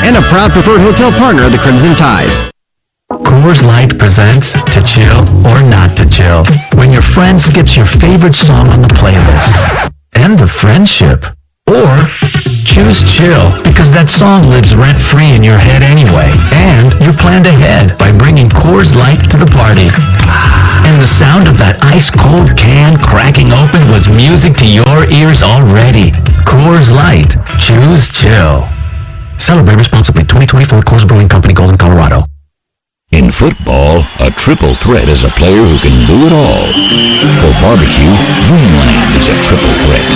and a proud preferred hotel partner of the Crimson Tide. Coors Light presents To Chill or Not to Chill, when your friend skips your favorite song on the playlist. End the friendship. Or choose chill, because that song lives rent-free in your head anyway, and you're planned ahead by bringing Coors Light to the party. And the sound of that ice-cold can cracking open was music to your ears already. Coors Light. Choose chill. Celebrate responsibly. 2024 Coors Brewing Company, Golden, Colorado. In football, a triple threat is a player who can do it all. For barbecue, Dreamland is a triple threat.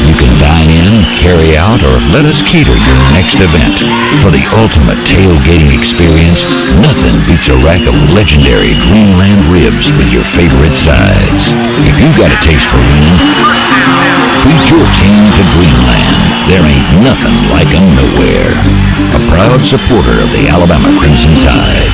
You can dine in, carry out, or let us cater your next event. For the ultimate tailgating experience, nothing beats a rack of legendary Dreamland ribs with your favorite sides. If you've got a taste for winning, treat your team to Dreamland. There ain't nothing like 'em nowhere. A proud supporter of the Alabama Crimson Tide.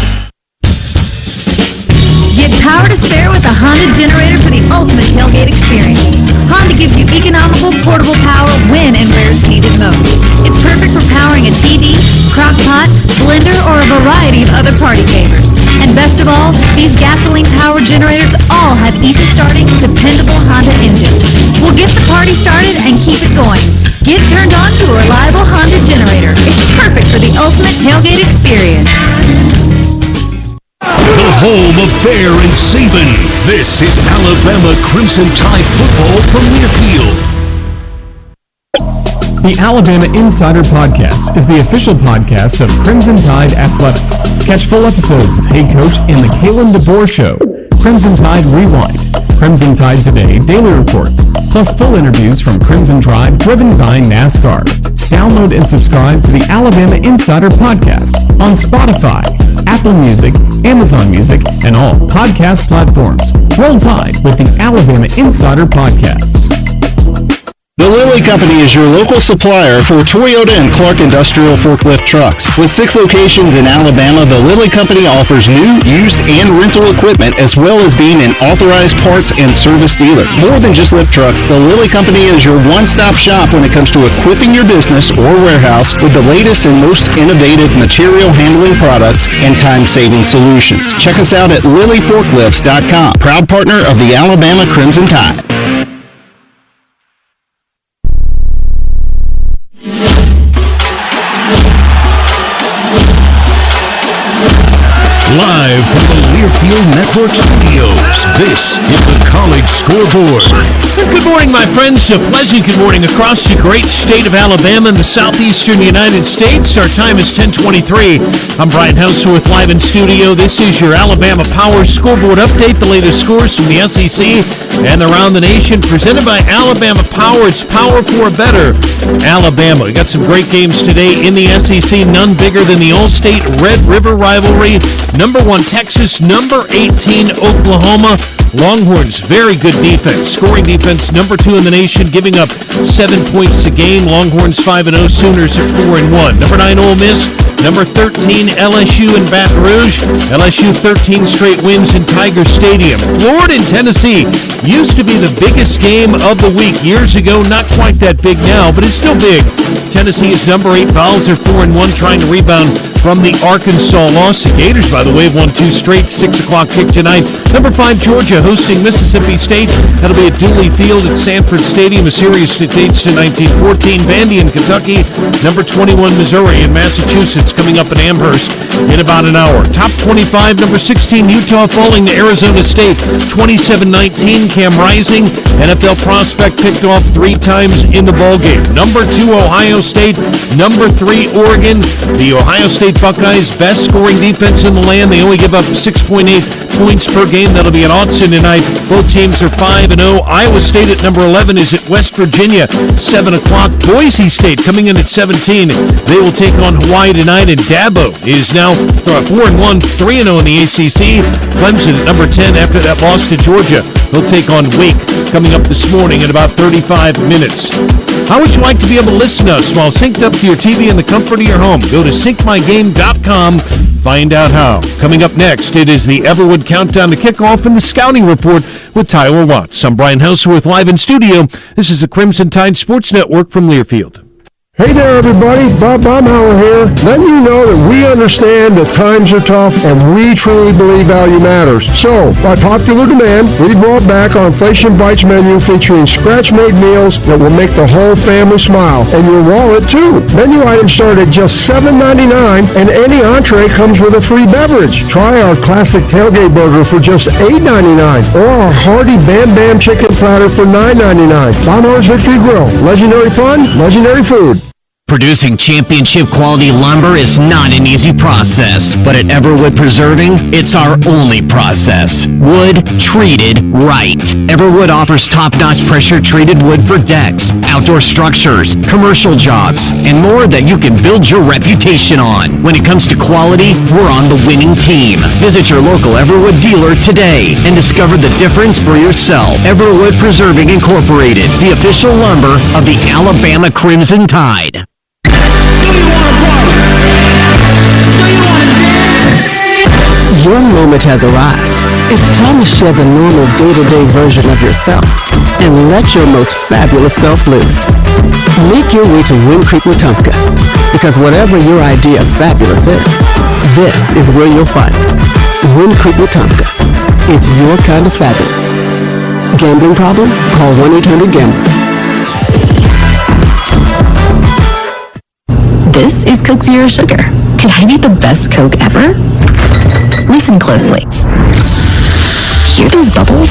Get power to spare with a Honda generator for the ultimate tailgate experience. Honda gives you economical, portable power when and where it's needed most. It's perfect for powering a TV, crock pot, blender, or a variety of other party favors. And best of all, these gasoline-powered generators all have easy-starting, dependable Honda engines. We'll get the party started and keep it going. Get turned on to a reliable Honda generator. It's perfect for the ultimate tailgate experience. The home of Bear and Saban. This is Alabama Crimson Tide football from Learfield. The Alabama Insider Podcast is the official podcast of Crimson Tide Athletics. Catch full episodes of Head Coach and the Kalen DeBoer Show, Crimson Tide Rewind, Crimson Tide Today Daily Reports, plus full interviews from Crimson Drive driven by NASCAR. Download and subscribe to the Alabama Insider Podcast on Spotify, Apple Music, Amazon Music, and all podcast platforms. Roll Tide with the Alabama Insider Podcast. The Lilly Company is your local supplier for Toyota and Clark Industrial forklift trucks. With 6 locations in Alabama, the Lilly Company offers new, used, and rental equipment, as well as being an authorized parts and service dealer. More than just lift trucks, the Lilly Company is your one-stop shop when it comes to equipping your business or warehouse with the latest and most innovative material handling products and time-saving solutions. Check us out at LillyForklifts.com, proud partner of the Alabama Crimson Tide. Live from the Learfield Network Studios, this is the College Scoreboard. Good morning, my friends. A pleasant good morning across the great state of Alabama and the southeastern United States. Our time is 10:23. I'm Brian Houseworth live in studio. This is your Alabama Power Scoreboard update. The latest scores from the SEC and around the nation, presented by Alabama Power. It's power for a better Alabama. We got some great games today in the SEC. None bigger than the Allstate Red River rivalry. Number 1 Texas, number 18 Oklahoma. Longhorns, very good defense. Scoring defense, number 2 in the nation, giving up 7 points a game. Longhorns 5-0, Sooners at 4-1. Number 9 Ole Miss, number 13 LSU in Baton Rouge. LSU 13 straight wins in Tiger Stadium. Florida and Tennessee used to be the biggest game of the week years ago. Not quite that big now, but it's still big. Tennessee is number 8. Vols are 4-1, trying to rebound from the Arkansas loss. The Gators, by the way, have won 2 straight. 6 o'clock kick tonight. Number 5 Georgia hosting Mississippi State. That'll be at Dooley Field at Sanford Stadium. A series that dates to 1914. Vandy in Kentucky. Number 21 Missouri in Massachusetts coming up in Amherst in about an hour. Top 25, number 16 Utah falling to Arizona State. 27-19. Cam Rising, NFL prospect, picked off 3 times in the ballgame. Number 2 Ohio State. Number 3 Oregon. The Ohio State Buckeyes, best scoring defense in the land. They only give up 6.8 points per game. That'll be at Autzen tonight. Both teams are 5-0. Iowa State at number 11 is at West Virginia, 7 o'clock. Boise State coming in at 17. They will take on Hawaii tonight, and Dabo is now 4-1, 3-0 in the ACC. Clemson at number 10 after that loss to Georgia. They'll take on Wake coming up this morning in about 35 minutes. How would you like to be able to listen to us while synced up to your TV in the comfort of your home? Go to syncmygame.com. Find out how. Coming up next, it is the Everwood Countdown to Kickoff and the Scouting Report with Tyler Watts. I'm Brian Houseworth live in studio. This is the Crimson Tide Sports Network from Learfield. Hey there, everybody. Bob Baumhauer here. Letting you know that we understand that times are tough and we truly believe value matters. So, by popular demand, we brought back our Inflation Bites menu featuring scratch-made meals that will make the whole family smile. And your wallet, too. Menu items start at just $7.99 and any entree comes with a free beverage. Try our classic tailgate burger for just $8.99 or our hearty Bam Bam chicken platter for $9.99. Baumhauer's Victory Grill. Legendary fun, legendary food. Producing championship quality lumber is not an easy process, but at Everwood Preserving, it's our only process. Wood treated right. Everwood offers top-notch pressure-treated wood for decks, outdoor structures, commercial jobs, and more that you can build your reputation on. When it comes to quality, we're on the winning team. Visit your local Everwood dealer today and discover the difference for yourself. Everwood Preserving Incorporated, the official lumber of the Alabama Crimson Tide. Your moment has arrived. It's time to share the normal day-to-day version of yourself and let your most fabulous self loose. Make your way to Wind Creek, Wetumpka, because whatever your idea of fabulous is, this is where you'll find it. Wind Creek, Wetumpka. It's your kind of fabulous. Gambling problem? Call 1-800-GAMBLER. This is Coke Zero Sugar. Can I be the best Coke ever? Listen closely. Hear those bubbles?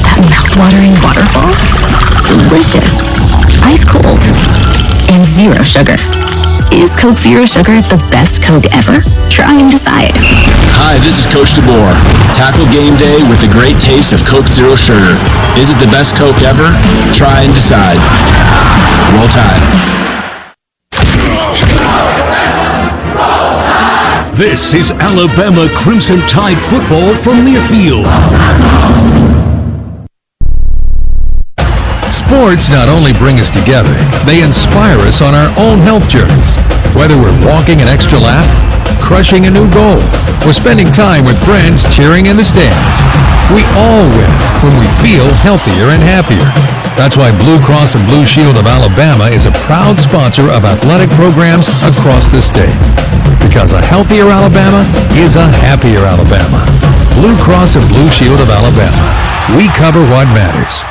That mouth-watering waterfall? Delicious. Ice cold. And zero sugar. Is Coke Zero Sugar the best Coke ever? Try and decide. Hi, this is Coach DeBoer. Tackle game day with the great taste of Coke Zero Sugar. Is it the best Coke ever? Try and decide. Roll Tide. This is Alabama Crimson Tide football from near field. Sports not only bring us together, they inspire us on our own health journeys. Whether we're walking an extra lap, crushing a new goal, or spending time with friends cheering in the stands, we all win when we feel healthier and happier. That's why Blue Cross and Blue Shield of Alabama is a proud sponsor of athletic programs across the state. Because a healthier Alabama is a happier Alabama. Blue Cross and Blue Shield of Alabama. We cover what matters.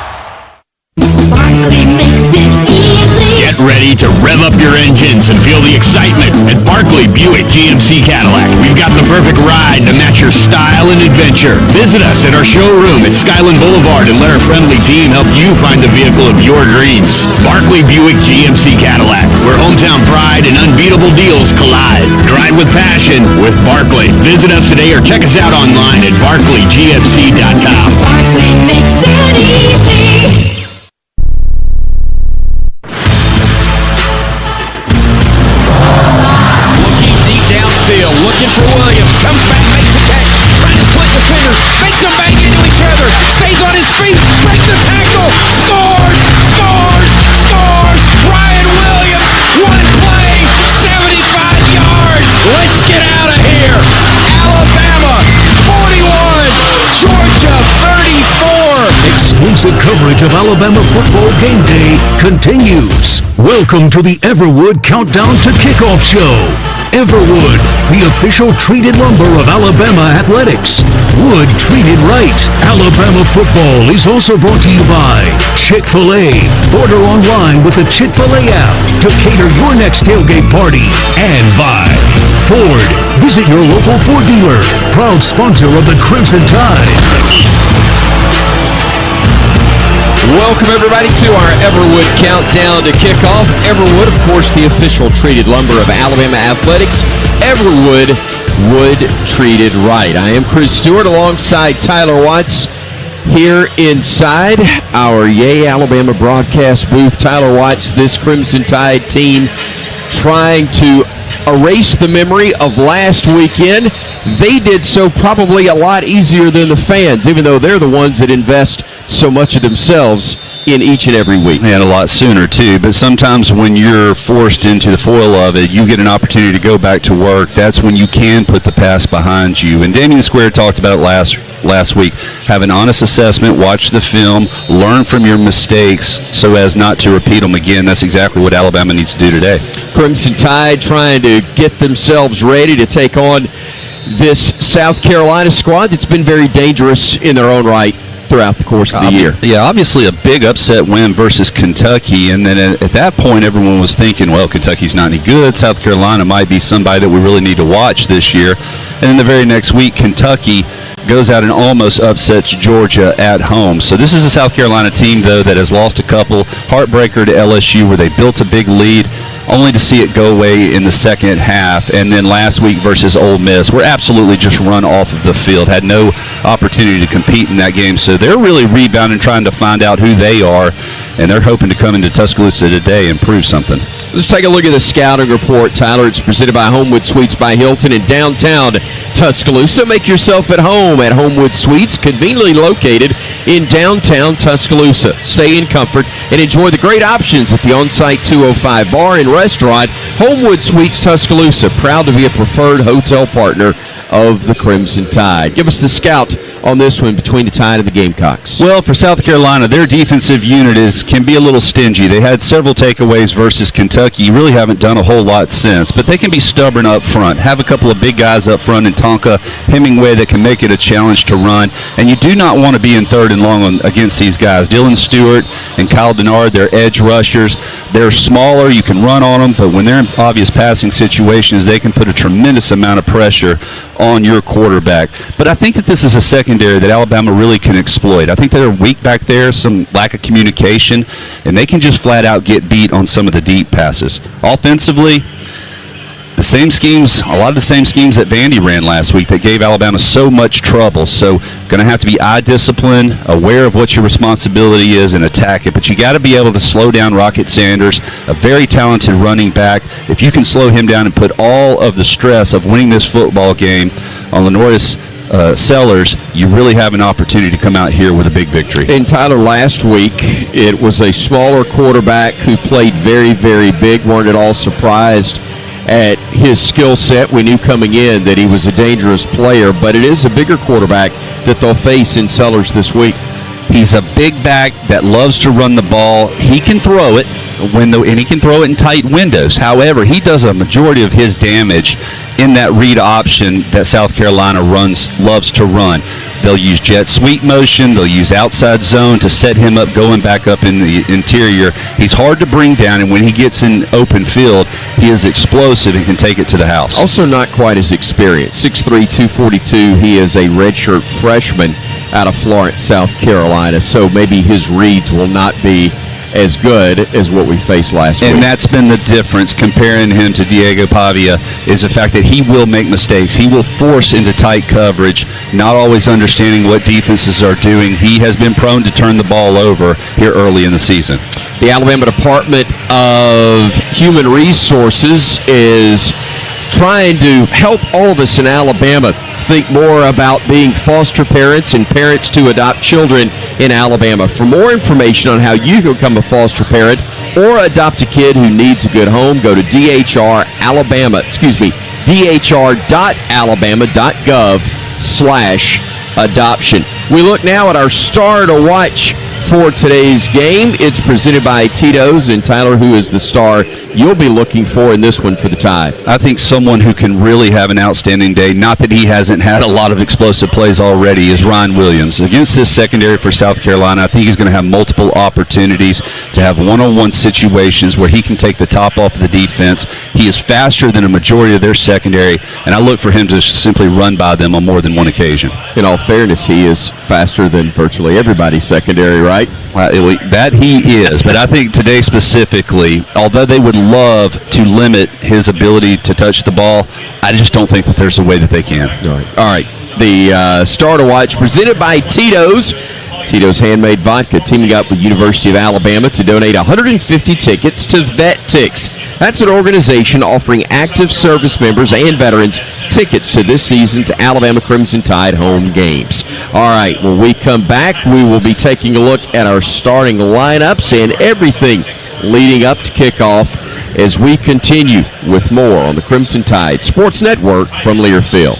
Barkley makes it easy. Get ready to rev up your engines and feel the excitement at Barkley Buick GMC Cadillac. We've got the perfect ride to match your style and adventure. Visit us at our showroom at Skyland Boulevard and let our friendly team help you find the vehicle of your dreams. Barkley Buick GMC Cadillac, where hometown pride and unbeatable deals collide. Drive with passion with Barkley. Visit us today or check us out online at barkleygmc.com. Barkley makes it easy. Looking for Williams, comes back, makes the catch, trying to split defenders, makes them bang into each other, stays on his feet, breaks the tackle, scores! Ryan Williams, one play, 75 yards. Let's get out of here. Alabama, 41, Georgia, 34. Exclusive coverage of Alabama football game day continues. Welcome to the Everwood Countdown to Kickoff Show. Everwood, the official treated lumber of Alabama athletics. Wood treated right. Alabama football is also brought to you by Chick-fil-A. Order online with the Chick-fil-A app to cater your next tailgate party. And by Ford. Visit your local Ford dealer. Proud sponsor of the Crimson Tide. Welcome, everybody, to our Everwood Countdown to Kickoff. Everwood, of course, the official treated lumber of Alabama athletics. Everwood, wood treated right. I am Chris Stewart alongside Tyler Watts here inside our Yay Alabama broadcast booth. Tyler Watts, this Crimson Tide team trying to erase the memory of last weekend. They did so probably a lot easier than the fans, even though they're the ones that invest so much of themselves in each and every week. And a lot sooner, too. But sometimes when you're forced into the foil of it, you get an opportunity to go back to work. That's when you can put the pass behind you. And Damen Square talked about it last week. Have an honest assessment, watch the film, learn from your mistakes so as not to repeat them again. That's exactly what Alabama needs to do today. Crimson Tide trying to get themselves ready to take on this South Carolina squad that's been very dangerous in their own right throughout the course of the year. Yeah, obviously a big upset win versus Kentucky, and then at that point everyone was thinking, well, Kentucky's not any good. South Carolina might be somebody that we really need to watch this year. And then the very next week, Kentucky goes out and almost upsets Georgia at home. So this is a South Carolina team, though, that has lost a couple. Heartbreaker to LSU where they built a big lead, only to see it go away in the second half. And then last week versus Ole Miss, we're absolutely just run off of the field, had no opportunity to compete in that game. So they're really rebounding, trying to find out who they are, and they're hoping to come into Tuscaloosa today and prove something. Let's take a look at the scouting report, Tyler. It's presented by Homewood Suites by Hilton in downtown Tuscaloosa. Make yourself at home at Homewood Suites, conveniently located in downtown Tuscaloosa. Stay in comfort and enjoy the great options at the on-site 205 bar and restaurant. Homewood Suites Tuscaloosa, proud to be a preferred hotel partner of the Crimson Tide. Give us the scout on this one between the Tide and the Gamecocks. Well, for South Carolina, their defensive unit can be a little stingy. They had several takeaways versus Kentucky. Really haven't done a whole lot since, but they can be stubborn up front. Have a couple of big guys up front in Tonka, Hemingway that can make it a challenge to run, and you do not want to be in third and long against these guys. Dylan Stewart and Kyle Denard, they're edge rushers. They're smaller. You can run on them, but when they're in obvious passing situations, they can put a tremendous amount of pressure on your quarterback. But I think that this is a secondary that Alabama really can exploit. I think they're weak back there, some lack of communication, and they can just flat out get beat on some of the deep passes. Offensively, the same schemes, a lot of the same schemes that Vandy ran last week that gave Alabama so much trouble. So going to have to be eye discipline, aware of what your responsibility is, and attack it. But you got to be able to slow down Rocket Sanders, a very talented running back. If you can slow him down and put all of the stress of winning this football game on lanorris Sellers, you really have an opportunity to come out here with a big victory. And Tyler, last week it was a smaller quarterback who played very, very big. Weren't at all surprised at his skill set. We knew coming in that he was a dangerous player, but it is a bigger quarterback that they'll face in Sellers this week. He's a big back that loves to run the ball. He can throw it and he can throw it in tight windows. However, he does a majority of his damage in that read option that South Carolina loves to run. They'll use jet sweep motion. They'll use outside zone to set him up going back up in the interior. He's hard to bring down, and when he gets in open field, he is explosive and can take it to the house. Also not quite as experienced. 6'3", 242. He is a redshirt freshman out of Florence, South Carolina, so maybe his reads will not be as good as what we faced last week. And that's been the difference comparing him to Diego Pavia, is the fact that he will make mistakes. He will force into tight coverage, not always understanding what defenses are doing. He has been prone to turn the ball over here early in the season. The Alabama Department of Human Resources is trying to help all of us in Alabama think more about being foster parents and parents to adopt children in Alabama. For more information on how you can become a foster parent or adopt a kid who needs a good home, go to dhr.alabama.gov/adoption. We look now at our star to watch for today's game. It's presented by Tito's, and Tyler, who is the star you'll be looking for in this one for the Tide? I think someone who can really have an outstanding day, not that he hasn't had a lot of explosive plays already, is Ryan Williams. Against this secondary for South Carolina, I think he's going to have multiple opportunities to have one-on-one situations where he can take the top off of the defense. He is faster than a majority of their secondary, and I look for him to simply run by them on more than one occasion. In all fairness, he is faster than virtually everybody's secondary, right? That he is, but I think today specifically, although they would love to limit his ability to touch the ball, I just don't think that there's a way that they can. All right. The star to watch presented by Tito's. Tito's Handmade Vodka teaming up with University of Alabama to donate 150 tickets to VetTix. That's an organization offering active service members and veterans tickets to this season's Alabama Crimson Tide home games. All right, when we come back, we will be taking a look at our starting lineups and everything leading up to kickoff as we continue with more on the Crimson Tide Sports Network from Learfield.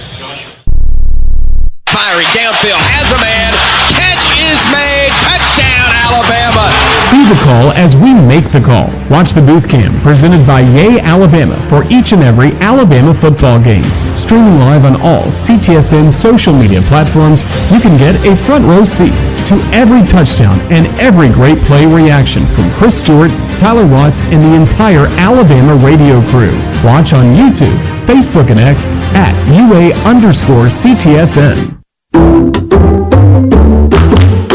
Firing downfield, has a man, catch is made, touchdown Alabama. See the call as we make the call. Watch the booth cam presented by Yay Alabama for each and every Alabama football game. Streaming live on all CTSN social media platforms, you can get a front row seat to every touchdown and every great play reaction from Chris Stewart, Tyler Watts, and the entire Alabama radio crew. Watch on YouTube, Facebook, and X at UA_CTSN.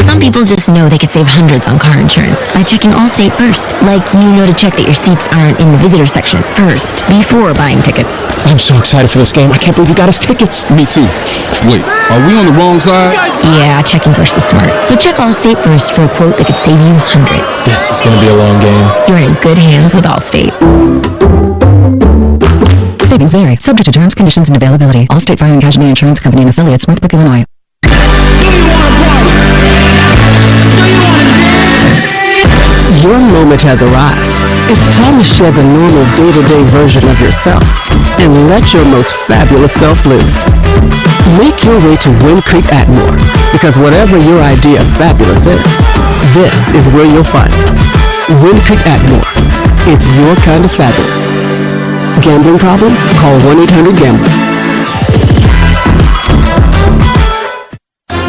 Some people just know they could save hundreds on car insurance by checking Allstate first. Like you know to check that your seats aren't in the visitor section first before buying tickets. I'm so excited for this game. I can't believe you got us tickets. Me too. Wait, are we on the wrong side? Yeah, checking first is smart. So check Allstate first for a quote that could save you hundreds. This is going to be a long game. You're in good hands with Allstate. Savings vary, subject to terms, conditions, and availability. Allstate Fire and Casualty Insurance Company and affiliates, Northbrook, Illinois. Your moment has arrived. It's time to share the normal day-to-day version of yourself and let your most fabulous self loose. Make your way to Wind Creek Atmore, because whatever your idea of fabulous is, this is where you'll find it. Wind Creek Atmore. It's your kind of fabulous. Gambling problem? Call 1-800-GAMBLER.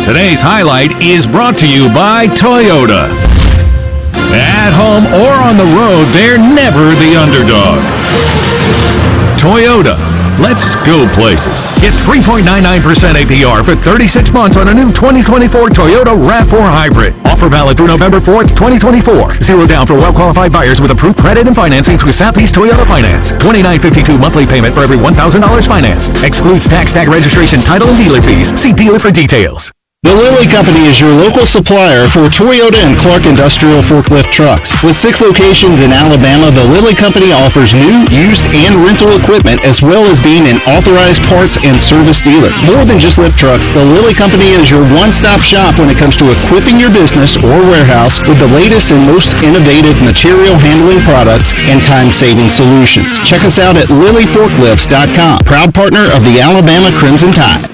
Today's highlight is brought to you by Toyota. At home or on the road, they're never the underdog. Toyota. Let's go places. Get 3.99% APR for 36 months on a new 2024 Toyota RAV4 Hybrid. Offer valid through November 4th, 2024. Zero down for well-qualified buyers with approved credit and financing through Southeast Toyota Finance. $29.52 monthly payment for every $1,000 financed. Excludes tax, tag registration, title, and dealer fees. See dealer for details. The Lilly Company is your local supplier for Toyota and Clark Industrial Forklift Trucks. With 6 locations in Alabama, the Lilly Company offers new, used, and rental equipment, as well as being an authorized parts and service dealer. More than just lift trucks, the Lilly Company is your one-stop shop when it comes to equipping your business or warehouse with the latest and most innovative material handling products and time-saving solutions. Check us out at LillyForklifts.com, proud partner of the Alabama Crimson Tide.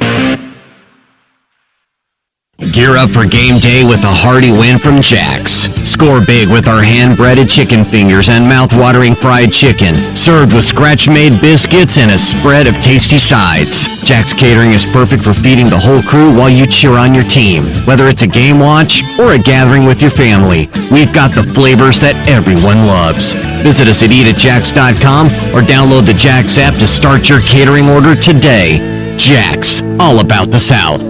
Gear up for game day with a hearty win from Jack's. Score big with our hand-breaded chicken fingers and mouth-watering fried chicken, served with scratch-made biscuits and a spread of tasty sides. Jack's Catering is perfect for feeding the whole crew while you cheer on your team. Whether it's a game watch or a gathering with your family, we've got the flavors that everyone loves. Visit us at eatatjacks.com or download the Jack's app to start your catering order today. Jack's, all about the South.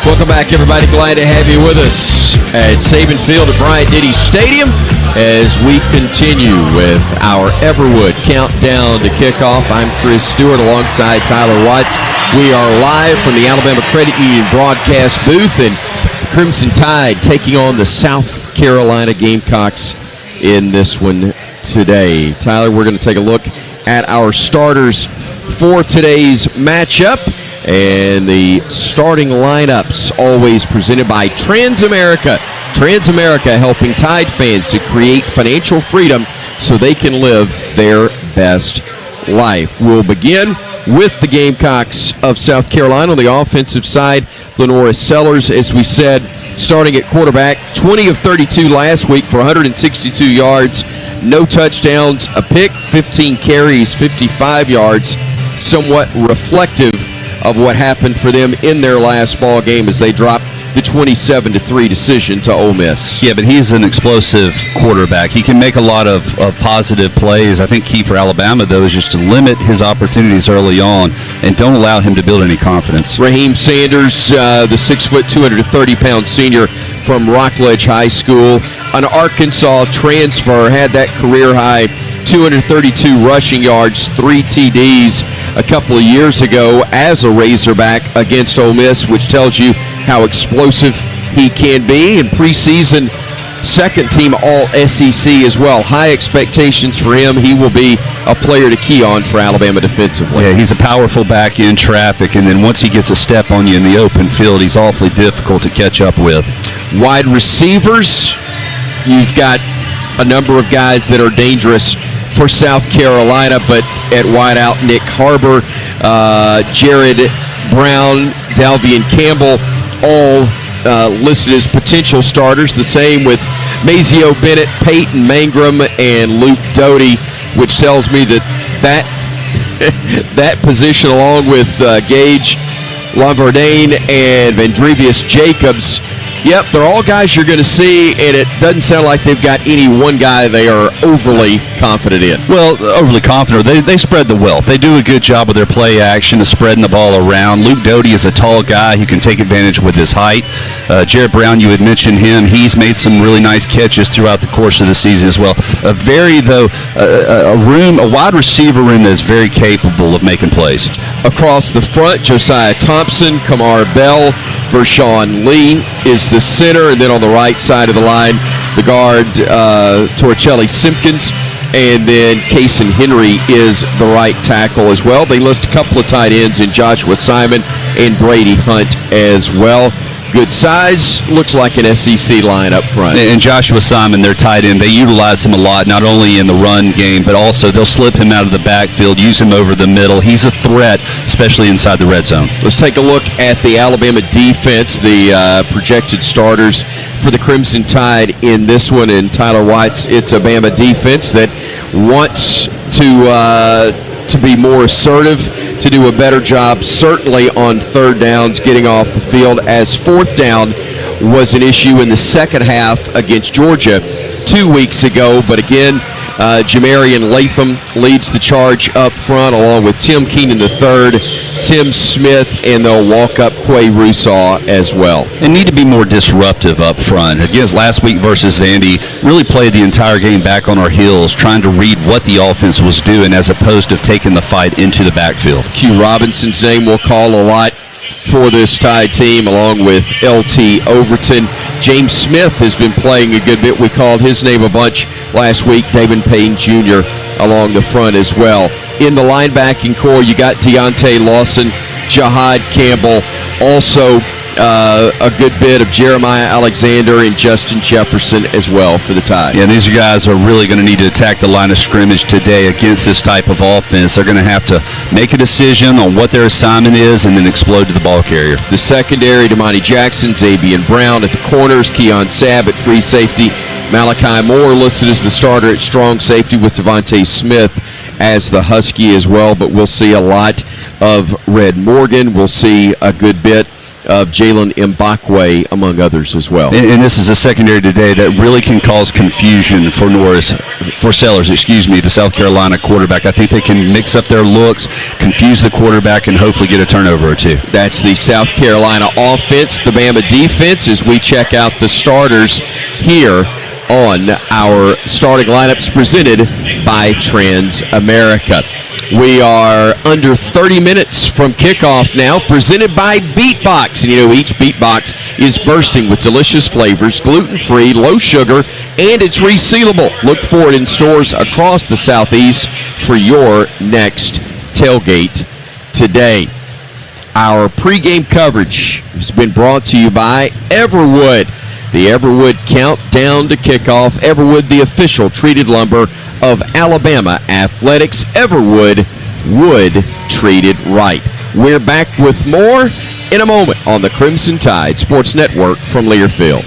Welcome back, everybody. Glad to have you with us at Saban Field at Bryant-Denny Stadium as we continue with our Everwood countdown to kickoff. I'm Chris Stewart alongside Tyler Watts. We are live from the Alabama Credit Union broadcast booth, and Crimson Tide taking on the South Carolina Gamecocks in this one today. Tyler, we're going to take a look at our starters for today's matchup. And the starting lineups always presented by Transamerica. Transamerica helping Tide fans to create financial freedom so they can live their best life. We'll begin with the Gamecocks of South Carolina on the offensive side. lanorris Sellers, as we said, starting at quarterback, 20 of 32 last week for 162 yards, no touchdowns, a pick, 15 carries, 55 yards, somewhat reflective of what happened for them in their last ball game as they dropped the 27-3 decision to Ole Miss. Yeah, but he's an explosive quarterback. He can make a lot of positive plays. I think key for Alabama, though, is just to limit his opportunities early on and don't allow him to build any confidence. Raheim Sanders, the 6', 230-pound senior from Rockledge High School, an Arkansas transfer, had that career-high 232 rushing yards, 3 TDs a couple of years ago as a Razorback against Ole Miss, which tells you how explosive he can be. In preseason, second-team All-SEC as well. High expectations for him. He will be a player to key on for Alabama defensively. Yeah, he's a powerful back in traffic, and then once he gets a step on you in the open field, he's awfully difficult to catch up with. Wide receivers, you've got a number of guys that are dangerous for South Carolina, but at wideout, Nick Harbor, Jared Brown, Dalvian Campbell, all listed as potential starters. The same with Mazeo, Bennett, Peyton Mangrum, and Luke Doty, which tells me that position, along with Gage Lavardane and Vandrevius Jacobs, yep, they're all guys you're going to see, and it doesn't sound like they've got any one guy they are overly confident in. Well, overly confident. They spread the wealth. They do a good job with their play action of spreading the ball around. Luke Doty is a tall guy who can take advantage with his height. Jared Brown, you had mentioned him. He's made some really nice catches throughout the course of the season as well. A wide receiver room that is very capable of making plays. Across the front, Josiah Thompson, Kamar Bell, Vershawn Lee is the center, and then on the right side of the line, the guard Torricelli Simpkins, and then Kason Henry is the right tackle as well. They list a couple of tight ends in Joshua Simon and Brady Hunt as well. Good size, looks like an SEC line up front. And Joshua Simon, their tight end, they utilize him a lot, not only in the run game, but also they'll slip him out of the backfield, use him over the middle. He's a threat, especially inside the red zone. Let's take a look at the Alabama defense, the projected starters for the Crimson Tide in this one. And Tyler White's It's a Bama defense that wants to be more assertive, to do a better job, certainly on third downs, getting off the field, as fourth down was an issue in the second half against Georgia 2 weeks ago. But again, Jamarian Latham leads the charge up front, along with Tim Keenan III, Tim Smith, and they'll walk up Quay Rusaw as well. They need to be more disruptive up front. Again, last week versus Vandy, really played the entire game back on our heels, trying to read what the offense was doing as opposed to taking the fight into the backfield. Q Robinson's name will call a lot for this Tide team, along with L.T. Overton. James Smith has been playing a good bit. We called his name a bunch last week. Damon Payne Jr. along the front as well. In the linebacking core, you got Deontay Lawson, Jahad Campbell, also a good bit of Jeremiah Alexander and Justin Jefferson as well for the Tide. Yeah, these guys are really going to need to attack the line of scrimmage today against this type of offense. They're going to have to make a decision on what their assignment is and then explode to the ball carrier. The secondary, Damani Jackson, Zabian Brown at the corners, Keon Sabb at free safety, Malachi Moore listed as the starter at strong safety, with Devontae Smith as the Husky as well. But we'll see a lot of Red Morgan. We'll see a good bit of Jalen Mbakwe, among others as well. And this is a secondary today that really can cause confusion for Sellers, the South Carolina quarterback. I think they can mix up their looks, confuse the quarterback, and hopefully get a turnover or two. That's the South Carolina offense. The Bama defense, as we check out the starters here on our starting lineups presented by Transamerica. We are under 30 minutes from kickoff now, presented by Beatbox. And you know, each Beatbox is bursting with delicious flavors, gluten-free, low sugar, and it's resealable. Look for it in stores across the Southeast for your next tailgate today. Our pregame coverage has been brought to you by Everwood. The Everwood countdown to kickoff. Everwood, the official treated lumber of Alabama athletics. Everwood, wood treated right. We're back with more in a moment on the Crimson Tide Sports Network from Learfield.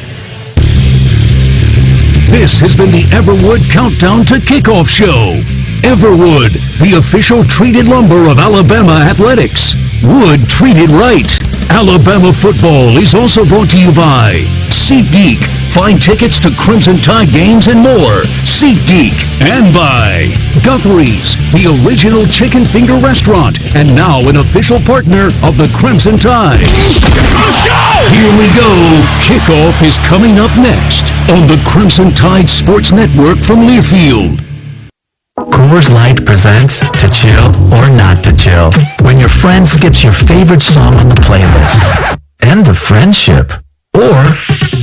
This has been the Everwood Countdown to Kickoff Show. Everwood, the official treated lumber of Alabama athletics. Wood treated right. Alabama football is also brought to you by SeatGeek. Find tickets to Crimson Tide games and more. SeatGeek. And by Guthrie's, the original chicken finger restaurant, and now an official partner of the Crimson Tide. Let's go! Here we go. Kickoff is coming up next. on the Crimson Tide Sports Network from Learfield. Coors Light presents To Chill or Not to Chill, when your friend skips your favorite song on the playlist. End the friendship. Or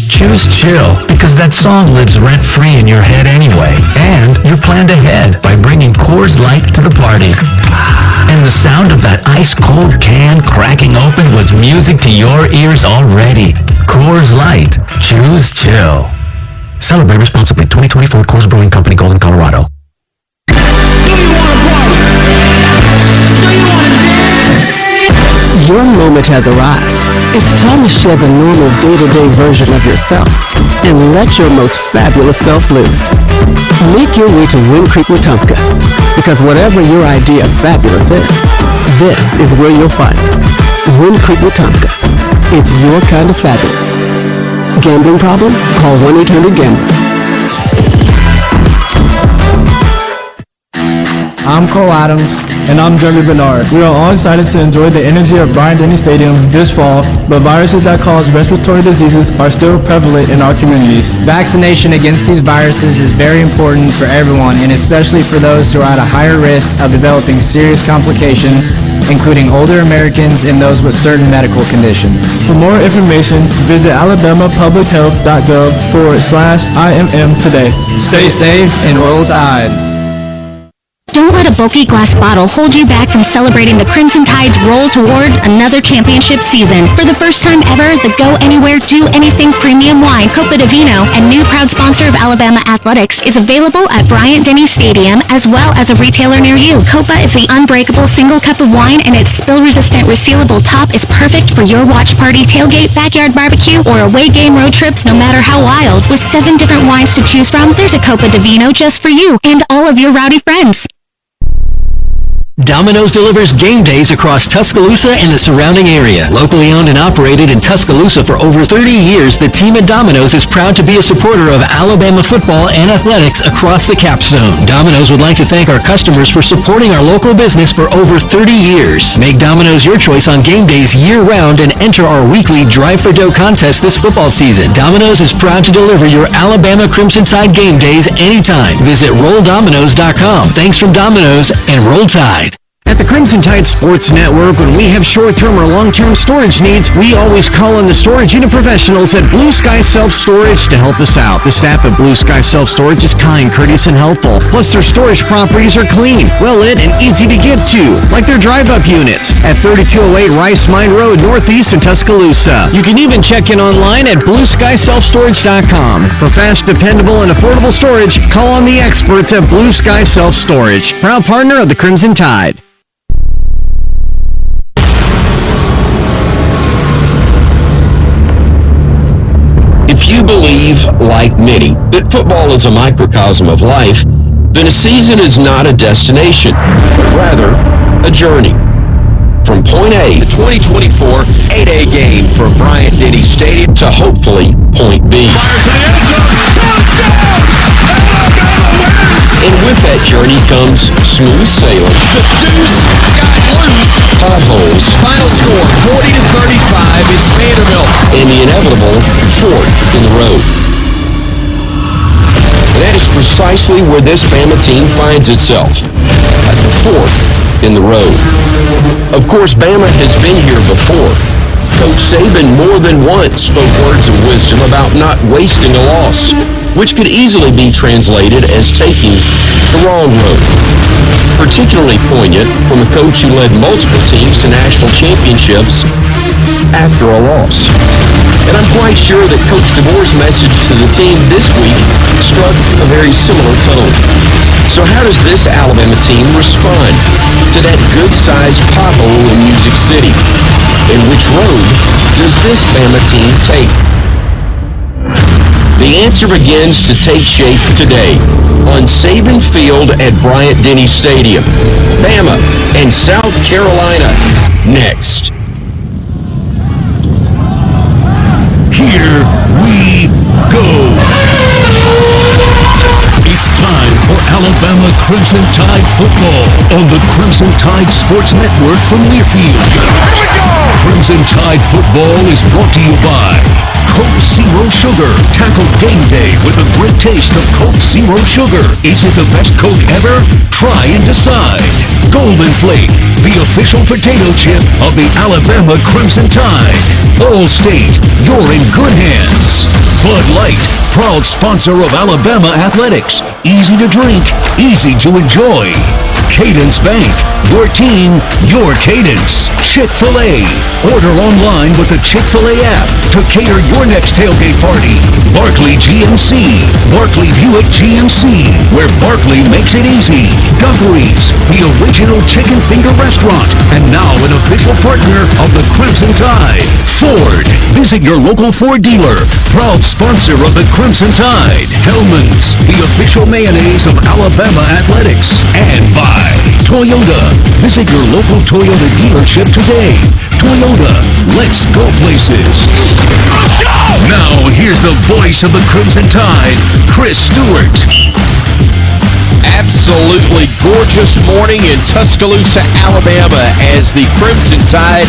choose chill, because that song lives rent-free in your head anyway. And you're planned ahead by bringing Coors Light to the party. And the sound of that ice-cold can cracking open was music to your ears already. Coors Light. Choose chill. Celebrate responsibly. 2024 Coors Brewing Company, Golden, Colorado. Your moment has arrived. It's time to share the normal day-to-day version of yourself and let your most fabulous self loose. Make your way to Wind Creek, Wetumpka, because whatever your idea of fabulous is, this is where you'll find it. Wind Creek, Wetumpka. It's your kind of fabulous. Gambling problem? Call 1-800-GAMBLER. I'm Cole Adams. And I'm Jeremy Bernard. We are all excited to enjoy the energy of Bryant-Denny Stadium this fall, but viruses that cause respiratory diseases are still prevalent in our communities. Vaccination against these viruses is very important for everyone, and especially for those who are at a higher risk of developing serious complications, including older Americans and those with certain medical conditions. For more information, visit alabamapublichealth.gov/IMM today. Stay safe and roll Tide. Don't let a bulky glass bottle hold you back from celebrating the Crimson Tide's roll toward another championship season. For the first time ever, the Go Anywhere, Do Anything premium wine, Copa Divino, and new proud sponsor of Alabama Athletics, is available at Bryant-Denny Stadium as well as a retailer near you. Copa is the unbreakable single cup of wine, and its spill-resistant resealable top is perfect for your watch party, tailgate, backyard barbecue, or away game road trips, no matter how wild. With 7 different wines to choose from, there's a Copa Divino just for you and all of your rowdy friends. Domino's delivers game days across Tuscaloosa and the surrounding area. Locally owned and operated in Tuscaloosa for over 30 years, the team at Domino's is proud to be a supporter of Alabama football and athletics across the capstone. Domino's would like to thank our customers for supporting our local business for over 30 years. Make Domino's your choice on game days year-round and enter our weekly Drive for Dough contest this football season. Domino's is proud to deliver your Alabama Crimson Tide game days anytime. Visit RollDominoes.com. Thanks from Domino's and Roll Tide. At the Crimson Tide Sports Network, when we have short-term or long-term storage needs, we always call on the storage unit professionals at Blue Sky Self-Storage to help us out. The staff at Blue Sky Self-Storage is kind, courteous, and helpful. Plus, their storage properties are clean, well-lit, and easy to get to, like their drive-up units at 3208 Rice Mine Road, Northeast in Tuscaloosa. You can even check in online at BlueSkySelfStorage.com. For fast, dependable, and affordable storage, call on the experts at Blue Sky Self-Storage, proud partner of the Crimson Tide. If you believe, like many, that football is a microcosm of life, then a season is not a destination, but rather a journey. From point A, the 2024 8A game from Bryant-Denny Stadium, to hopefully point B. And with that journey comes smooth sailing. The deuce got loose. Potholes. Final score, 40-35. It's Vanderbilt. And the inevitable fork in the road. And that is precisely where this Bama team finds itself. At the fork in the road. Of course, Bama has been here before. Coach Saban more than once spoke words of wisdom about not wasting a loss, which could easily be translated as taking the wrong road. Particularly poignant from a coach who led multiple teams to national championships after a loss. And I'm quite sure that Coach DeBoer's message to the team this week struck a very similar tone. So how does this Alabama team respond to that good-sized pothole in Music City? And which road does this Bama team take? The answer begins to take shape today on Saban Field at Bryant-Denny Stadium. Bama and South Carolina next. Here we go. It's time for Alabama Crimson Tide football on the Crimson Tide Sports Network from Learfield. Crimson Tide football is brought to you by Coke Zero Sugar. Tackle game day with the great taste of Coke Zero Sugar. Is it the best Coke ever? Try and decide. Golden Flake, the official potato chip of the Alabama Crimson Tide. Allstate, you're in good hands. Bud Light, proud sponsor of Alabama Athletics. Easy to drink, easy to enjoy. Cadence Bank, your team, your cadence. Chick-fil-A, order online with the Chick-fil-A app to cater your next tailgate party. Barkley GMC, Barkley Buick GMC, where Barkley makes it easy. Guthries, the original chicken finger restaurant, and now an official partner of the Crimson Tide. Ford, visit your local Ford dealer, proud sponsor of the Crimson Tide. Hellman's, the official mayonnaise of Alabama Athletics. And by Toyota, visit your local Toyota dealership today. Toyota, let's go places. Now, here's the voice of the Crimson Tide, Chris Stewart. Absolutely gorgeous morning in Tuscaloosa, Alabama, as the Crimson Tide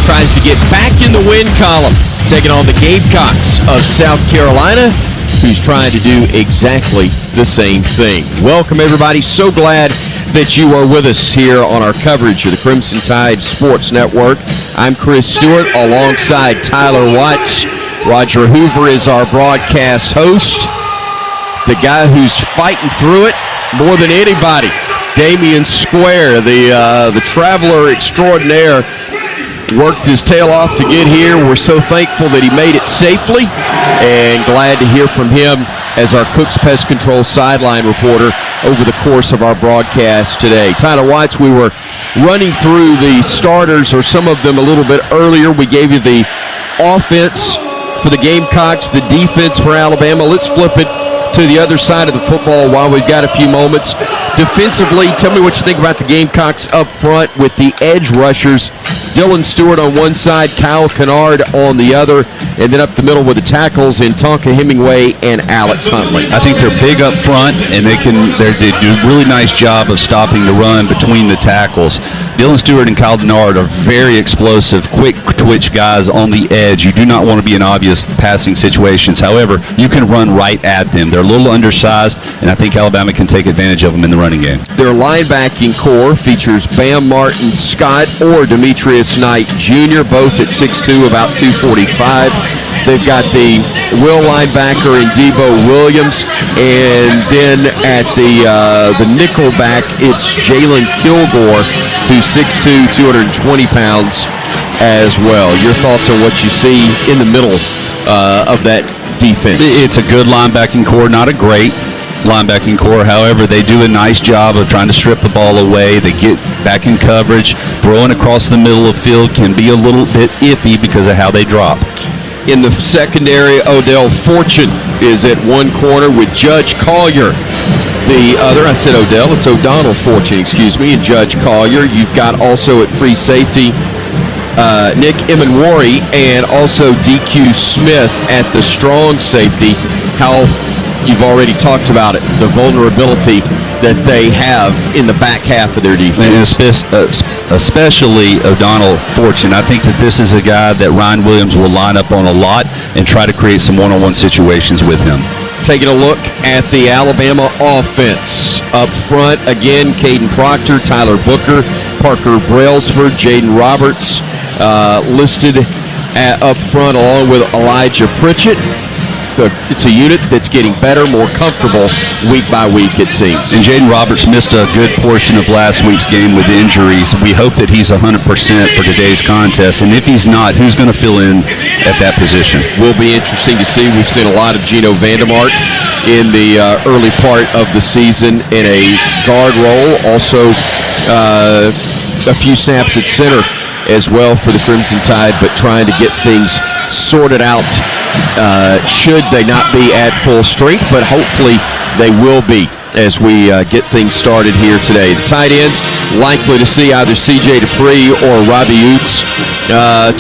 tries to get back in the win column, taking on the Gamecocks of South Carolina, who's trying to do exactly the same thing. Welcome, everybody. So glad that you are with us here on our coverage of the Crimson Tide Sports Network. I'm Chris Stewart alongside Tyler Watts. Roger Hoover is our broadcast host, the guy who's fighting through it more than anybody. Damen Square, the traveler extraordinaire, worked his tail off to get here. We're so thankful that he made it safely and glad to hear from him as our Cooks Pest Control sideline reporter over the course of our broadcast today. Tyler Watts, we were running through the starters, or some of them a little bit earlier. We gave you the offense for the Gamecocks, the defense for Alabama. Let's flip it to the other side of the football while we've got a few moments. Defensively, tell me what you think about the Gamecocks up front with the edge rushers. Dylan Stewart on one side, Kyle Kennard on the other, and then up the middle with the tackles in Tonka Hemingway and Alex Huntley. I think they're big up front, and they do a really nice job of stopping the run between the tackles. Dylan Stewart and Kyle Kennard are very explosive, quick twitch guys on the edge. You do not want to be in obvious passing situations. However, you can run right at them. They're a little undersized, and I think Alabama can take advantage of them in the running game. Their linebacking core features Bam Martin Scott or Demetrius Knight Jr., both at 6'2", about 245. They've got the will linebacker in Debo Williams, and then at the nickel back, it's Jalen Kilgore, who's 6'2", 220 pounds as well. Your thoughts on what you see in the middle of that defense? It's a good linebacking core, not a great linebacking core. However, they do a nice job of trying to strip the ball away. They get back in coverage. Throwing across the middle of the field can be a little bit iffy because of how they drop. In the secondary, Odell Fortune is at one corner with Judge Collier. The other, I said Odell, it's O'Donnell Fortune, excuse me, and Judge Collier. You've got also at free safety Nick Emanwari and also DQ Smith at the strong safety. How you've already talked about it, the vulnerability that they have in the back half of their defense. Especially O'Donnell Fortune. I think that this is a guy that Ryan Williams will line up on a lot and try to create some one-on-one situations with him. Taking a look at the Alabama offense. Up front, again, Caden Proctor, Tyler Booker, Parker Brailsford, Jaden Roberts listed up front along with Elijah Pritchett. It's a unit that's getting better, more comfortable week by week, it seems. And Jaden Roberts missed a good portion of last week's game with injuries. We hope that he's 100% for today's contest, and if he's not, who's going to fill in at that position? Will be interesting to see. We've seen a lot of Gino Vandemark in the early part of the season in a guard role. Also, a few snaps at center as well for the Crimson Tide, but trying to get things sorted out should they not be at full strength, but hopefully they will be as we get things started here today. The tight ends, likely to see either C.J. Dupree or Robbie Oots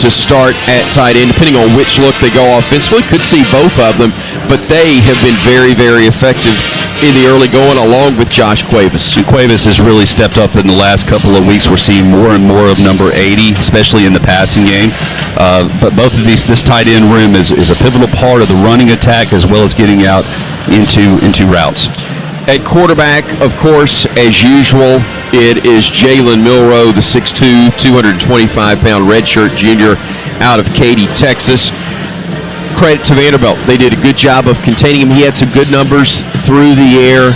to start at tight end, depending on which look they go offensively. Could see both of them, but they have been very, very effective in the early going, along with Josh Cuevas. And Cuevas has really stepped up in the last couple of weeks. We're seeing more and more of number 80, especially in the passing game. But both of this tight end room is a pivotal part of the running attack as well as getting out into routes. At quarterback, of course, as usual, it is Jalen Milroe, the 6'2", 225-pound redshirt junior out of Katy, Texas. Credit to Vanderbilt. They did a good job of containing him. He had some good numbers through the air,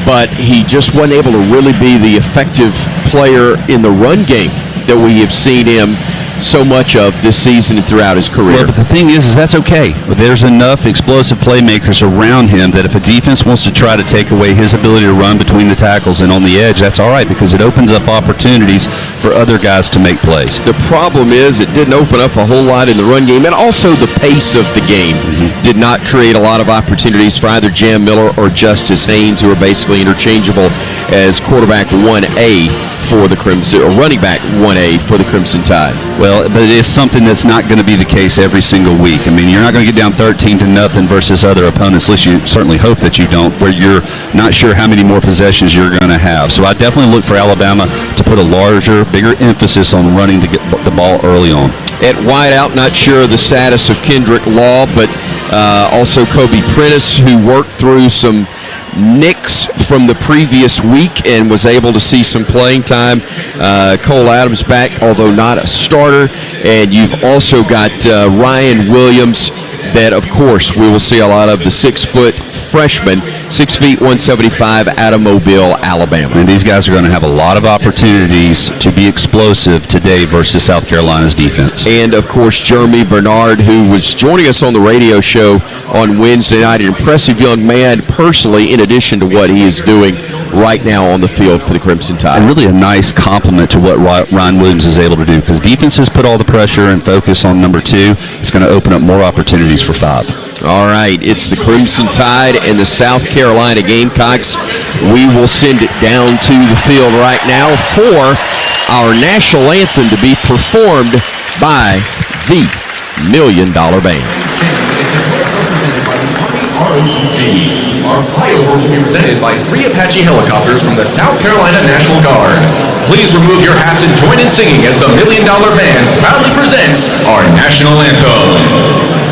but he just wasn't able to really be the effective player in the run game that we have seen him so much of this season and throughout his career. Well, but the thing is that's okay. There's enough explosive playmakers around him that if a defense wants to try to take away his ability to run between the tackles and on the edge, that's all right because it opens up opportunities for other guys to make plays. The problem is it didn't open up a whole lot in the run game, and also the pace of the game did not create a lot of opportunities for either Jam Miller or Justice Haynes, who are basically interchangeable as quarterback 1A for the Crimson, or running back 1A for the Crimson Tide. Well, but it is something that's not going to be the case every single week. I mean, you're not going to get down 13-0 versus other opponents, at least you certainly hope that you don't, where you're not sure how many more possessions you're going to have. So I definitely look for Alabama to put a larger, bigger emphasis on running the ball early on. At wideout, not sure of the status of Kendrick Law, but also Kobe Prentice, who worked through some nicks from the previous week and was able to see some playing time. Cole Adams back, although not a starter. And you've also got Ryan Williams that, of course, we will see a lot of, the 6-foot freshman, 6 feet 175 out of Mobile, Alabama. And these guys are going to have a lot of opportunities to be explosive today versus South Carolina's defense. And, of course, Jeremy Bernard, who was joining us on the radio show on Wednesday night, an impressive young man personally, in addition to what he is doing right now on the field for the Crimson Tide. And really a nice compliment to what Ryan Williams is able to do, because defenses put all the pressure and focus on number 2. It's going to open up more opportunities for 5. All right, it's the Crimson Tide and the South Carolina Gamecocks. We will send it down to the field right now for our national anthem to be performed by the $1 Million Band. ROTC. Our flyover will be presented by 3 Apache helicopters from the South Carolina National Guard. Please remove your hats and join in singing as the $1 Million Band proudly presents our national anthem.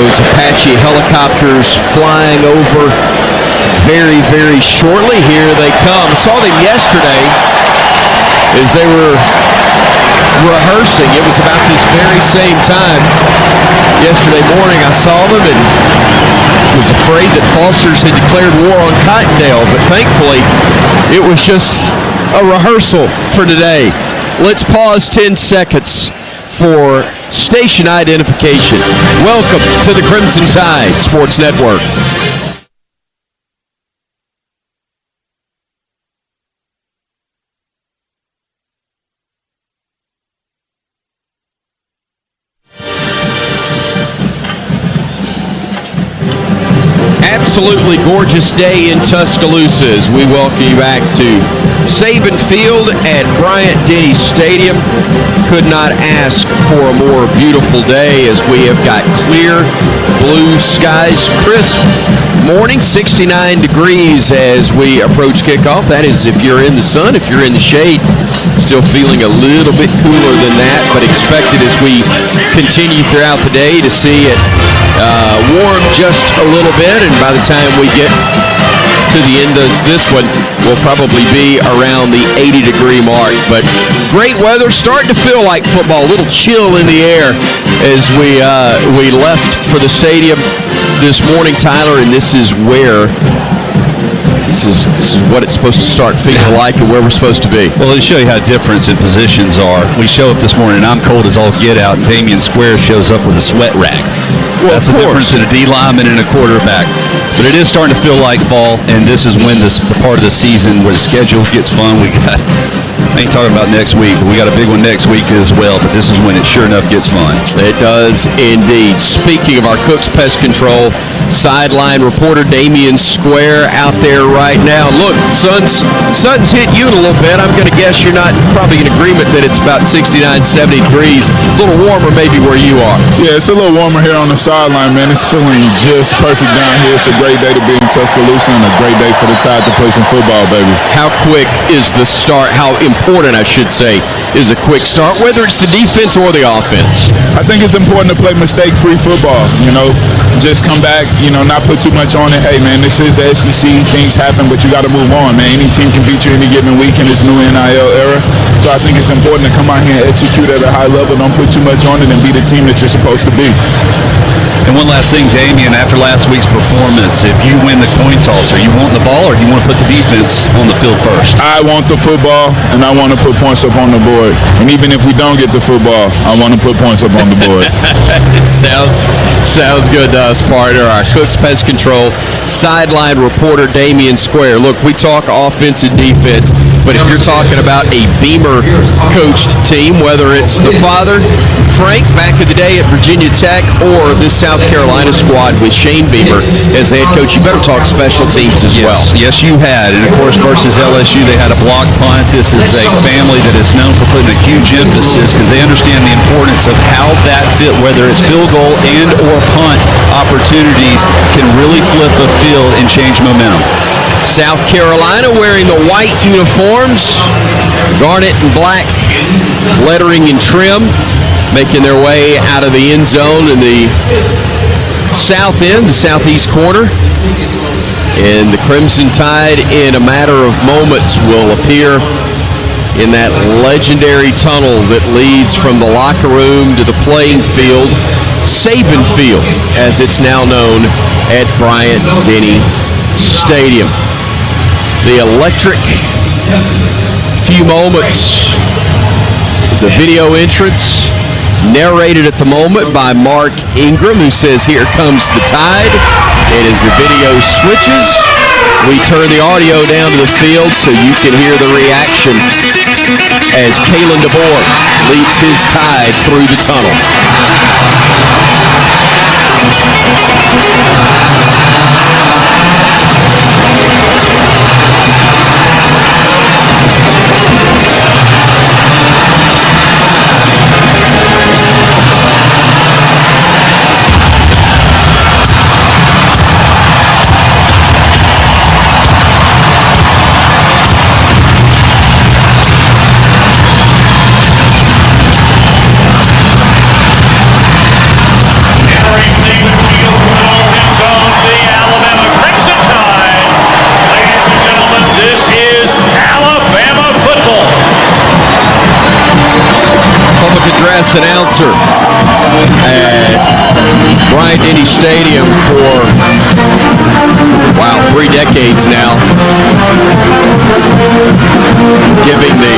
Those Apache helicopters flying over very, very shortly. Here they come. I saw them yesterday as they were rehearsing. It was about this very same time. Yesterday morning I saw them and was afraid that Foster's had declared war on Cottondale, but thankfully it was just a rehearsal for today. Let's pause 10 seconds for station identification. Welcome to the Crimson Tide Sports Network. absolutely gorgeous day in Tuscaloosa as we welcome you back to Saban Field at Bryant-Denny Stadium. Could not ask for a more beautiful day as we have got clear blue skies, crisp morning, 69 degrees as we approach kickoff. That is if you're in the sun. If you're in the shade, still feeling a little bit cooler than that, but expected as we continue throughout the day to see it warm just a little bit, and by the time we get to the end of this one, we'll probably be around the 80-degree mark. But great weather, starting to feel like football. A little chill in the air as we left for the stadium this morning, Tyler, and this is where this is what it's supposed to start feeling like and where we're supposed to be. Well, to show you how different in positions are, we show up this morning, I'm cold as all get out, and Damen Square shows up with a sweat rag. Well, that's the difference in a D lineman and a quarterback. But it is starting to feel like fall, and this is when the part of the season where the schedule gets fun. I ain't talking about next week, but we got a big one next week as well, but this is when it sure enough gets fun. It does indeed. Speaking of our Cooks Pest Control, sideline reporter Damen Square out there right now. Look, sun's hit you in a little bit. I'm going to guess you're not probably in agreement that it's about 69, 70 degrees. A little warmer maybe where you are. Yeah, it's a little warmer here on the sideline, man. It's feeling just perfect down here. It's a great day to be in Tuscaloosa and a great day for the Tide to play some football, baby. How quick is the start? How important, I should say, is a quick start, whether it's the defense or the offense? I think it's important to play mistake-free football. Just come back, not put too much on it. Hey, man, this is the SEC. Things happen, but you got to move on, man. Any team can beat you any given week in this new NIL era. So I think it's important to come out here and execute at a high level. Don't put too much on it and be the team that you're supposed to be. And one last thing, Damien, after last week's performance, if you win the coin toss, are you wanting the ball or do you want to put the defense on the field first? I want the football, and I want to put points up on the board. And even if we don't get the football, I want to put points up on the board. Sounds good to us, partner. Our Cooks Pest Control sideline reporter, Damen Square. Look, we talk offense and defense, but if you're talking about a Beamer-coached team, whether it's the father, Frank, back in the day at Virginia Tech, or this South Carolina squad with Shane Beamer as the head coach, you better talk special teams as well. Yes, you had. And, of course, versus LSU, they had a block punt. This is a family that is known for putting a huge emphasis because they understand the importance of how that fit, whether it's field goal and or punt opportunities, can really flip a field and change momentum. South Carolina wearing the white uniforms, garnet and black lettering and trim, making their way out of the end zone in the south end, the southeast corner. And the Crimson Tide, in a matter of moments, will appear in that legendary tunnel that leads from the locker room to the playing field, Saban Field, as it's now known at Bryant-Denny Stadium. The electric few moments, the video entrance, narrated at the moment by Mark Ingram, who says, "Here comes the Tide." And as the video switches, we turn the audio down to the field so you can hear the reaction as Kalen DeBoer leads his Tide through the tunnel. Announcer at Bryant-Denny Stadium for, 3 decades now, giving the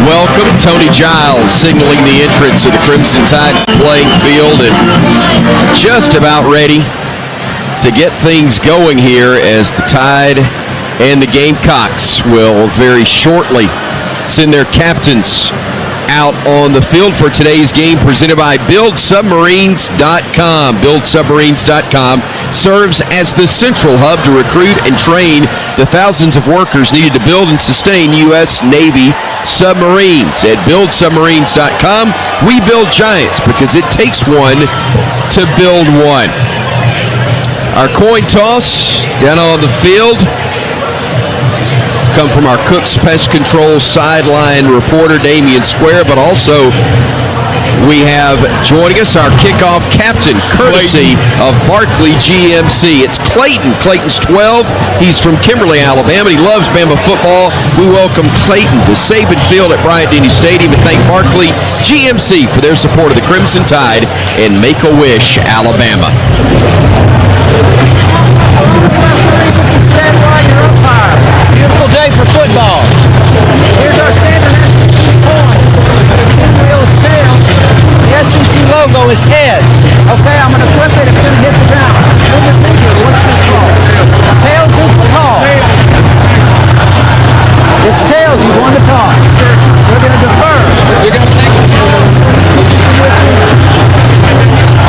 welcome. Tony Giles signaling the entrance of the Crimson Tide playing field, and just about ready to get things going here as the Tide and the Gamecocks will very shortly send their captains out on the field for today's game, presented by BuildSubmarines.com. BuildSubmarines.com serves as the central hub to recruit and train the thousands of workers needed to build and sustain U.S. Navy submarines. At BuildSubmarines.com, we build giants because it takes one to build one. Our coin toss down on the field come from our Cooks Pest Control sideline reporter, Damen Square, but also we have joining us our kickoff captain, courtesy of Barkley GMC. It's Clayton. Clayton's 12. He's from Kimberly, Alabama, and he loves Bama football. We welcome Clayton to Saban Field at Bryant-Denny Stadium and thank Barkley GMC for their support of the Crimson Tide and Make-A-Wish, Alabama. Beautiful day for football. Here's our standard SEC coin. Pinwheel is tail. The SEC logo is heads. Okay, I'm going to flip it. It's going to hit the ground. Move your finger. What's this called? Tails is the call. It's tails. You won the toss. We're going to defer. You're going to take it.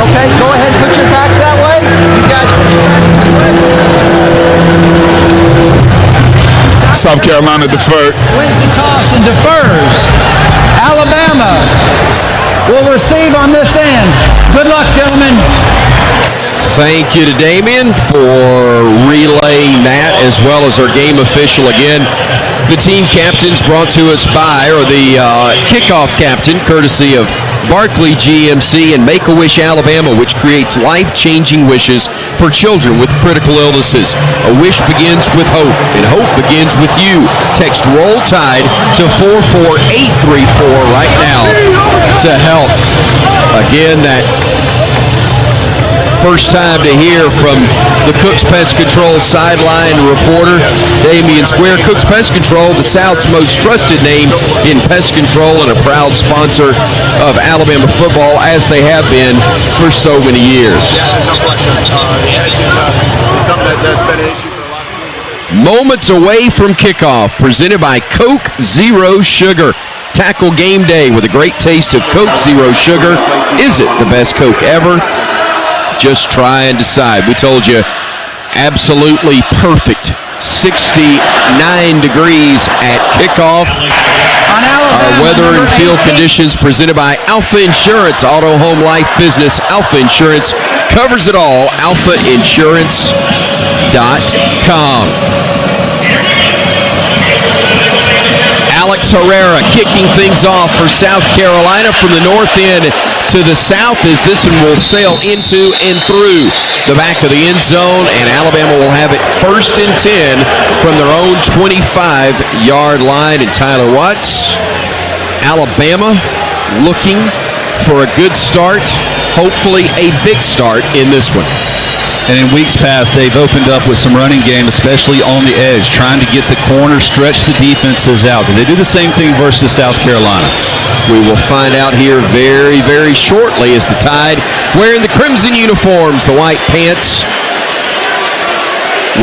Okay, go ahead. Put your backs that way. You guys put your backs this way. South Carolina deferred. Wins the toss and defers. Alabama will receive on this end. Good luck, gentlemen. Thank you to Damen for relaying that, as well as our game official again. The team captains brought to us by, or the kickoff captain, courtesy of Barkley GMC and Make-A-Wish Alabama, which creates life-changing wishes for children with critical illnesses. A wish begins with hope, and hope begins with you. Text Roll Tide to 44834 right now to help. Again, that first time to hear from the Cooks Pest Control sideline reporter, Damen Square. Cooks Pest Control, the South's most trusted name in pest control and a proud sponsor of Alabama football, as they have been for so many years. Yeah, no question. The attitude is something that's been an issue for a lot of teams. Moments away from kickoff, presented by Coke Zero Sugar. Tackle game day with a great taste of Coke Zero Sugar. Is it the best Coke ever? Just try and decide. We told you, absolutely perfect. 69 degrees at kickoff. Our weather and field conditions presented by Alpha Insurance, auto, home, life, business. Alpha Insurance covers it all. AlphaInsurance.com. Alex Herrera kicking things off for South Carolina from the north end to the south, as this one will sail into and through the back of the end zone, and Alabama will have it 1st and 10 from their own 25-yard line. And Tyler Watts, Alabama looking for a good start, hopefully a big start in this one. And in weeks past, they've opened up with some running game, especially on the edge, trying to get the corner, stretch the defenses out. Did they do the same thing versus South Carolina? We will find out here very, very shortly, as the Tide, wearing the crimson uniforms, the white pants,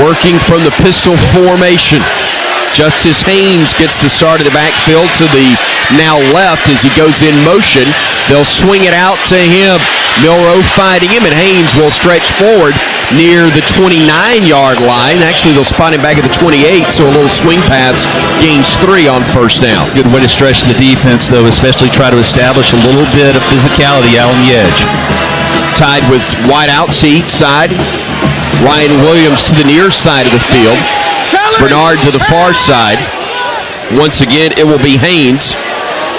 working from the pistol formation. Justice Haynes gets the start of the backfield to the now left as he goes in motion. They'll swing it out to him. Milroe fighting him, and Haynes will stretch forward near the 29-yard line. Actually, they'll spot him back at the 28, so a little swing pass gains 3 on 1st down. Good way to stretch the defense, though, especially try to establish a little bit of physicality out on the edge. Tied with wide outs to each side. Ryan Williams to the near side of the field. Bernard to the far side. Once again, it will be Haynes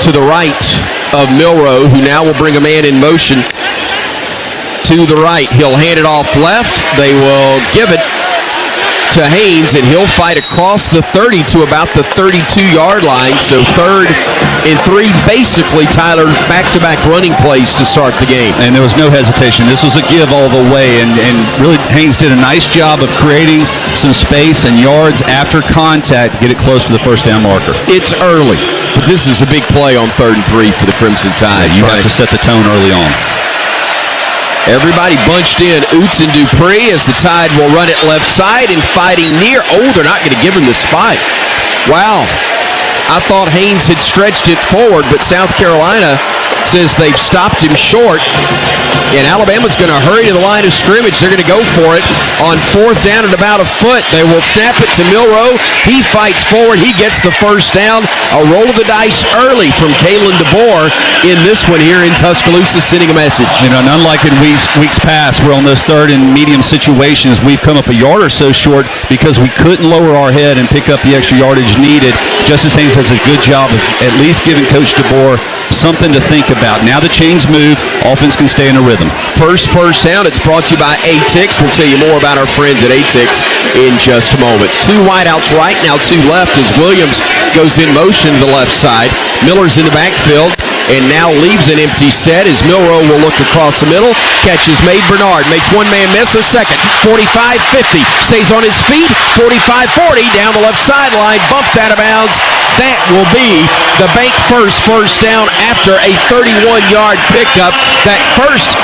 to the right of Milroe, who now will bring a man in motion to the right. He'll hand it off left. They will give it to Haynes, and he'll fight across the 30 to about the 32-yard line. So 3rd and 3, basically, Tyler, back-to-back running plays to start the game. And there was no hesitation. This was a give all the way, and really Haynes did a nice job of creating some space and yards after contact to get it close to the 1st down marker. It's early, but this is a big play on 3rd and 3 for the Crimson Tide. You have to set the tone early on. Everybody bunched in. Oots and Dupree as the Tide will run it left side and fighting near. Oh, they're not going to give him the spike. Wow. I thought Haynes had stretched it forward, but South Carolina says they've stopped him short. And Alabama's going to hurry to the line of scrimmage. They're going to go for it on 4th down and about a foot. They will snap it to Milroe. He fights forward. He gets the first down. A roll of the dice early from Kalen DeBoer in this one here in Tuscaloosa, sending a message. And unlike in weeks past, where on those third and medium situations, we've come up a yard or so short because we couldn't lower our head and pick up the extra yardage needed. Justice Haynes does a good job of at least giving Coach DeBoer something to think about. Now the chains move. Offense can stay in a rhythm. First down. It's brought to you by ATIX. We'll tell you more about our friends at ATIX in just a moment. 2 wideouts right, now 2 left as Williams goes in motion to the left side. Miller's in the backfield and now leaves an empty set as Milroe will look across the middle. Catch is made. Bernard makes one man miss, a second. 45-50. Stays on his feet. 45-40 down the left sideline. Bumped out of bounds. That will be the bank first down after a 31-yard pickup. That first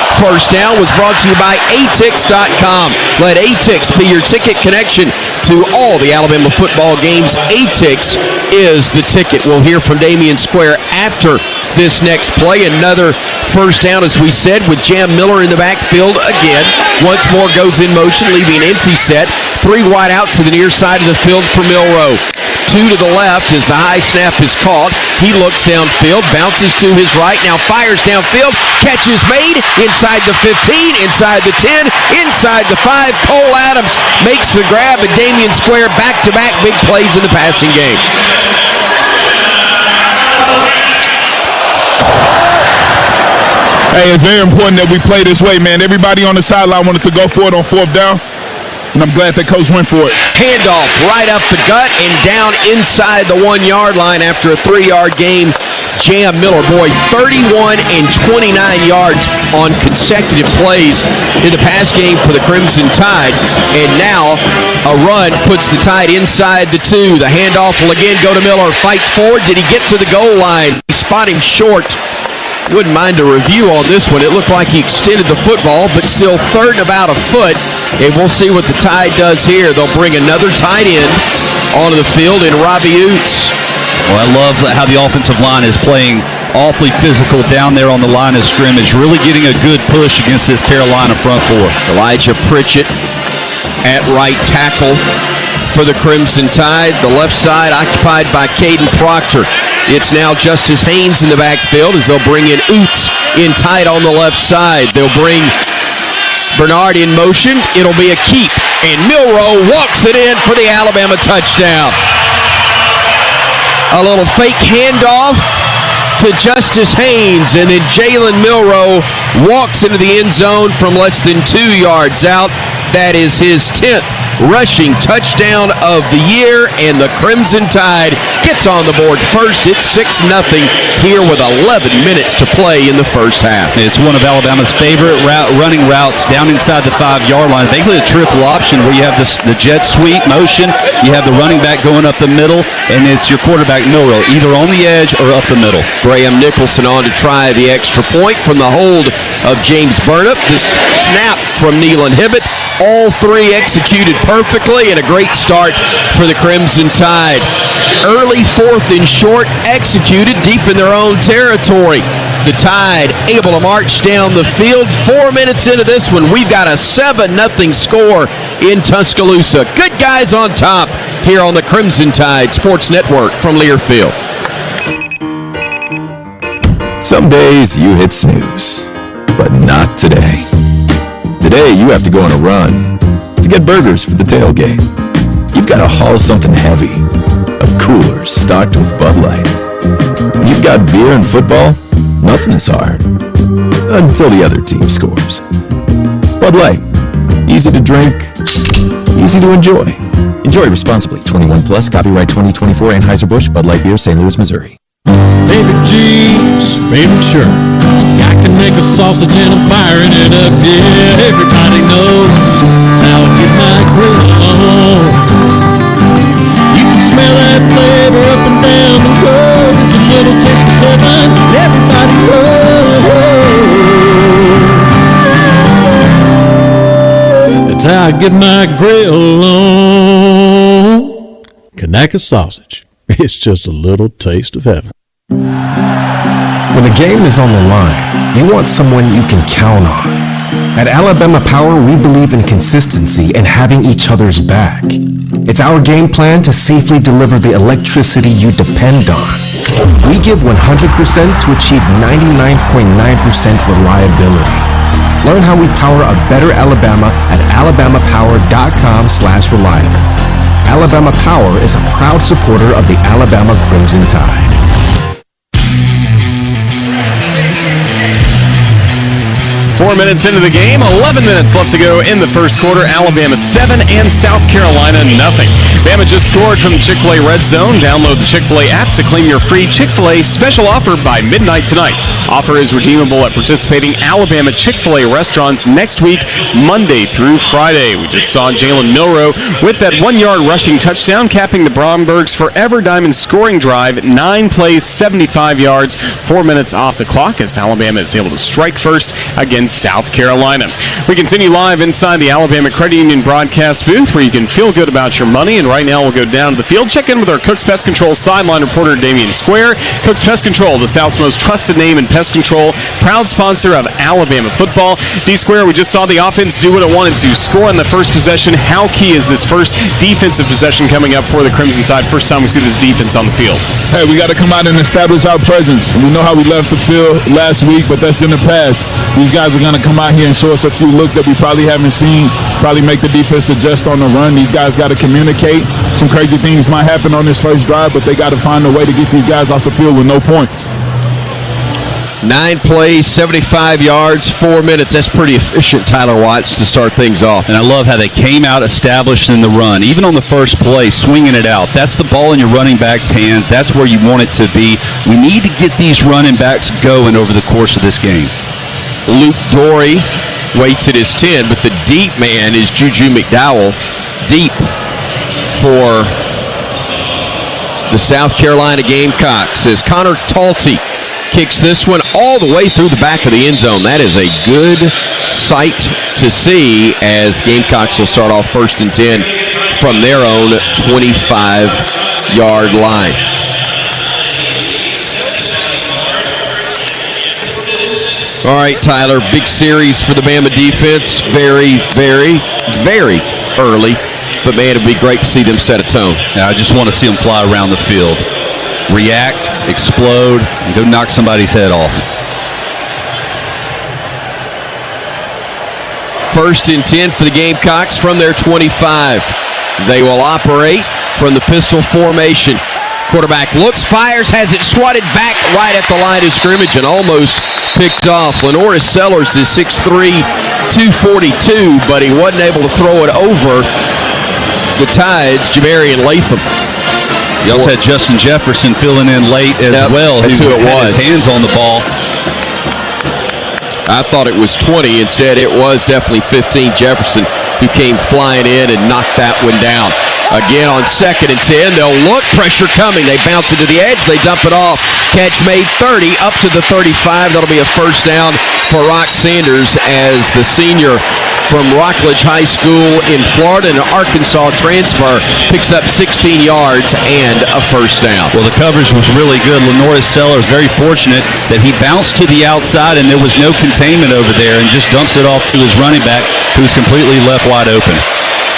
down was brought to you by ATIX.com. Let ATIX be your ticket connection to all the Alabama football games. ATIX is the ticket. We'll hear from Damen Square after this next play. Another first down, as we said, with Jam Miller in the backfield again. Once more goes in motion, leaving an empty set. 3 wideouts to the near side of the field for Milroe. 2 to the left as the high snap is caught. He looks downfield, bounces to his right, now fires downfield. Catch is made inside the 15, inside the 10, inside the 5. Cole Adams makes the grab, and Damen Square back-to-back big plays in the passing game. Hey, it's very important that we play this way, man. Everybody on the sideline wanted to go for it on 4th down, and I'm glad that coach went for it. Handoff right up the gut and down inside the 1-yard line after a 3-yard game. Jam Miller, boy, 31 and 29 yards on consecutive plays in the pass game for the Crimson Tide. And now a run puts the Tide inside the 2. The handoff will again go to Miller. Fights forward. Did he get to the goal line? He spot him short. Wouldn't mind a review on this one. It looked like he extended the football, but still 3rd and about a foot. And we'll see what the Tide does here. They'll bring another tight end onto the field in Robbie Oots. Well, I love how the offensive line is playing awfully physical down there on the line of scrimmage, really getting a good push against this Carolina front 4. Elijah Pritchett at right tackle for the Crimson Tide. The left side occupied by Caden Proctor. It's now Justice Haynes in the backfield as they'll bring in Oots in tight on the left side. They'll bring Bernard in motion. It'll be a keep, and Milroe walks it in for the Alabama touchdown. A little fake handoff to Justice Haynes, and then Jalen Milroe walks into the end zone from less than 2 yards out. That is his 10th rushing touchdown of the year, and the Crimson Tide gets on the board first. It's 6-0 here with 11 minutes to play in the first half. It's one of Alabama's favorite running routes down inside the 5-yard line. They play a triple option where you have the jet sweep motion, you have the running back going up the middle, and it's your quarterback Milroe, either on the edge or up the middle. Graham Nicholson on to try the extra point from the hold of James Burnip. The snap from Nealon Hibbett. All 3 executed perfectly, and a great start for the Crimson Tide. Early 4th and short executed deep in their own territory. The Tide able to march down the field. 4 minutes into this one, we've got a 7-0 score in Tuscaloosa. Good guys on top here on the Crimson Tide Sports Network from Learfield. Some days you hit snooze, but not today. Today you have to go on a run to get burgers for the tailgate. You've got to haul something heavy, a cooler stocked with Bud Light. When you've got beer and football, nothing is hard, until the other team scores. Bud Light, easy to drink, easy to enjoy. Enjoy responsibly. 21 plus, copyright 2024, Anheuser-Busch, Bud Light Beer, St. Louis, Missouri. Favorite G's, favorite shirt. I can make a sausage and I'm firing it up. Yeah, everybody knows how I get my grill on. You can smell that flavor up and down the road. It's a little taste of heaven. Everybody knows. That's how I get my grill on. Kanaka sausage. It's just a little taste of heaven. When the game is on the line, you want someone you can count on. At Alabama Power, we believe in consistency and having each other's back. It's our game plan to safely deliver the electricity you depend on. We give 100% to achieve 99.9% reliability. Learn how we power a better Alabama at alabamapower.com/reliable. Alabama Power is a proud supporter of the Alabama Crimson Tide. Four minutes into the game, 11 minutes left to go in the first quarter. Alabama 7 and South Carolina nothing. Bama just scored from the Chick-fil-A Red Zone. Download the Chick-fil-A app to claim your free Chick-fil-A special offer by midnight tonight. Offer is redeemable at participating Alabama Chick-fil-A restaurants next week, Monday through Friday. We just saw Jalen Milroe with that 1-yard rushing touchdown, capping the Bromberg's forever Diamond scoring drive. 9 plays, 75 yards, 4 minutes off the clock as Alabama is able to strike first against South Carolina. We continue live inside the Alabama Credit Union broadcast booth where you can feel good about your money. And right now we'll go down to the field, check in with our Cook's Pest Control sideline reporter, Damen Square. Cook's Pest Control, the South's most trusted name in pest control, proud sponsor of Alabama football. D-Square, we just saw the offense do what it wanted to, score on the first possession. How key is this first defensive possession coming up for the Crimson Tide? First time we see this defense on the field. Hey, we got to come out and establish our presence. We know how we left the field last week, but that's in the past. These guys are going to come out here and show us a few looks that we probably haven't seen, probably make the defense adjust on the run. These guys got to communicate. Some crazy things might happen on this first drive, but they got to find a way to get these guys off the field with no points. 9 plays, 75 yards, 4 minutes. That's pretty efficient, Tyler Watts, to start things off. And I love how they came out established in the run. Even on the first play, swinging it out. That's the ball in your running back's hands. That's where you want it to be. We need to get these running backs going over the course of this game. Luke Dory waits at his 10, but the deep man is Juju McDowell. Deep for the South Carolina Gamecocks as Connor Talty kicks this one all the way through the back of the end zone. That is a good sight to see as Gamecocks will start off 1st and 10 from their own 25-yard line. All right, Tyler, big series for the Bama defense. Very, very, very early. But, man, it would be great to see them set a tone. Yeah, I just want to see them fly around the field. React, explode, and go knock somebody's head off. 1st and 10 for the Gamecocks from their 25. They will operate from the pistol formation. Quarterback looks, fires, has it swatted back right at the line of scrimmage and almost picked off. Lanorris Sellers is 6'3", 242, but he wasn't able to throw it over the Tide's Jamarian Latham. You also had Justin Jefferson filling in late as well. That's who it was. His hands on the ball. I thought it was 20. Instead, it was definitely 15. Jefferson who came flying in and knocked that one down. Again on 2nd and 10. They'll look. Pressure coming. They bounce it to the edge. They dump it off. Catch made 30 up to the 35. That'll be a first down for Rock Sanders as the senior from Rockledge High School in Florida and an Arkansas transfer picks up 16 yards and a first down. Well, the coverage was really good. Lanorris Sellers very fortunate that he bounced to the outside and there was no containment over there and just dumps it off to his running back who's completely left wide open.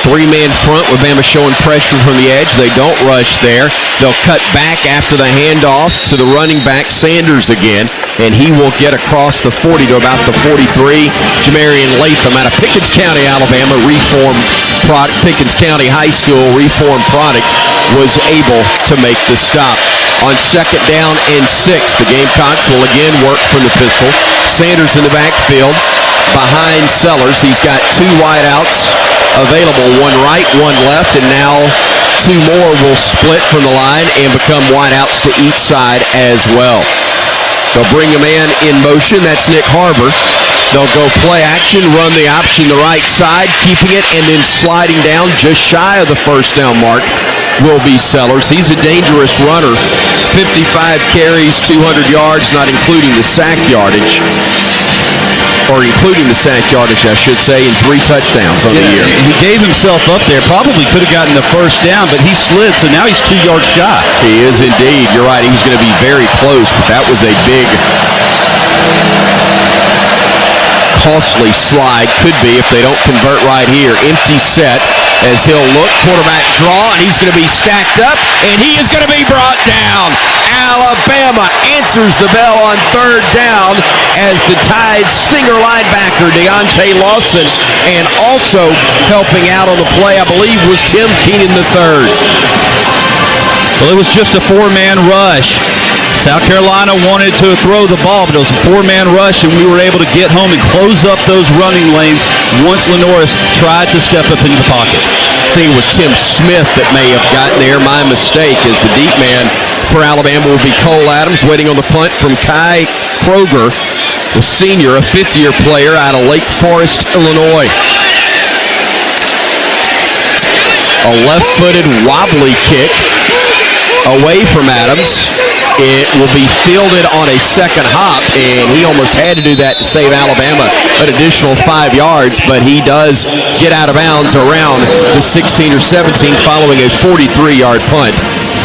3-man front with Bama showing pressure from the edge. They don't rush there. They'll cut back after the handoff to the running back Sanders again, and he will get across the 40 to about the 43. Jamarian Latham out of Pickens County, Alabama, Pickens County High School reformed product, was able to make the stop. On 2nd down and 6, the Gamecocks will again work from the pistol. Sanders in the backfield behind Sellers. He's got 2 wideouts available, 1 right, 1 left, and now 2 more will split from the line and become wideouts to each side as well. They'll bring a man in motion. That's Nick Harbor. They'll go play action, run the option the right side, keeping it, and then sliding down just shy of the first down mark will be Sellers. He's a dangerous runner. 55 carries, 200 yards, not including the sack yardage. or including the sack yardage, I should say, and 3 touchdowns on the year. He gave himself up there. Probably could have gotten the first down, but he slid, so now he's 2 yards shy. He is indeed. You're right. He was going to be very close, but that was a big, costly slide. Could be if they don't convert right here. Empty set as he'll look. Quarterback draw, and he's going to be stacked up, and he is going to be brought down. Alabama answers the bell on 3rd down as the Tide stinger linebacker Deontay Lawson, and also helping out on the play, I believe, was Tim Keenan III. Well, it was just a 4-man rush. South Carolina wanted to throw the ball, but it was a 4-man rush, and we were able to get home and close up those running lanes once lanorris tried to step up into the pocket. I think it was Tim Smith that may have gotten there. My mistake, as the deep man for Alabama will be Cole Adams, waiting on the punt from Kai Kroger, the senior, a 50-year player out of Lake Forest, Illinois. A left-footed wobbly kick away from Adams. It will be fielded on a second hop, and he almost had to do that to save Alabama an additional 5 yards, but he does get out of bounds around the 16 or 17 following a 43-yard punt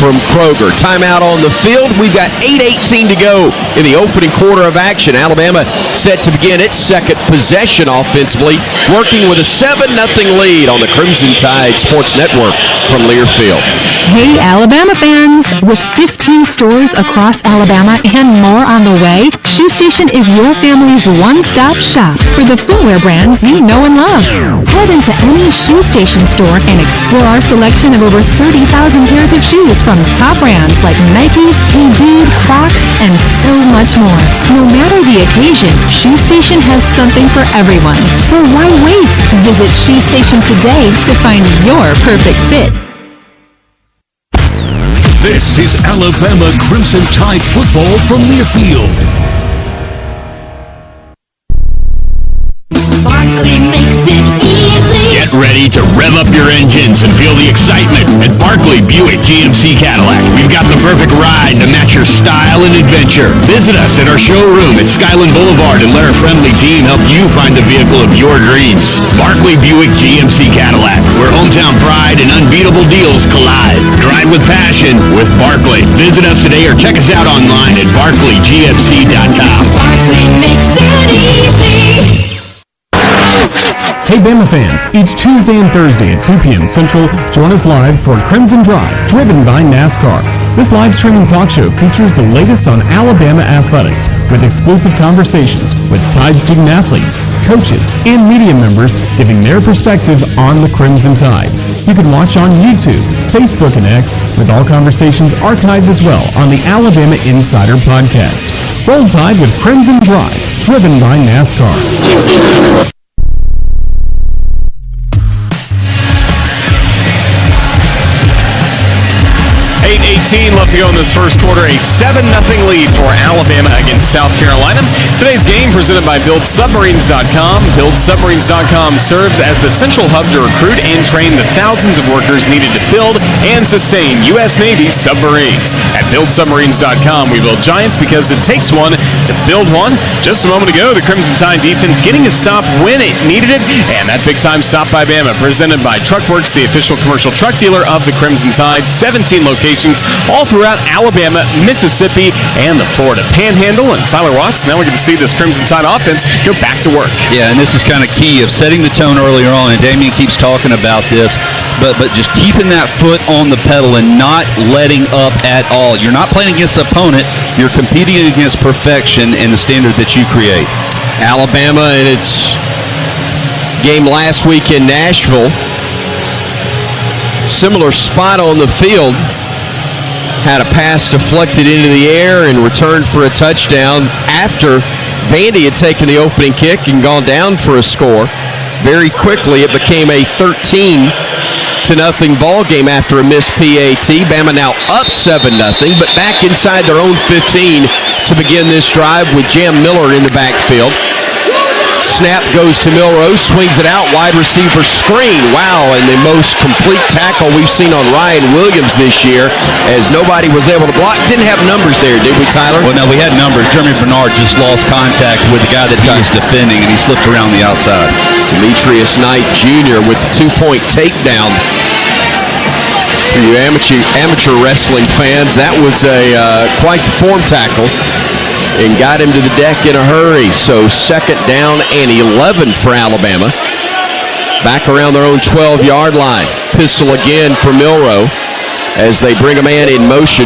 from Kroger. Timeout on the field. We've got 8:18 to go in the opening quarter of action. Alabama set to begin its second possession offensively, working with a 7-0 lead on the Crimson Tide Sports Network from Learfield. Hey, Alabama fans! With 15 stores across Alabama and more on the way, Shoe Station is your family's one-stop shop for the footwear brands you know and love. Head into any Shoe Station store and explore our selection of over 30,000 pairs of shoes from top brands like Nike, Hey Dude, Crocs, and so much more. No matter the occasion, Shoe Station has something for everyone. So why wait? Visit Shoe Station today to find your perfect fit. This is Alabama Crimson Tide football from Learfield. Barkley makes it easy. Get ready to rev up your engines and feel the excitement at Barkley Buick GMC Cadillac. We've got the perfect ride to match your style and adventure. Visit us at our showroom at Skyland Boulevard and let our friendly team help you find the vehicle of your dreams. Barkley Buick GMC Cadillac, where hometown pride and unbeatable deals collide. Drive with passion with Barkley. Visit us today or check us out online at barkleygmc.com. Barkley makes it easy. Hey Bama fans, each Tuesday and Thursday at 2 p.m. Central, join us live for Crimson Drive, driven by NASCAR. This live streaming talk show features the latest on Alabama athletics with exclusive conversations with Tide student athletes, coaches, and media members giving their perspective on the Crimson Tide. You can watch on YouTube, Facebook, and X, with all conversations archived as well on the Alabama Insider podcast. Roll Tide with Crimson Drive, driven by NASCAR. 8:18 left to go in this first quarter. A 7-0 lead for Alabama against South Carolina. Today's game presented by BuildSubmarines.com. BuildSubmarines.com serves as the central hub to recruit and train the thousands of workers needed to build and sustain U.S. Navy submarines. At BuildSubmarines.com, we build giants because it takes one to build one. Just a moment ago, the Crimson Tide defense getting a stop when it needed it, and that big-time stop by Bama presented by Truckworks, the official commercial truck dealer of the Crimson Tide. 17 locations all throughout Alabama, Mississippi, and the Florida Panhandle. And Tyler Watts, now we get to see this Crimson Tide offense go back to work. Yeah, and this is kind of key of setting the tone earlier on, and Damien keeps talking about this, but just keeping that foot on the pedal and not letting up at all. You're not playing against the opponent, you're competing against perfection and the standard that you create. Alabama in its game last week in Nashville, similar spot on the field, had a pass deflected into the air and returned for a touchdown after Vandy had taken the opening kick and gone down for a score. Very quickly, it became a 13-0 ball game after a missed PAT. Bama now up 7-0, but back inside their own 15 to begin this drive with Jam Miller in the backfield. Snap goes to Milroe, swings it out, wide receiver screen. Wow, and the most complete tackle we've seen on Ryan Williams this year, as nobody was able to block. Didn't have numbers there, did we, Tyler? Well, no, we had numbers. Jeremy Bernard just lost contact with the guy that he was defending, and he slipped around the outside. Demetrius Knight Jr. with the 2-point takedown. For you amateur wrestling fans, that was quite the form tackle, and got him to the deck in a hurry. So 2nd down and 11 for Alabama. Back around their own 12-yard line. Pistol again for Milroe as they bring a man in motion,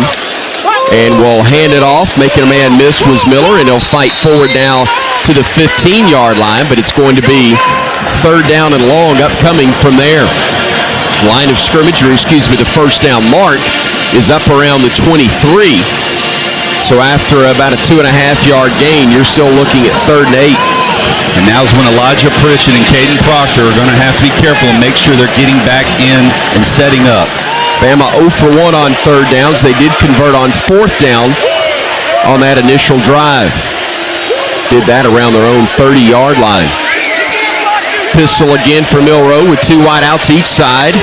and will hand it off. Making a man miss was Miller, and he'll fight forward now to the 15-yard line, but it's going to be 3rd down and long upcoming from there. Line of scrimmage, or excuse me, the 1st down mark is up around the 23. So after about a 2.5-yard gain, you're still looking at 3rd and 8. And now's when Elijah Pritchett and Caden Proctor are going to have to be careful and make sure they're getting back in and setting up. Bama 0 for 1 on 3rd downs. They did convert on 4th down on that initial drive. Did that around their own 30-yard line. Pistol again for Milroe with 2 wideouts each side.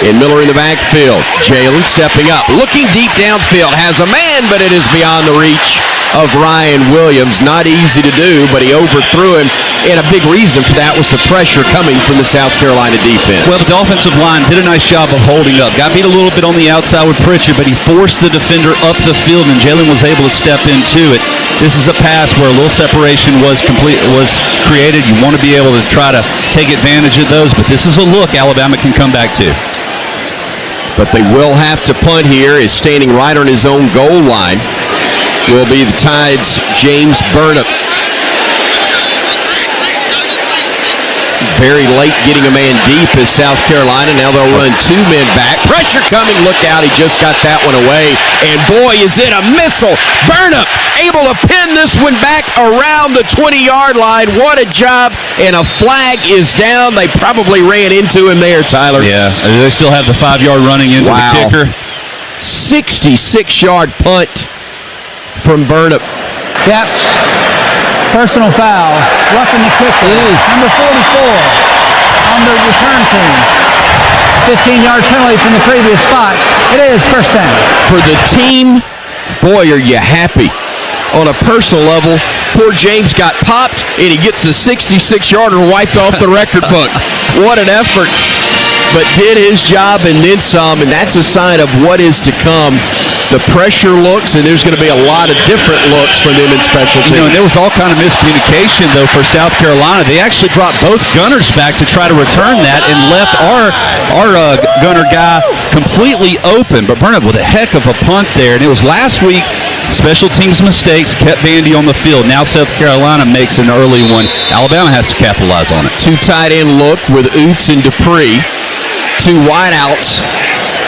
And Miller in the backfield. Jalen stepping up, looking deep downfield. Has a man, but it is beyond the reach of Ryan Williams. Not easy to do, but he overthrew him. And a big reason for that was the pressure coming from the South Carolina defense. Well, the offensive line did a nice job of holding up. Got beat a little bit on the outside with Pritchard, but he forced the defender up the field, and Jalen was able to step into it. This is a pass where a little separation was created. You want to be able to try to take advantage of those, but this is a look Alabama can come back to. But they will have to punt here. Is standing right on his own goal line will be the Tide's James Burnham. Very late getting a man deep is South Carolina. Now they'll run 2 men back. Pressure coming. Look out. He just got that one away. And boy, is it a missile. Burnham able to pin this one back around the 20-yard line. What a job. And a flag is down. They probably ran into him there, Tyler. Yeah. They still have the 5-yard running into the kicker. 66-yard punt from Burnham. Yep. Personal foul, roughing the kicker. Number 44 on the return team. 15-yard penalty from the previous spot. It is 1st down. For the team, boy, are you happy. On a personal level, poor James got popped, and he gets a 66-yarder wiped off the record book. What an effort. But did his job and then some, and that's a sign of what is to come. The pressure looks, and there's going to be a lot of different looks for them in special teams. And there was all kind of miscommunication, though, for South Carolina. They actually dropped both gunners back to try to return that and left our gunner guy completely open. But Burnham with a heck of a punt there. And it was last week, special teams mistakes kept Vandy on the field. Now South Carolina makes an early one. Alabama has to capitalize on it. 2 tight end look with Oots and Dupree. 2 wideouts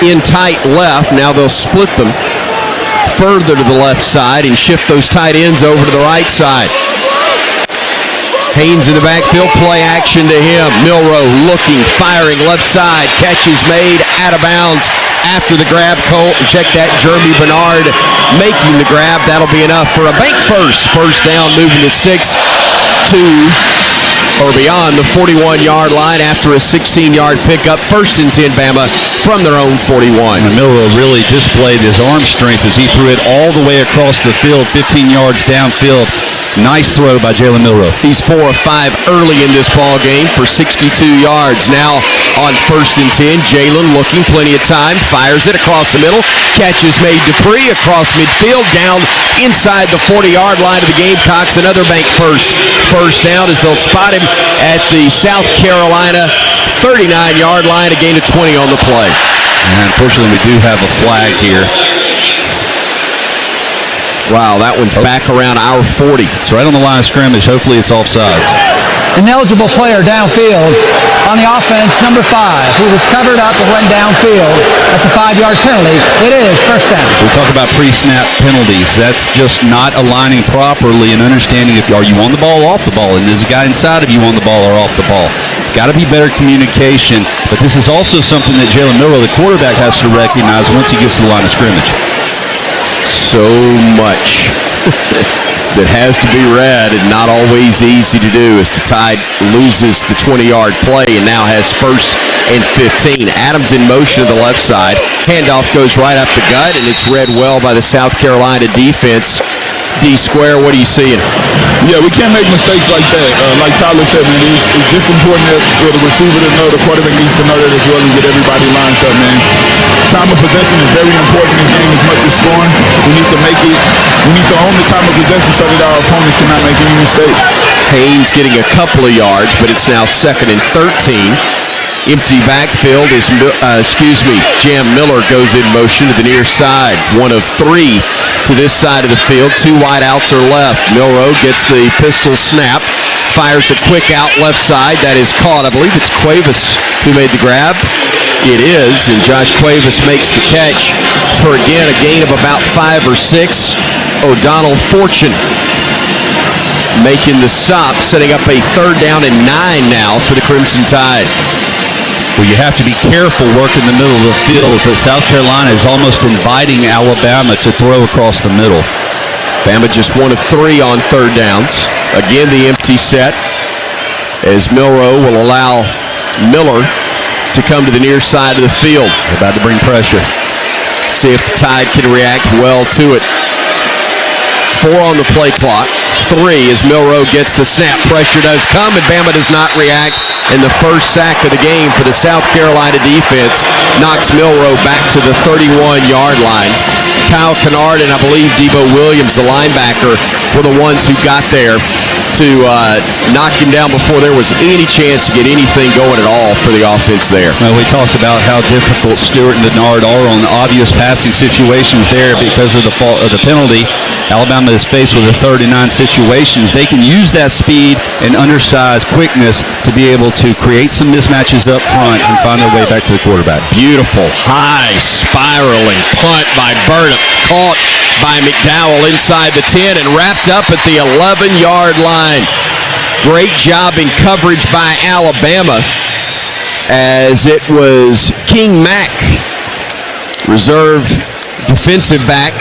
in tight left. Now they'll split them further to the left side and shift those tight ends over to the right side. Haynes in the backfield, play action to him. Milroe looking, firing left side. Catch is made out of bounds after the grab. Check that, Jeremy Bernard making the grab. That'll be enough for a bank first. 1st down, moving the sticks to or beyond the 41-yard line after a 16-yard pickup. 1st and 10, Bama from their own 41. And Milroe really displayed his arm strength as he threw it all the way across the field, 15 yards downfield. Nice throw by Jalen Milroe. He's 4 of 5 early in this ball game for 62 yards. Now on 1st and 10, Jalen looking, plenty of time, fires it across the middle. Catch is made. Dupree across midfield, down inside the 40-yard line of the Gamecocks. Another bank first. 1st down as they'll spot him at the South Carolina 39-yard line. A gain of 20 on the play. And unfortunately, we do have a flag here. Wow, that one's back around our 40. It's right on the line of scrimmage. Hopefully it's offsides. An eligible player downfield on the offense, number 5. He was covered up and went downfield. That's a 5-yard penalty. It is 1st down. We talk about pre-snap penalties. That's just not aligning properly and understanding if are you on the ball or off the ball, and is the guy inside of you on the ball or off the ball. Got to be better communication, but this is also something that Jalen Milroe, the quarterback, has to recognize once he gets to the line of scrimmage. So much that has to be read and not always easy to do as the Tide loses the 20-yard play and now has 1st and 15. Adams in motion to the left side. Handoff goes right up the gut, and it's read well by the South Carolina defense. D Square, what are you seeing? Yeah, we can't make mistakes like that. Like Tyler said, man, it's just important for the receiver to know, the quarterback needs to know that as well and get everybody lined up, man. Time of possession is very important in this game as much as scoring. We need to make it, we need to own the time of possession so that our opponents cannot make any mistake. Haynes getting a couple of yards, but it's now 2nd and 13. Empty backfield is, Jam Miller goes in motion to the near side. 1 of 3 to this side of the field. 2 wide outs are left. Milroe gets the pistol snap. Fires a quick out left side. That is caught. I believe it's Cuevas who made the grab. It is, and Josh Cuevas makes the catch for, again, a gain of about 5 or 6. O'Donnell Fortune making the stop, setting up a 3rd down and 9 now for the Crimson Tide. Well, you have to be careful working the middle of the field, but South Carolina is almost inviting Alabama to throw across the middle. Bama just 1 of 3 on 3rd downs. Again, the empty set as Milroe will allow Miller to come to the near side of the field. About to bring pressure. See if the Tide can react well to it. 4 on the play clock. 3 as Milroe gets the snap. Pressure does come, and Bama does not react. And the first sack of the game for the South Carolina defense knocks Milroe back to the 31-yard line. Kyle Kennard and I believe Debo Williams, the linebacker, were the ones who got there to knock him down before there was any chance to get anything going at all for the offense there. Well, we talked about how difficult Stewart and Kennard are on obvious passing situations there because of the penalty. Alabama is faced with a 39 situations. They can use that speed and undersized quickness to be able to create some mismatches up front and find their way back to the quarterback. Beautiful, high, spiraling punt by Burnham. Caught by McDowell inside the 10 and wrapped up at the 11-yard line. Great job in coverage by Alabama as it was King Mack, reserve defensive back,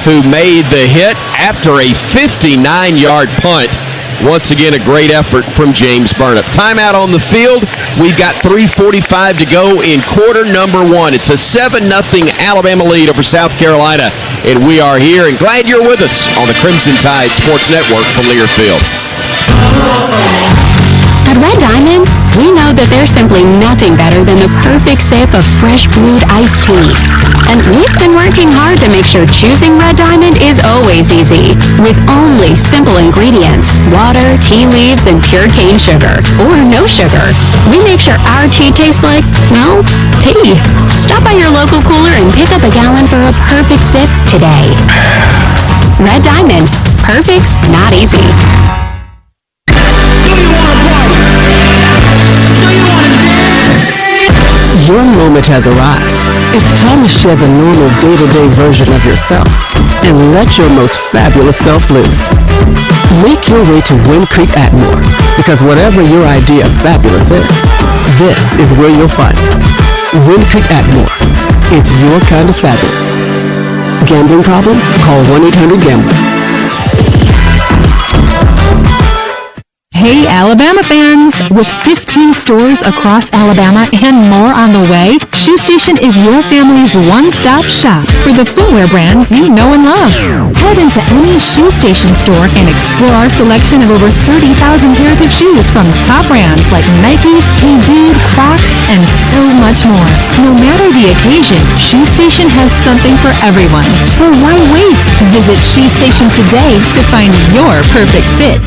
who made the hit after a 59-yard punt. Once again, a great effort from James Burnham. Timeout on the field. We've got 3:45 to go in quarter number 1. It's a 7-0 Alabama lead over South Carolina. And we are here and glad you're with us on the Crimson Tide Sports Network from Learfield. At Red Diamond, we know that there's simply nothing better than the perfect sip of fresh brewed iced tea. And we've been working hard to make sure choosing Red Diamond is always easy. With only simple ingredients, water, tea leaves, and pure cane sugar. Or no sugar. We make sure our tea tastes like, well, tea. Stop by your local cooler and pick up a gallon for a perfect sip today. Red Diamond. Perfect's not easy. Your moment has arrived. It's time to share the normal day-to-day version of yourself and let your most fabulous self loose. Make your way to Wind Creek Atmore, because whatever your idea of fabulous is, this is where you'll find it. Wind Creek Atmore. It's your kind of fabulous. Gambling problem? Call 1-800-GAMBLER. Hey, Alabama fans! With 15 stores across Alabama and more on the way, Shoe Station is your family's one-stop shop for the footwear brands you know and love. Head into any Shoe Station store and explore our selection of over 30,000 pairs of shoes from top brands like Nike, Hey Dude, Crocs, and so much more. No matter the occasion, Shoe Station has something for everyone. So why wait? Visit Shoe Station today to find your perfect fit.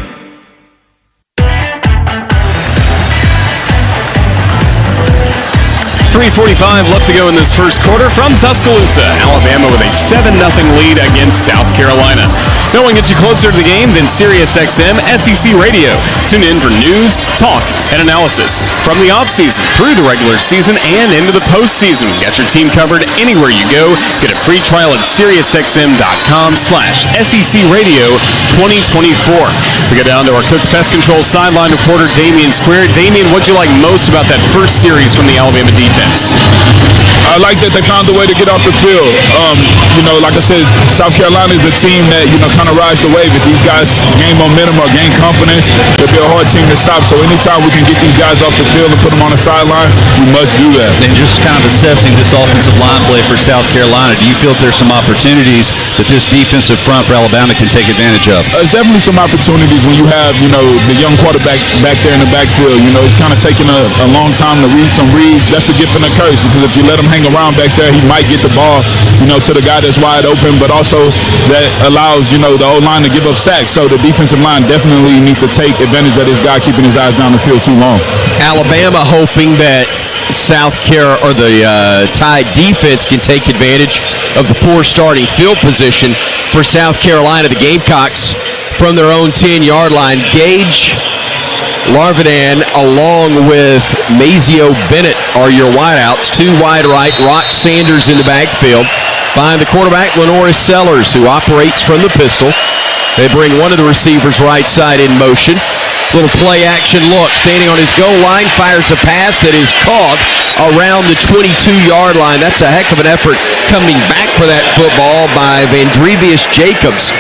3:45 left to go in this first quarter from Tuscaloosa. Alabama with a 7-0 lead against South Carolina. No one gets you closer to the game than SiriusXM SEC Radio. Tune in for news, talk, and analysis from the offseason through the regular season and into the postseason. Got your team covered anywhere you go. Get a free trial at SiriusXM.com/SEC Radio 2024. We go down to our Cooks Pest Control sideline reporter, Damen Square. Damen, what'd you like most about that first series from the Alabama defense? defense? I like that they found a way to get off the field. Like I said, South Carolina is a team that, kind of rides the wave. If these guys gain momentum or gain confidence, they'll be a hard team to stop. So anytime we can get these guys off the field and put them on the sideline, we must do that. And just kind of assessing this offensive line play for South Carolina, do you feel there's some opportunities that this defensive front for Alabama can take advantage of? There's definitely some opportunities when you have, the young quarterback back there in the backfield. It's kind of taking a long time to read some reads. That's a gift and a curse, because if you let him hang around back there, he might get the ball, to the guy that's wide open, but also that allows, the O-line to give up sacks. So the defensive line definitely need to take advantage of this guy keeping his eyes down the field too long. Alabama hoping that South Carolina or the Tide defense can take advantage of the poor starting field position for South Carolina. The Gamecocks from their own 10-yard line. Gage Larvidan along with Mazeo Bennett are your wideouts. Two wide right, Rock Sanders in the backfield. Behind the quarterback, lanorris Sellers, who operates from the pistol. They bring one of the receivers right side in motion. Little play action look, standing on his goal line, fires a pass that is caught around the 22-yard line. That's a heck of an effort coming back for that football by Vandrevius Jacobs.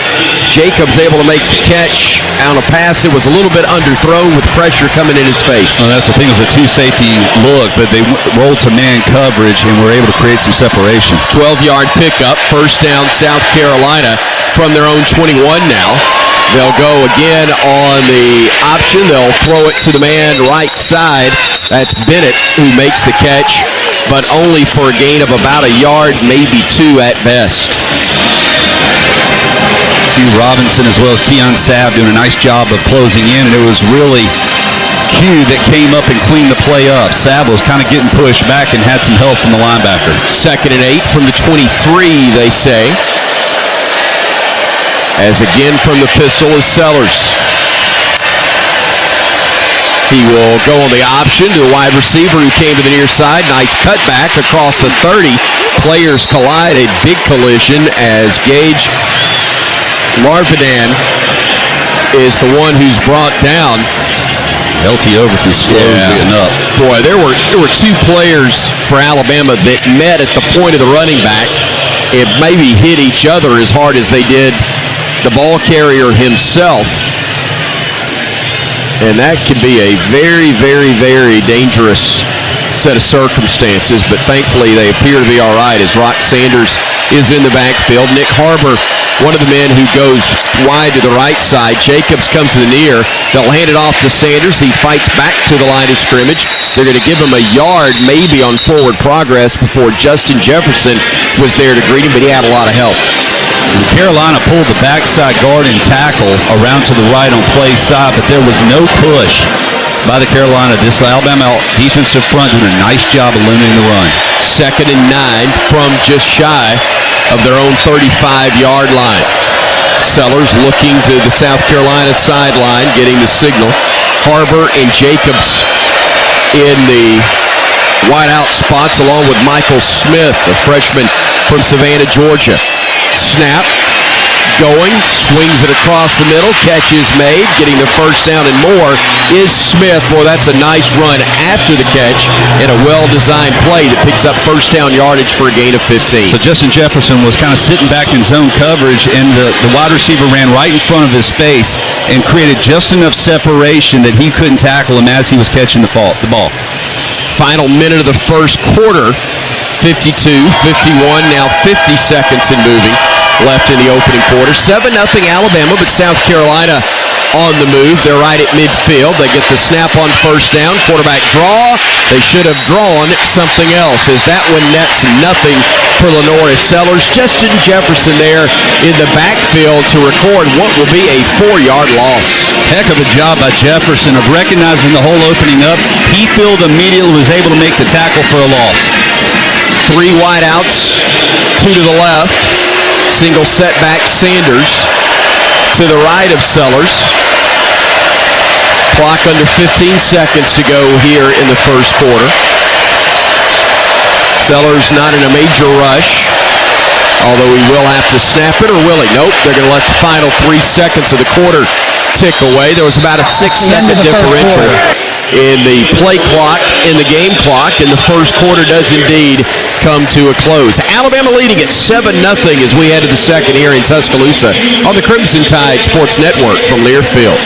Jacobs able to make the catch on a pass that was a little bit underthrown with pressure coming in his face. Well, that's the thing, it was a two-safety look, but they rolled to man coverage and were able to create some separation. 12-yard pickup, first down South Carolina from their own 21 now. They'll go again on the option. They'll throw it to the man right side. That's Bennett who makes the catch, but only for a gain of about a yard, maybe two at best. Hugh Robinson as well as Keon Sabb doing a nice job of closing in, and it was really Q that came up and cleaned the play up. Sabb was kind of getting pushed back and had some help from the linebacker. 2nd and 8 from the 23, they say. As again from the pistol is Sellers. He will go on the option to the wide receiver who came to the near side. Nice cutback across the 30. Players collide, a big collision as Gage Larvidan is the one who's brought down. LT Overton slow getting up. Boy, there were two players for Alabama that met at the point of the running back. It maybe hit each other as hard as they did the ball carrier himself. And that could be a very, very, very dangerous set of circumstances, but thankfully they appear to be all right as Rock Sanders is in the backfield. Nick Harbor, one of the men who goes wide to the right side. Jacobs comes to the near. They'll hand it off to Sanders. He fights back to the line of scrimmage. They're going to give him a yard maybe on forward progress before Justin Jefferson was there to greet him, but he had a lot of help. And Carolina pulled the backside guard and tackle around to the right on play side, but there was no push by the Carolina. This Alabama defensive front doing a nice job of limiting the run. 2nd and 9 from just shy of their own 35-yard line. Sellers looking to the South Carolina sideline, getting the signal. Harbor and Jacobs in the wideout spots along with Michael Smith, a freshman from Savannah, Georgia. Snap, going, swings it across the middle, catch is made, getting the first down and more is Smith. Boy, that's a nice run after the catch and a well-designed play that picks up first down yardage for a gain of 15. So Justin Jefferson was kind of sitting back in zone coverage, and the wide receiver ran right in front of his face and created just enough separation that he couldn't tackle him as he was catching the ball. Final minute of the first quarter. 52, 51, now 50 seconds in moving left in the opening quarter. 7-0 Alabama, but South Carolina on the move. They're right at midfield. They get the snap on first down. Quarterback draw. They should have drawn something else as that one nets nothing for lanorris Sellers. Justin Jefferson there in the backfield to record what will be a 4-yard loss. Heck of a job by Jefferson of recognizing the hole opening up. He filled immediately, was able to make the tackle for a loss. 3 wideouts, 2 to the left. Single setback Sanders to the right of Sellers. Clock under 15 seconds to go here in the first quarter. Sellers not in a major rush, although he will have to snap it, or will he? Nope, they're going to let the final 3 seconds of the quarter tick away. There was about a 6-second differential. in the play clock, in the game clock, and the first quarter does indeed come to a close. Alabama leading at 7-0 as we head to the second here in Tuscaloosa on the Crimson Tide Sports Network from Learfield.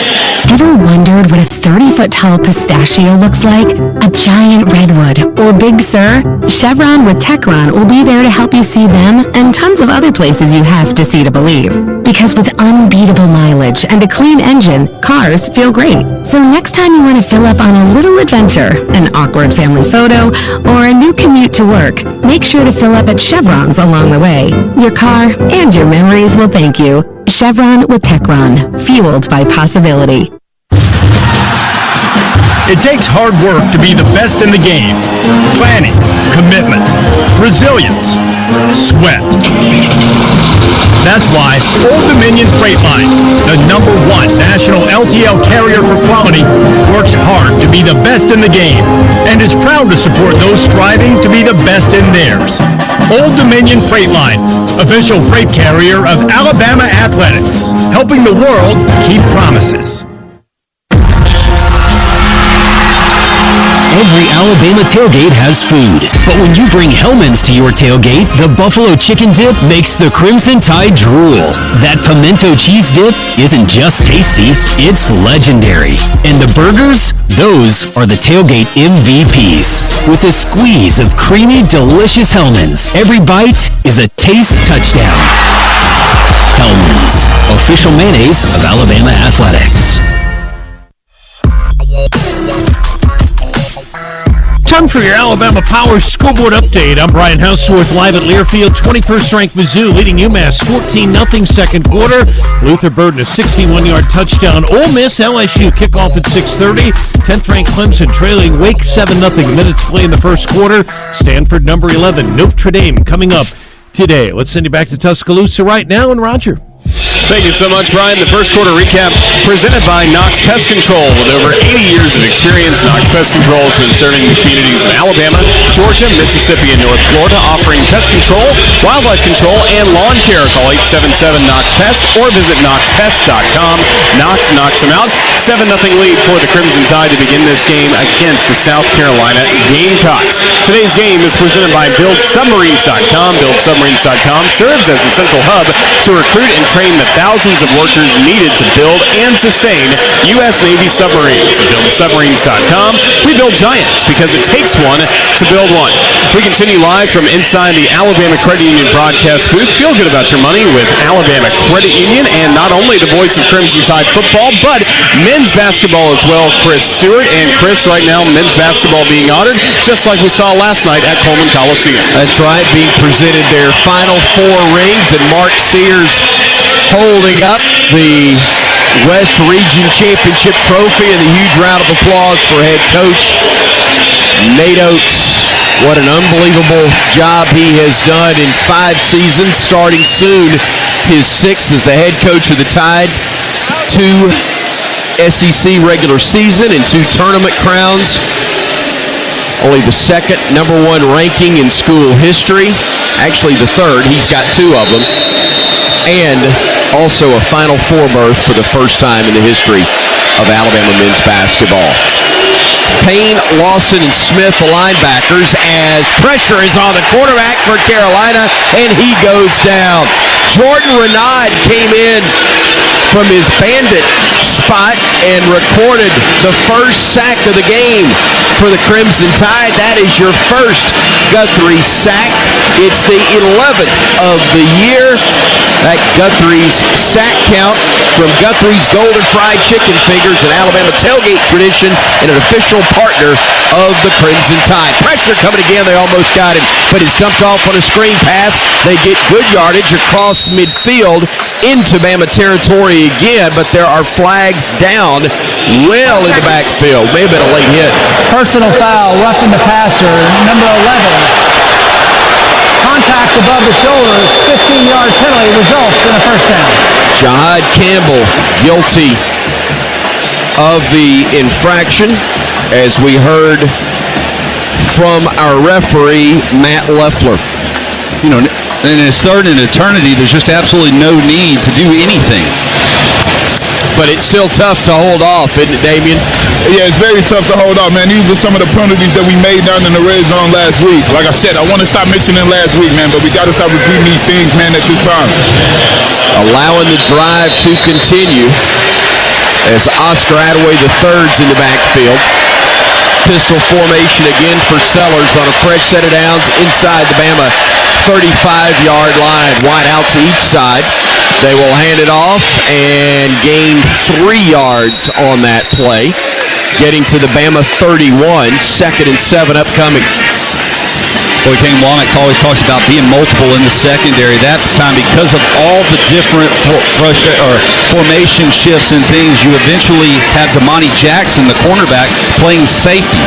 Ever wondered what a 30-foot tall pistachio looks like? A giant redwood or Big Sur? Chevron with Techron will be there to help you see them and tons of other places you have to see to believe. Because with unbeatable mileage and a clean engine, cars feel great. So next time you want to fill up on a little adventure, an awkward family photo, or a new commute to work, make sure to fill up at Chevron's along the way. Your car and your memories will thank you. Chevron with Techron, fueled by possibility. It takes hard work to be the best in the game. Planning, commitment, resilience, sweat. That's why Old Dominion Freight Line, the #1 national LTL carrier for quality, works hard to be the best in the game and is proud to support those striving to be the best in theirs. Old Dominion Freight Line, official freight carrier of Alabama Athletics, helping the world keep promises. Every Alabama tailgate has food, but when you bring Hellman's to your tailgate, the buffalo chicken dip makes the Crimson Tide drool. That pimento cheese dip isn't just tasty, it's legendary. And the burgers? Those are the tailgate MVPs. With a squeeze of creamy, delicious Hellman's, every bite is a taste touchdown. Hellman's, official mayonnaise of Alabama Athletics. Time for your Alabama Power Scoreboard update. I'm Brian Houseworth, live at Learfield. 21st-ranked Mizzou leading UMass 14-0 second quarter. Luther Burden a 61-yard touchdown. Ole Miss LSU kickoff at 6:30. 10th-ranked Clemson trailing Wake 7-0. Minutes play in the first quarter. Stanford number 11 Notre Dame coming up today. Let's send you back to Tuscaloosa right now, and Roger. Thank you so much, Brian. The first quarter recap presented by Knox Pest Control. With over 80 years of experience, Knox Pest Control has been serving the communities of Alabama, Georgia, Mississippi, and North Florida, offering pest control, wildlife control, and lawn care. Call 877-KNOX-PEST or visit KNOXPest.com. Knox knocks them out. 7-0 lead for the Crimson Tide to begin this game against the South Carolina Gamecocks. Today's game is presented by BuildSubmarines.com. BuildSubmarines.com serves as the central hub to recruit and train the thousands of workers needed to build and sustain U.S. Navy submarines. At BuildSubmarines.com, we build giants because it takes one to build one. We continue live from inside the Alabama Credit Union broadcast booth. Feel good about your money with Alabama Credit Union, and not only the voice of Crimson Tide football, but men's basketball as well. Chris Stewart. And Chris, right now, men's basketball being honored, just like we saw last night at Coleman Coliseum. That's right, being presented their final 4 rings, and Mark Sears holding up the West Region Championship trophy, and a huge round of applause for head coach Nate Oates. What an unbelievable job he has done in 5 seasons, starting soon his 6th as the head coach of the Tide. 2 SEC regular season and 2 tournament crowns. Only the second #1 ranking in school history. Actually the third. He's got 2 of them. And also a Final Four berth for the first time in the history of Alabama men's basketball. Payne, Lawson, and Smith, the linebackers, as pressure is on the quarterback for Carolina, and he goes down. Jordan Renaud came in from his bandit spot and recorded the first sack of the game for the Crimson Tide. That is your first Guthrie sack. It's the 11th of the year. That Guthrie's sack count from Guthrie's Golden Fried Chicken Fingers, an Alabama tailgate tradition and an official partner of the Crimson Tide. Pressure coming again. They almost got him, but it's dumped off on a screen pass. They get good yardage across midfield into Bama territory again, but there are flags down well in the backfield. May have been a late hit. Personal foul, roughing the passer, number 11. Contact above the shoulders, 15-yard penalty results in a first down. Jahad Campbell guilty of the infraction, as we heard from our referee, Matt Leffler. You know, in his third in eternity, there's just absolutely no need to do anything. but it's still tough to hold off, isn't it, Damien? Yeah, it's very tough to hold off, man. These are some of the penalties that we made down in the red zone last week. Like I said, I want to stop mentioning last week, man, but we got to stop repeating these things, man, at this time. Allowing the drive to continue as Oscar Attaway III's in the backfield. Pistol formation again for Sellers on a fresh set of downs inside the Bama 35-yard line. Wide out to each side. They will hand it off and gain 3 yards on that play. Getting to the Bama 31. 2nd and 7 upcoming. Boy, Kane Wallach always talks about being multiple in the secondary. That time, because of all the different formation shifts and things, you eventually have Damani Jackson, the cornerback, playing safety.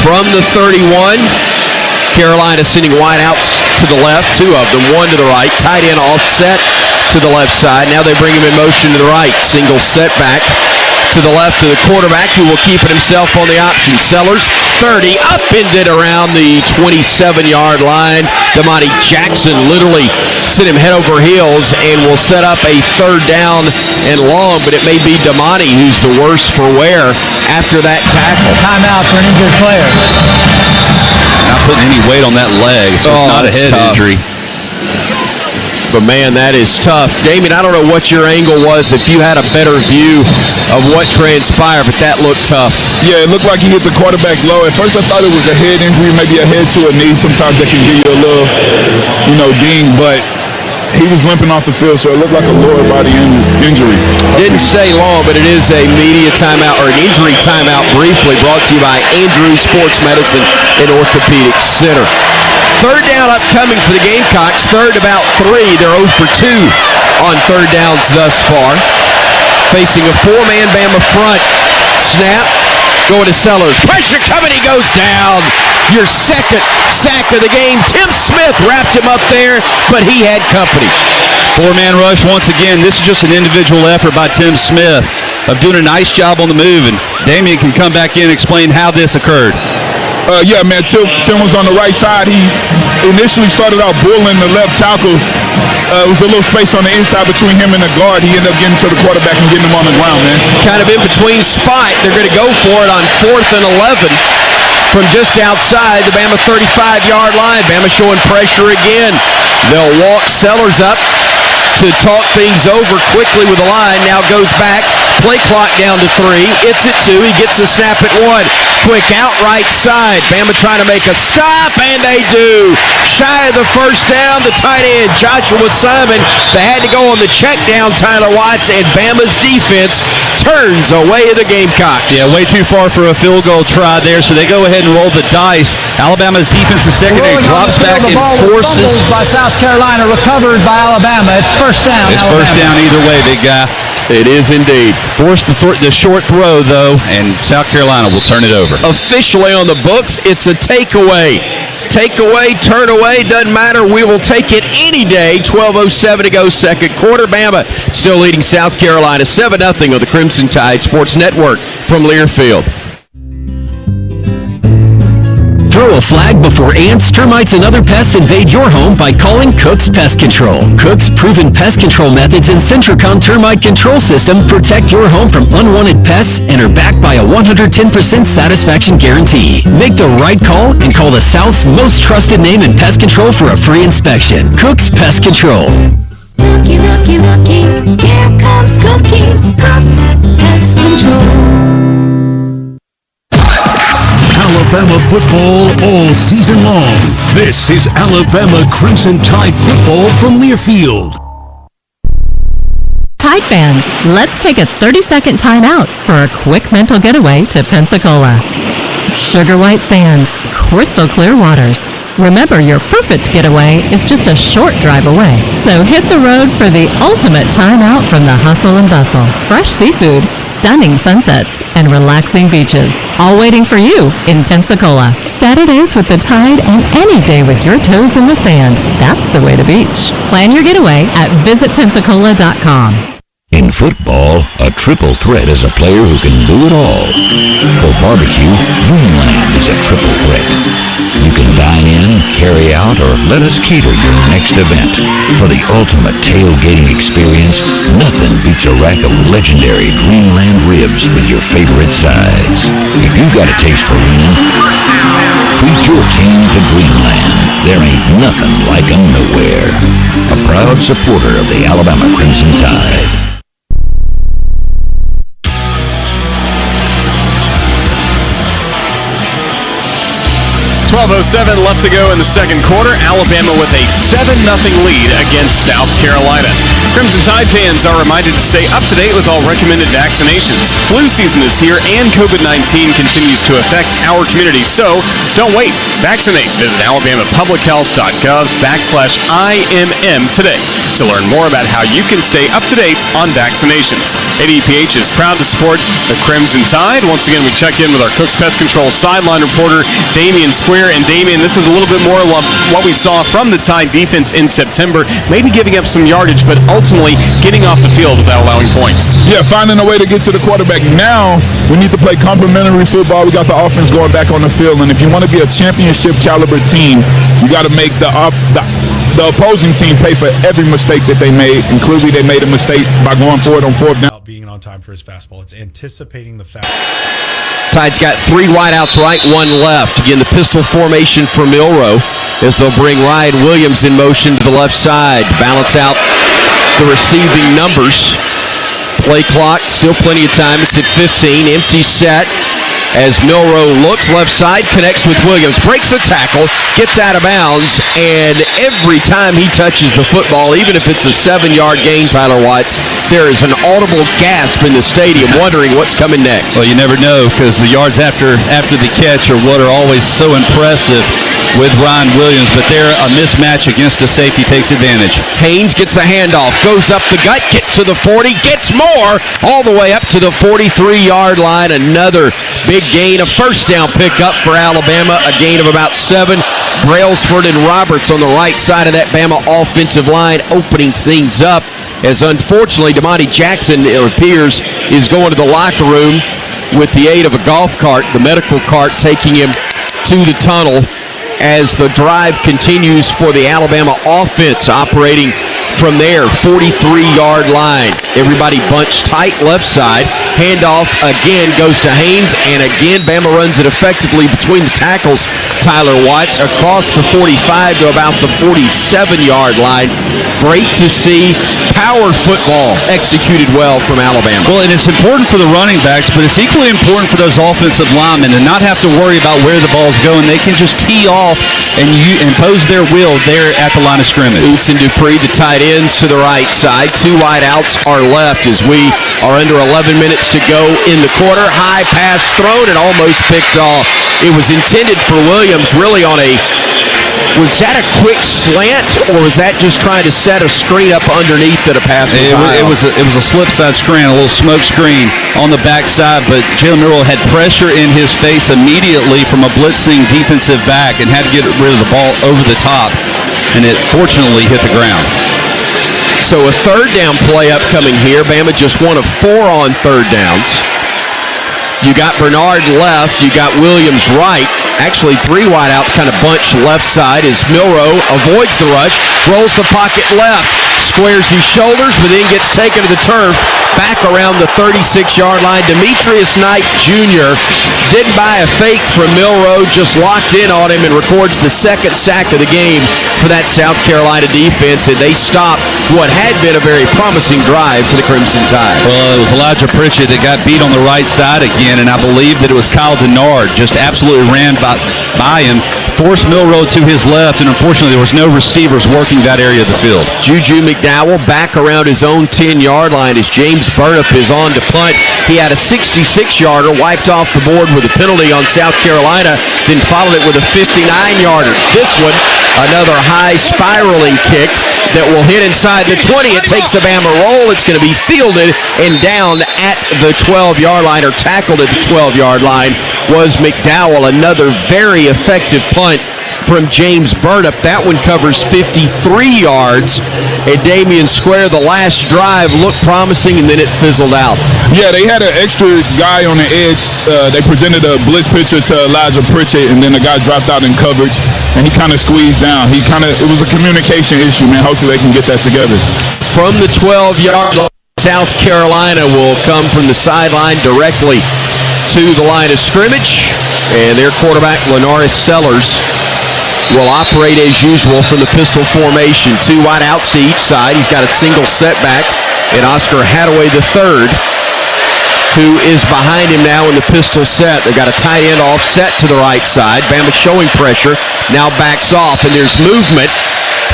From the 31, Carolina sending wide outs to the left, 2 of them, 1 to the right. Tight end offset to the left side. Now they bring him in motion to the right. Single setback to the left to the quarterback, who will keep it himself on the option. Sellers, 30, upended around the 27-yard line. Damani Jackson literally sent him head over heels and will set up a 3rd down and long, but it may be Damani who's the worse for wear after that tackle. Timeout for an injured player. Not putting any weight on that leg, so it's not a head injury. But, man, that is tough. Damien, I don't know what your angle was, if you had a better view of what transpired, but that looked tough. Yeah, it looked like he hit the quarterback low. At first, I thought it was a head injury, maybe a head to a knee. Sometimes that can give you a little, ding, but he was limping off the field, so it looked like a lower body injury. Didn't stay long, but it is a media timeout, or an injury timeout briefly, brought to you by Andrews Sports Medicine and Orthopedic Center. 3rd down upcoming for the Gamecocks. 3rd about 3. They're 0 for 2 on 3rd downs thus far. Facing a 4-man Bama front. Snap. Going to Sellers. Pressure coming. He goes down. Your 2nd sack of the game. Tim Smith wrapped him up there, but he had company. 4-man rush once again. This is just an individual effort by Tim Smith of doing a nice job on the move, and Damien can come back in and explain how this occurred. Yeah, man, Tim was on the right side. He initially started out bullying the left tackle. It was a little space on the inside between him and the guard. He ended up getting to the quarterback and getting him on the ground, man. Kind of in between spot. They're going to go for it on 4th and 11 from just outside the Bama 35-yard line. Bama showing pressure again. They'll walk Sellers up to talk things over quickly with the line. Now goes back. Play clock down to 3. It's at 2. He gets the snap at 1. Quick out right side. Bama trying to make a stop, and they do. Shy of the 1st down, the tight end, Joshua Simon. They had to go on the check down, Tyler Watts, and Bama's defense turns away the Gamecocks. Yeah, way too far for a field goal try there, so they go ahead and roll the dice. Alabama's defensive secondary drops back and forces. By South Carolina, recovered by Alabama. It's 1st down. It's Alabama. 1st down either way, big guy. It is indeed. Force the short throw, though, and South Carolina will turn it over. Officially on the books, it's a takeaway. Takeaway, turn away, doesn't matter. We will take it any day. 12:07 to go, 2nd quarter. Bama still leading South Carolina 7-0 on the Crimson Tide Sports Network from Learfield. Throw a flag before ants, termites, and other pests invade your home by calling Cook's Pest Control. Cook's proven pest control methods and Centricon termite control system protect your home from unwanted pests and are backed by a 110% satisfaction guarantee. Make the right call and call the South's most trusted name in pest control for a free inspection. Cook's Pest Control. Looky, looky, looky, here comes Cookie, Cook's Pest Control. Alabama football all season long. This is Alabama Crimson Tide football from Learfield. Tide fans, let's take a 30-second timeout for a quick mental getaway to Pensacola. Sugar white sands, crystal clear waters. Remember, your perfect getaway is just a short drive away. So hit the road for the ultimate timeout from the hustle and bustle. Fresh seafood, stunning sunsets, and relaxing beaches. All waiting for you in Pensacola. Saturdays with the Tide and any day with your toes in the sand. That's the way to beach. Plan your getaway at visitpensacola.com. In football, a triple threat is a player who can do it all. For barbecue, Dreamland is a triple threat. You can dine in, carry out, or let us cater your next event. For the ultimate tailgating experience, nothing beats a rack of legendary Dreamland ribs with your favorite sides. If you've got a taste for winning, treat your team to Dreamland. There ain't nothing like 'em nowhere. A proud supporter of the Alabama Crimson Tide. 12:07 left to go in the second quarter. Alabama with a 7-0 lead against South Carolina. Crimson Tide fans are reminded to stay up to date with all recommended vaccinations. Flu season is here and COVID-19 continues to affect our community, so don't wait. Vaccinate. Visit alabamapublichealth.gov/IMM today to learn more about how you can stay up to date on vaccinations. ADPH is proud to support the Crimson Tide. Once again, we check in with our Cooks Pest Control sideline reporter, Damen Square. And Damien, this is a little bit more of what we saw from the Tide defense in September, maybe giving up some yardage, but ultimately getting off the field without allowing points. Yeah, finding a way to get to the quarterback. Now we need to play complementary football. We got the offense going back on the field, and if you want to be a championship caliber team, you got to make the opposing team pay for every mistake that they made, including they made a mistake by going for it on fourth down. Being on time for his fastball, it's anticipating the fact. Tide's got 3 wideouts right, 1 left. Again, the pistol formation for Milroe as they'll bring Ryan Williams in motion to the left side to balance out the receiving numbers. Play clock, still plenty of time. It's at 15. Empty set as Milroe looks left side, connects with Williams, breaks the tackle, gets out of bounds, and every time he touches the football, even if it's a 7-yard gain, Tyler Watts, there is an audible gasp in the stadium wondering what's coming next. Well, you never know, because the yards after the catch are what are always so impressive with Ryan Williams, but there a mismatch against a safety takes advantage. Haynes gets a handoff, goes up the gut, gets to the 40, gets more, all the way up to the 43-yard line. Another big gain, a first down pickup for Alabama, a gain of about 7. Brailsford and Roberts on the right side of that Bama offensive line opening things up, as unfortunately DeMonte Jackson, it appears, is going to the locker room with the aid of a golf cart, the medical cart taking him to the tunnel as the drive continues for the Alabama offense, operating from there, 43-yard line. Everybody bunched tight left side. Handoff again goes to Haynes, and again Bama runs it effectively between the tackles. Tyler Watts across the 45 to about the 47-yard line. Great to see power football executed well from Alabama. Well, and it's important for the running backs, but it's equally important for those offensive linemen to not have to worry about where the ball's going. They can just tee off and impose their will there at the line of scrimmage. Oots and Dupree, the tight ends to the right side. 2 wideouts are left as we are under 11 minutes to go in the quarter. High pass thrown and almost picked off. It was intended for Williams, really on a... Was that a quick slant, or was that just trying to set a screen up underneath that a pass was high? It was a slip side screen, a little smoke screen on the backside, but Jalen Milroe had pressure in his face immediately from a blitzing defensive back and had to get rid of the ball over the top, and it fortunately hit the ground. So a third down play upcoming here. Bama just 1 of 4 on third downs. You got Bernard left. You got Williams right. Actually, 3 wideouts kind of bunched left side as Milroe avoids the rush, rolls the pocket left, squares his shoulders, but then gets taken to the turf, back around the 36-yard line. Demetrius Knight Jr. didn't buy a fake from Milroe, just locked in on him and records the 2nd sack of the game for that South Carolina defense, and they stopped what had been a very promising drive for the Crimson Tide. Well, it was Elijah Pritchett that got beat on the right side again, and I believe that it was Kyle Denard just absolutely ran by him, forced Milroe to his left, and unfortunately there was no receivers working that area of the field. Juju McDowell back around his own 10-yard line as James Burnup is on to punt. He had a 66-yarder wiped off the board with a penalty on South Carolina, then followed it with a 59-yarder. This one, another high spiraling kick that will hit inside the 20. It takes a Bama roll. It's going to be fielded and down at the 12-yard line, or tackled at the 12-yard line, was McDowell. Another very effective punt from James Burnup. That one covers 53 yards at Damen Square. The last drive looked promising, and then it fizzled out. Yeah, they had an extra guy on the edge. They presented a blitz pitcher to Elijah Pritchett, and then the guy dropped out in coverage, and he kind of squeezed down. It was a communication issue, man. Hopefully they can get that together. From the 12-yard line, South Carolina will come from the sideline directly to the line of scrimmage, and their quarterback, Lanorris will operate as usual from the pistol formation. 2 wide outs to each side. He's got a single setback, and Oscar Hadaway III, who is behind him now in the pistol set. They've got a tight end offset to the right side. Bama showing pressure, now backs off, and there's movement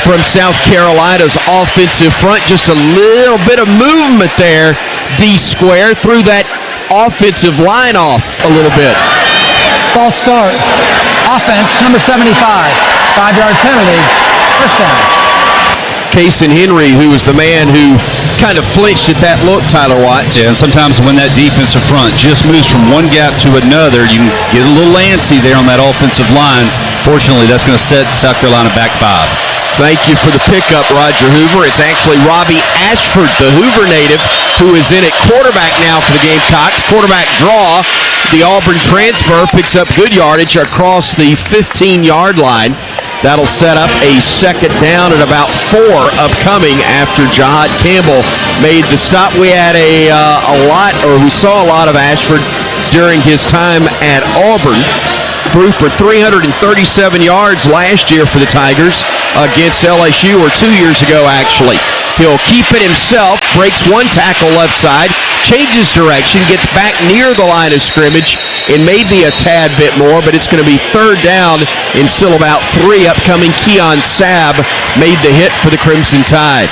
from South Carolina's offensive front. Just a little bit of movement there. D-Square threw that offensive line off a little bit. False start. Offense, number 75. 5-yard penalty. First down. Cason Henry, who was the man who kind of flinched at that look, Tyler Watts. Yeah, and sometimes when that defensive front just moves from one gap to another, you can get a little antsy there on that offensive line. Fortunately, that's going to set South Carolina back 5. Thank you for the pickup, Roger Hoover. It's actually Robbie Ashford, the Hoover native, who is in at quarterback now for the Gamecocks. Quarterback draw. The Auburn transfer picks up good yardage across the 15-yard line. That'll set up a second down at about 4 upcoming after Jahad Campbell made the stop. We had we saw a lot of Ashford during his time at Auburn. Threw for 337 yards last year for the Tigers against LSU, or 2 years ago, actually. He'll keep it himself, breaks one tackle left side, changes direction, gets back near the line of scrimmage, and maybe a tad bit more, but it's going to be third down and still about 3 upcoming. Keon Sabb made the hit for the Crimson Tide.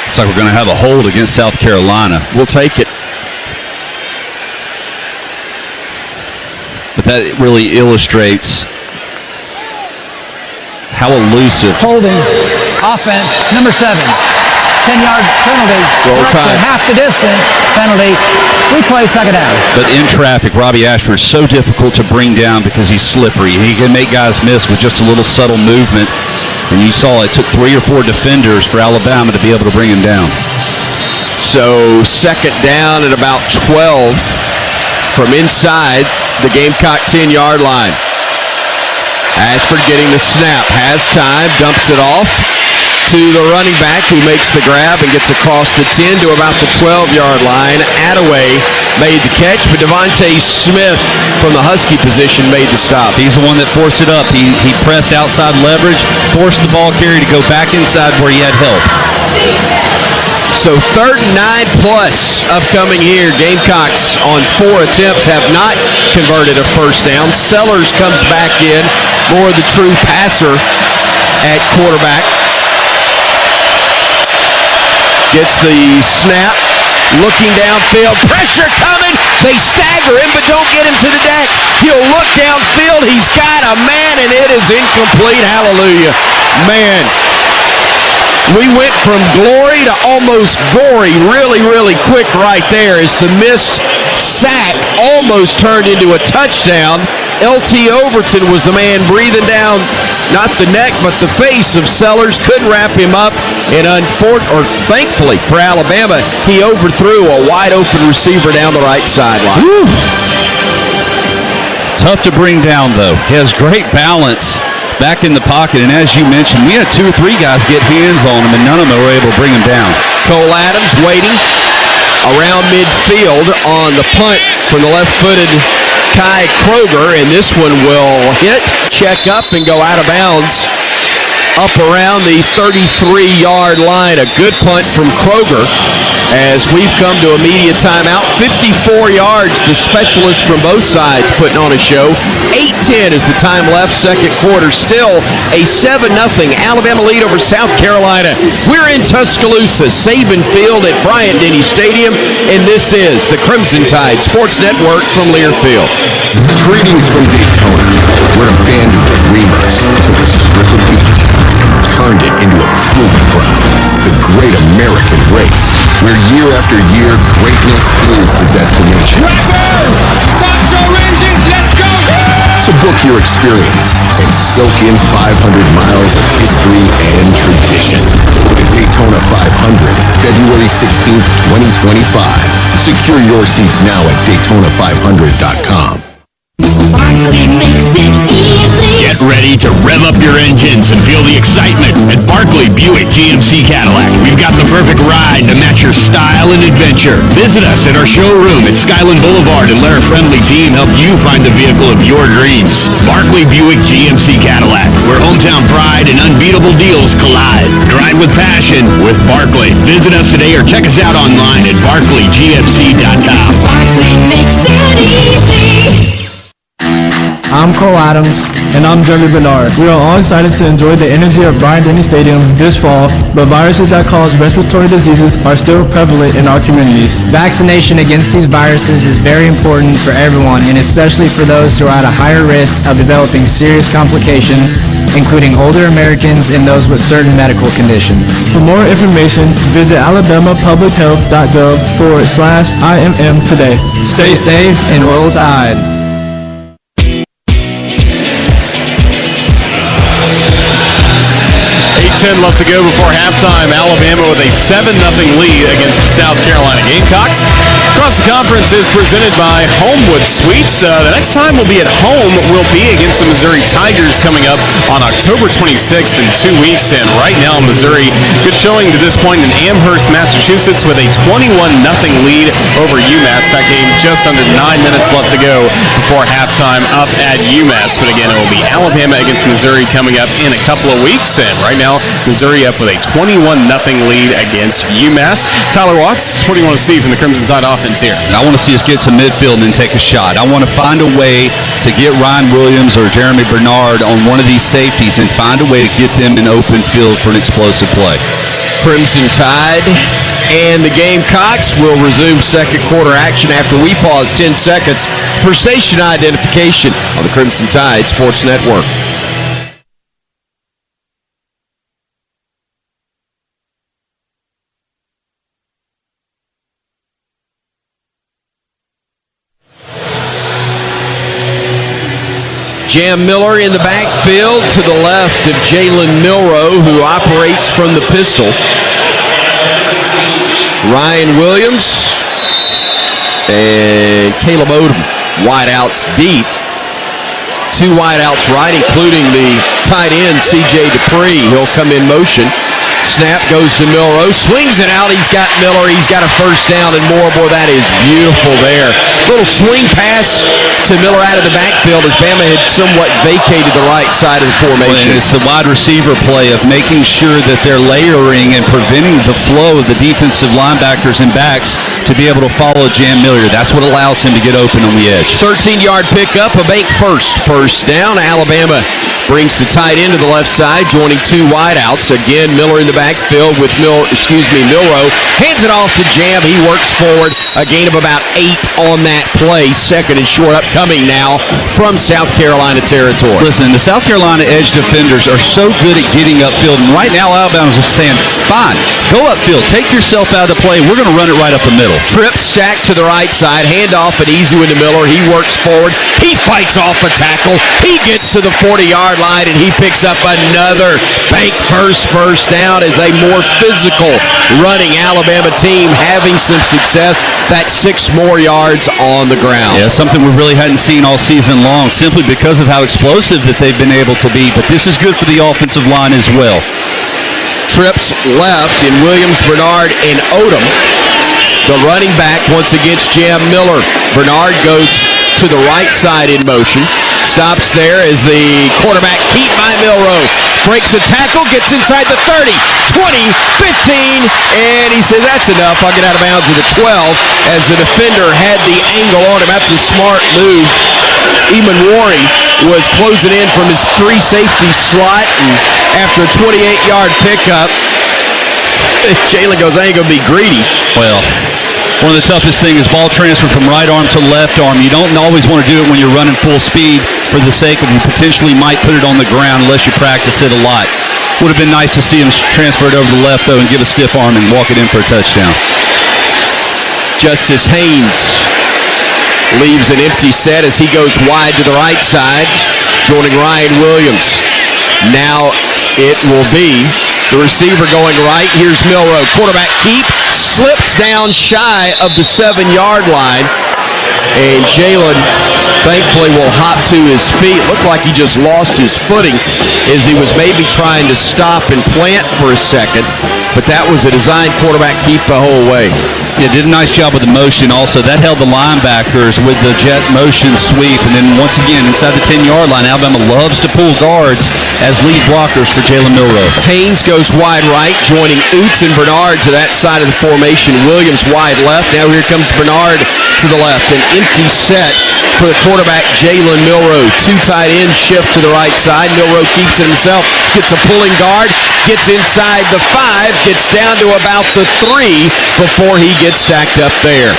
Looks like we're going to have a hold against South Carolina. We'll take it. But that really illustrates how elusive. Holding. Offense, number 7. 10-yard penalty. Roll time. Half the distance. Penalty. Replay, second down. But in traffic, Robbie Ashford is so difficult to bring down because he's slippery. He can make guys miss with just a little subtle movement. And you saw it took 3 or 4 defenders for Alabama to be able to bring him down. So second down at about 12 from inside the Gamecock 10-yard line. Ashford getting the snap, has time, dumps it off to the running back, who makes the grab and gets across the 10 to about the 12-yard line. Attaway made the catch, but Devontae Smith from the Husky position made the stop. He's the one that forced it up. He pressed outside leverage, forced the ball carrier to go back inside where he had help. So 3rd and 9 plus upcoming here. Gamecocks on 4 attempts have not converted a first down. Sellers comes back in, more the true passer at quarterback. Gets the snap, looking downfield, pressure coming. They stagger him, but don't get him to the deck. He'll look downfield. He's got a man, and it is incomplete. Hallelujah. Man. We went from glory to almost gory really, really quick right there as the missed sack almost turned into a touchdown. L.T. Overton was the man breathing down, not the neck, but the face of Sellers. Couldn't wrap him up, and thankfully for Alabama, he overthrew a wide-open receiver down the right sideline. Woo. Tough to bring down, though. He has great balance back in the pocket, and as you mentioned, we had 2 or 3 guys get hands on him, and none of them were able to bring him down. Cole Adams waiting around midfield on the punt from the left-footed Kai Kroger, and this one will hit, check up, and go out of bounds up around the 33-yard line. A good punt from Kroger as we've come to a media timeout. 54 yards, the specialist from both sides putting on a show. 8:10 is the time left, second quarter. Still a 7-0 Alabama lead over South Carolina. We're in Tuscaloosa, Saban Field at Bryant-Denny Stadium, and this is the Crimson Tide Sports Network from Learfield. Greetings from Daytona, where a band of dreamers took a strip of beach, turned it into a proving ground, the great American race, where year after year, greatness is the destination. Drivers, start your engines, let's go! So book your experience and soak in 500 miles of history and tradition. Daytona 500, February 16th, 2025. Secure your seats now at Daytona500.com. Barkley makes it easy. Get ready to rev up your engines and feel the excitement at Barkley Buick GMC Cadillac. We've got the perfect ride to match your style and adventure. Visit us at our showroom at Skyland Boulevard and let our friendly team help you find the vehicle of your dreams. Barkley Buick GMC Cadillac, where hometown pride and unbeatable deals collide. Drive with passion with Barkley. Visit us today or check us out online at barkleygmc.com. Barkley makes it easy. I'm Cole Adams. And I'm Jeremy Bernard. We are all excited to enjoy the energy of Bryant-Denny Stadium this fall, but viruses that cause respiratory diseases are still prevalent in our communities. Vaccination against these viruses is very important for everyone, and especially for those who are at a higher risk of developing serious complications, including older Americans and those with certain medical conditions. For more information, visit alabamapublichealth.gov/IMM today. Stay safe and roll tide. 8:10 left to go before halftime. Alabama with a 7-0 lead against the South Carolina Gamecocks. Across the conference is presented by Homewood Suites. The next time we'll be at home will be against the Missouri Tigers coming up on October 26th in 2 weeks. And right now, Missouri, good showing to this point in Amherst, Massachusetts, with a 21-0 lead over UMass. That game just under 9 minutes left to go before halftime up at UMass. But again, it will be Alabama against Missouri coming up in a couple of weeks. And right now, Missouri up with a 21-0 lead against UMass. Tyler Watts, what do you want to see from the Crimson Tide offense here? I want to see us get to midfield and then take a shot. I want to find a way to get Ryan Williams or Jeremy Bernard on one of these safeties and find a way to get them in open field for an explosive play. Crimson Tide and the Gamecocks will resume second quarter action after we pause 10 seconds for station identification on the Crimson Tide Sports Network. Jam Miller in the backfield to the left of Jalen Milroe, who operates from the pistol. Ryan Williams and Caleb Odom, wideouts deep. Two wideouts right, including the tight end, C.J. Dupree. He'll come in motion. Snap goes to Milroe, swings it out. He's got Miller. He's got a first down and more. Boy, that is beautiful there. Little swing pass to Miller out of the backfield as Bama had somewhat vacated the right side of the formation. It's the wide receiver play of making sure that they're layering and preventing the flow of the defensive linebackers and backs to be able to follow Jam Miller. That's what allows him to get open on the edge. 13-yard pickup, a bank first down. Alabama brings the tight end to the left side, joining two wideouts. Again, Miller in the backfield with Milroe. Hands it off to Jam. He works forward. A gain of about 8 on that play. Second and short upcoming now from South Carolina territory. Listen, the South Carolina edge defenders are so good at getting upfield. And right now, Alabama's just saying, fine, go upfield. Take yourself out of the play. We're going to run it right up the middle. Trip stacked to the right side. Hand off an easy one to Miller. He works forward. He fights off a tackle. He gets to the 40-yard line, and he picks up another bank first down as a more physical running Alabama team having some success. That's 6 more yards on the ground. Yeah, something we really hadn't seen all season long, simply because of how explosive that they've been able to be. But this is good for the offensive line as well. Trips left in Williams, Bernard, and Odom. The running back once against Jam Miller. Bernard goes to the right side in motion. Stops there as the quarterback keep by Milroe. Breaks a tackle, gets inside the 30, 20, 15, and he says, that's enough. I'll get out of bounds at the 12 as the defender had the angle on him. That's a smart move. Eamon Warren was closing in from his free safety slot, and after a 28-yard pickup, Jalen goes, I ain't going to be greedy. Well, one of the toughest things is ball transfer from right arm to left arm. You don't always want to do it when you're running full speed for the sake of you potentially might put it on the ground unless you practice it a lot. Would have been nice to see him transfer it over to the left, though, and give a stiff arm and walk it in for a touchdown. Justice Haynes leaves an empty set as he goes wide to the right side, joining Ryan Williams. Now it will be The receiver going right. Here's Milroe. Quarterback keep. Slips down shy of the 7-yard line. And Jalen, thankfully, will hop to his feet. Looked like he just lost his footing as he was maybe trying to stop and plant for a second. But that was a designed quarterback keep the whole way. Yeah, did a nice job with the motion also. That held the linebackers with the jet motion sweep. And then once again, inside the 10-yard line, Alabama loves to pull guards as lead blockers for Jalen Milroe. Haynes goes wide right, joining Oots and Bernard to that side of the formation. Williams wide left. Now here comes Bernard to the left. An empty set for the quarterback, Jalen Milroe. 2 tight ends shift to the right side. Milroe keeps it himself. Gets a pulling guard. Gets inside the 5. Gets down to about the 3 before he gets stacked up there.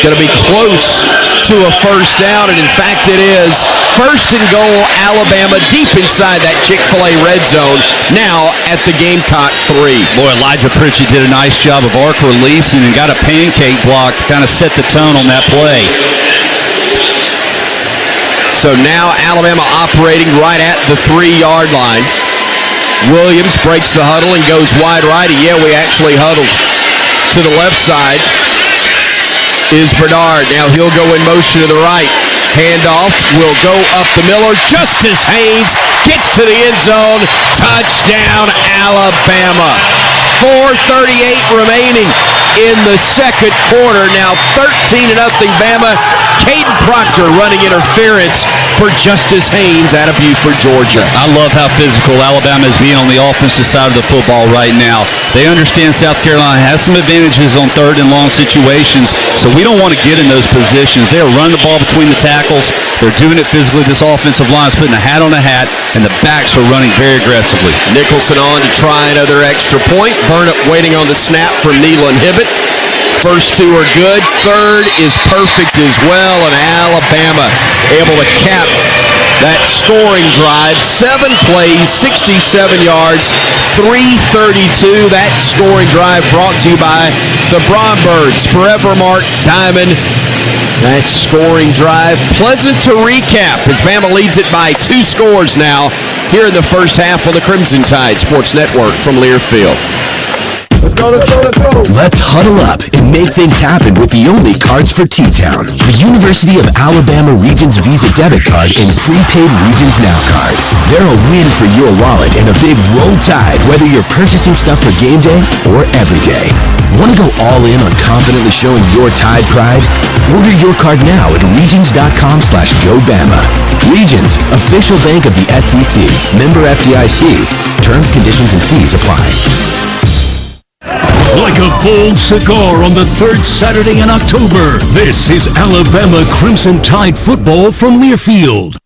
Going to be close to a first down, and in fact it is. First and goal, Alabama, deep inside that Chick-fil-A red zone, now at the Gamecock 3. Boy, Elijah Pritchett did a nice job of arc releasing and got a pancake block to kind of set the tone on that play. So now Alabama operating right at the 3-yard line. Williams breaks the huddle and goes wide right. Yeah, we actually huddled. To the left side is Bernard. Now he'll go in motion to the right. Handoff will go up the middle. Justice Haynes gets to the end zone. Touchdown, Alabama. 4:38 remaining in the second quarter. Now 13-0 Bama. Caden Proctor running interference for Justice Haynes out of Buford, Georgia. I love how physical Alabama is being on the offensive side of the football right now. They understand South Carolina has some advantages on 3rd and long situations, so we don't want to get in those positions. They are running the ball between the tackles. They're doing it physically. This offensive line is putting a hat on a hat, and the backs are running very aggressively. Nicholson on to try another extra point. Burnett waiting on the snap from Nealon Hibbett. First 2 are good. Third is perfect as well, and Alabama able to cap that scoring drive. 7 plays, 67 yards, 332. That scoring drive brought to you by the Brombergs. Forever Mark Diamond. That scoring drive pleasant to recap as Bama leads it by 2 scores now here in the first half on the Crimson Tide Sports Network from Learfield. Let's go. Let's huddle up and make things happen with the only cards for T-Town. The University of Alabama Regions Visa Debit Card and Prepaid Regions Now Card. They're a win for your wallet and a big roll tide whether you're purchasing stuff for game day or every day. Want to go all in on confidently showing your Tide pride? Order your card now at regions.com/GoBama. Regions, official bank of the SEC. Member FDIC. Terms, conditions, and fees apply. Like a bold cigar on the 3rd Saturday in October, this is Alabama Crimson Tide football from Learfield.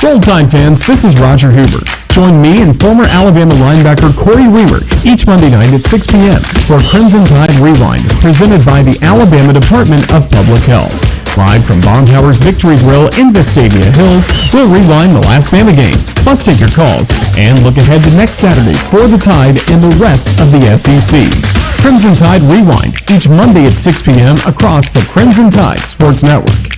Roll Tide fans, this is Roger Huber. Join me and former Alabama linebacker Corey Reamer each Monday night at 6 p.m. for Crimson Tide Rewind, presented by the Alabama Department of Public Health. Live from Baumhower's Victory Grill in Vestavia Hills, we'll rewind the last Bama game, plus take your calls, and look ahead to next Saturday for the Tide and the rest of the SEC. Crimson Tide Rewind, each Monday at 6 p.m. across the Crimson Tide Sports Network.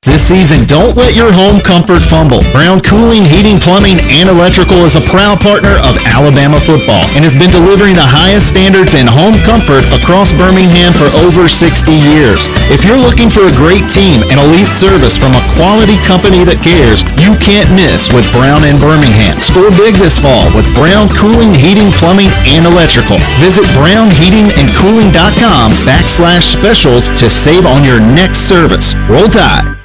This season, don't let your home comfort fumble. Brown Cooling, Heating, Plumbing, and Electrical is a proud partner of Alabama football and has been delivering the highest standards in home comfort across Birmingham for over 60 years. If you're looking for a great team and elite service from a quality company that cares, you can't miss with Brown in Birmingham. Score big this fall with Brown Cooling, Heating, Plumbing, and Electrical. Visit brownheatingandcooling.com/specials to save on your next service. Roll Tide.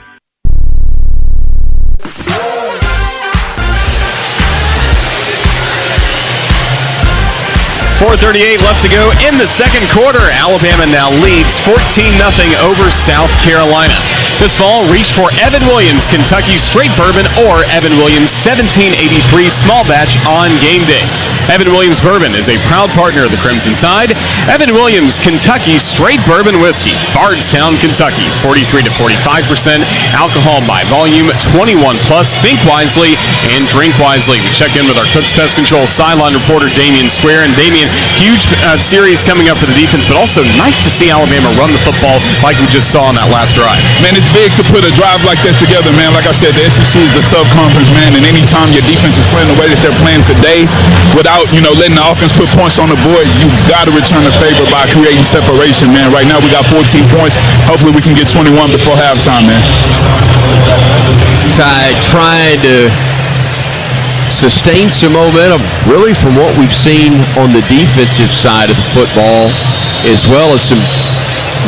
4:38 left to go in the second quarter. Alabama now leads 14-0 over South Carolina. This fall, reach for Evan Williams Kentucky Straight Bourbon or Evan Williams 1783 Small Batch on game day. Evan Williams Bourbon is a proud partner of the Crimson Tide. Evan Williams Kentucky Straight Bourbon Whiskey, Bardstown, Kentucky. 43 to 45% alcohol by volume, 21 plus. Think wisely and drink wisely. We check in with our Cooks Pest Control sideline reporter Damen Square. And Damien, Huge series coming up for the defense, but also nice to see Alabama run the football like we just saw on that last drive. Man, it's big to put a drive like that together, man. Like I said, the SEC is a tough conference, man, and anytime your defense is playing the way that they're playing today without, letting the offense put points on the board, you got to return the favor by creating separation, man. Right now we got 14 points. Hopefully we can get 21 before halftime, man. Tide trying to sustain some momentum, really, from what we've seen on the defensive side of the football, as well as some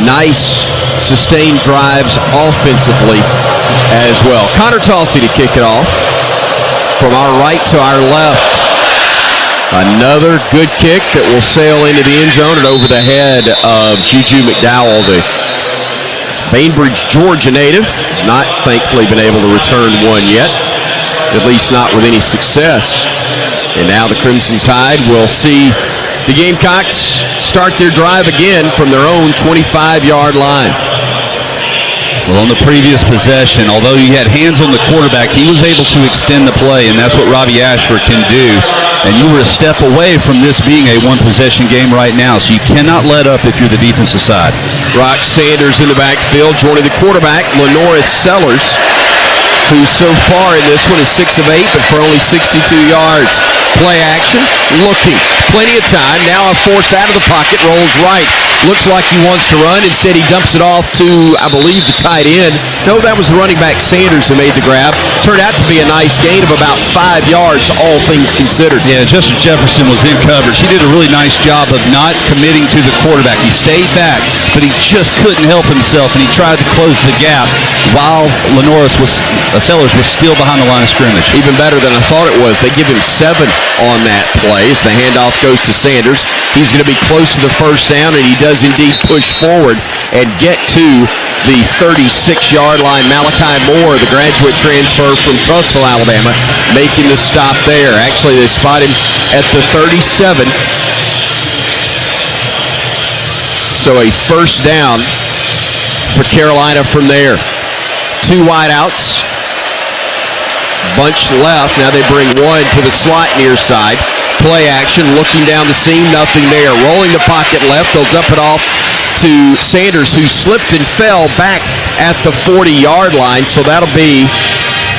nice sustained drives offensively as well. Connor Talty to kick it off from our right to our left. Another good kick that will sail into the end zone and over the head of Juju McDowell, the Bainbridge, Georgia native. Has not, thankfully, been able to return one yet, at least not with any success. And now the Crimson Tide will see the Gamecocks start their drive again from their own 25-yard line. Well, on the previous possession, although he had hands on the quarterback, he was able to extend the play, and that's what Robbie Ashford can do. And you were a step away from this being a one-possession game right now, so you cannot let up if you're the defensive side. Rock Sanders in the backfield, joining the quarterback, Lanorris Sellers, who so far in this one is 6 of 8, but for only 62 yards. Play action, looking, plenty of time. Now a force out of the pocket, rolls right. Looks like he wants to run. Instead, he dumps it off to, I believe, the tight end. No, that was the running back Sanders who made the grab. Turned out to be a nice gain of about 5 yards, all things considered. Yeah, Justin Jefferson was in coverage. He did a really nice job of not committing to the quarterback. He stayed back, but he just couldn't help himself, and he tried to close the gap while Sellers was still behind the line of scrimmage. Even better than I thought it was. They give him 7 on that play as the handoff goes to Sanders. He's going to be close to the first down, and he does indeed push forward and get to the 36-yard line. Malachi Moore, the graduate transfer from Trussville, Alabama, making the stop there. Actually, they spot him at the 37. So a first down for Carolina from there. 2 wideouts. Bunch left. Now they bring one to the slot near side. Play action, looking down the seam, nothing there. Rolling the pocket left, they'll dump it off to Sanders, who slipped and fell back at the 40-yard line. So that'll be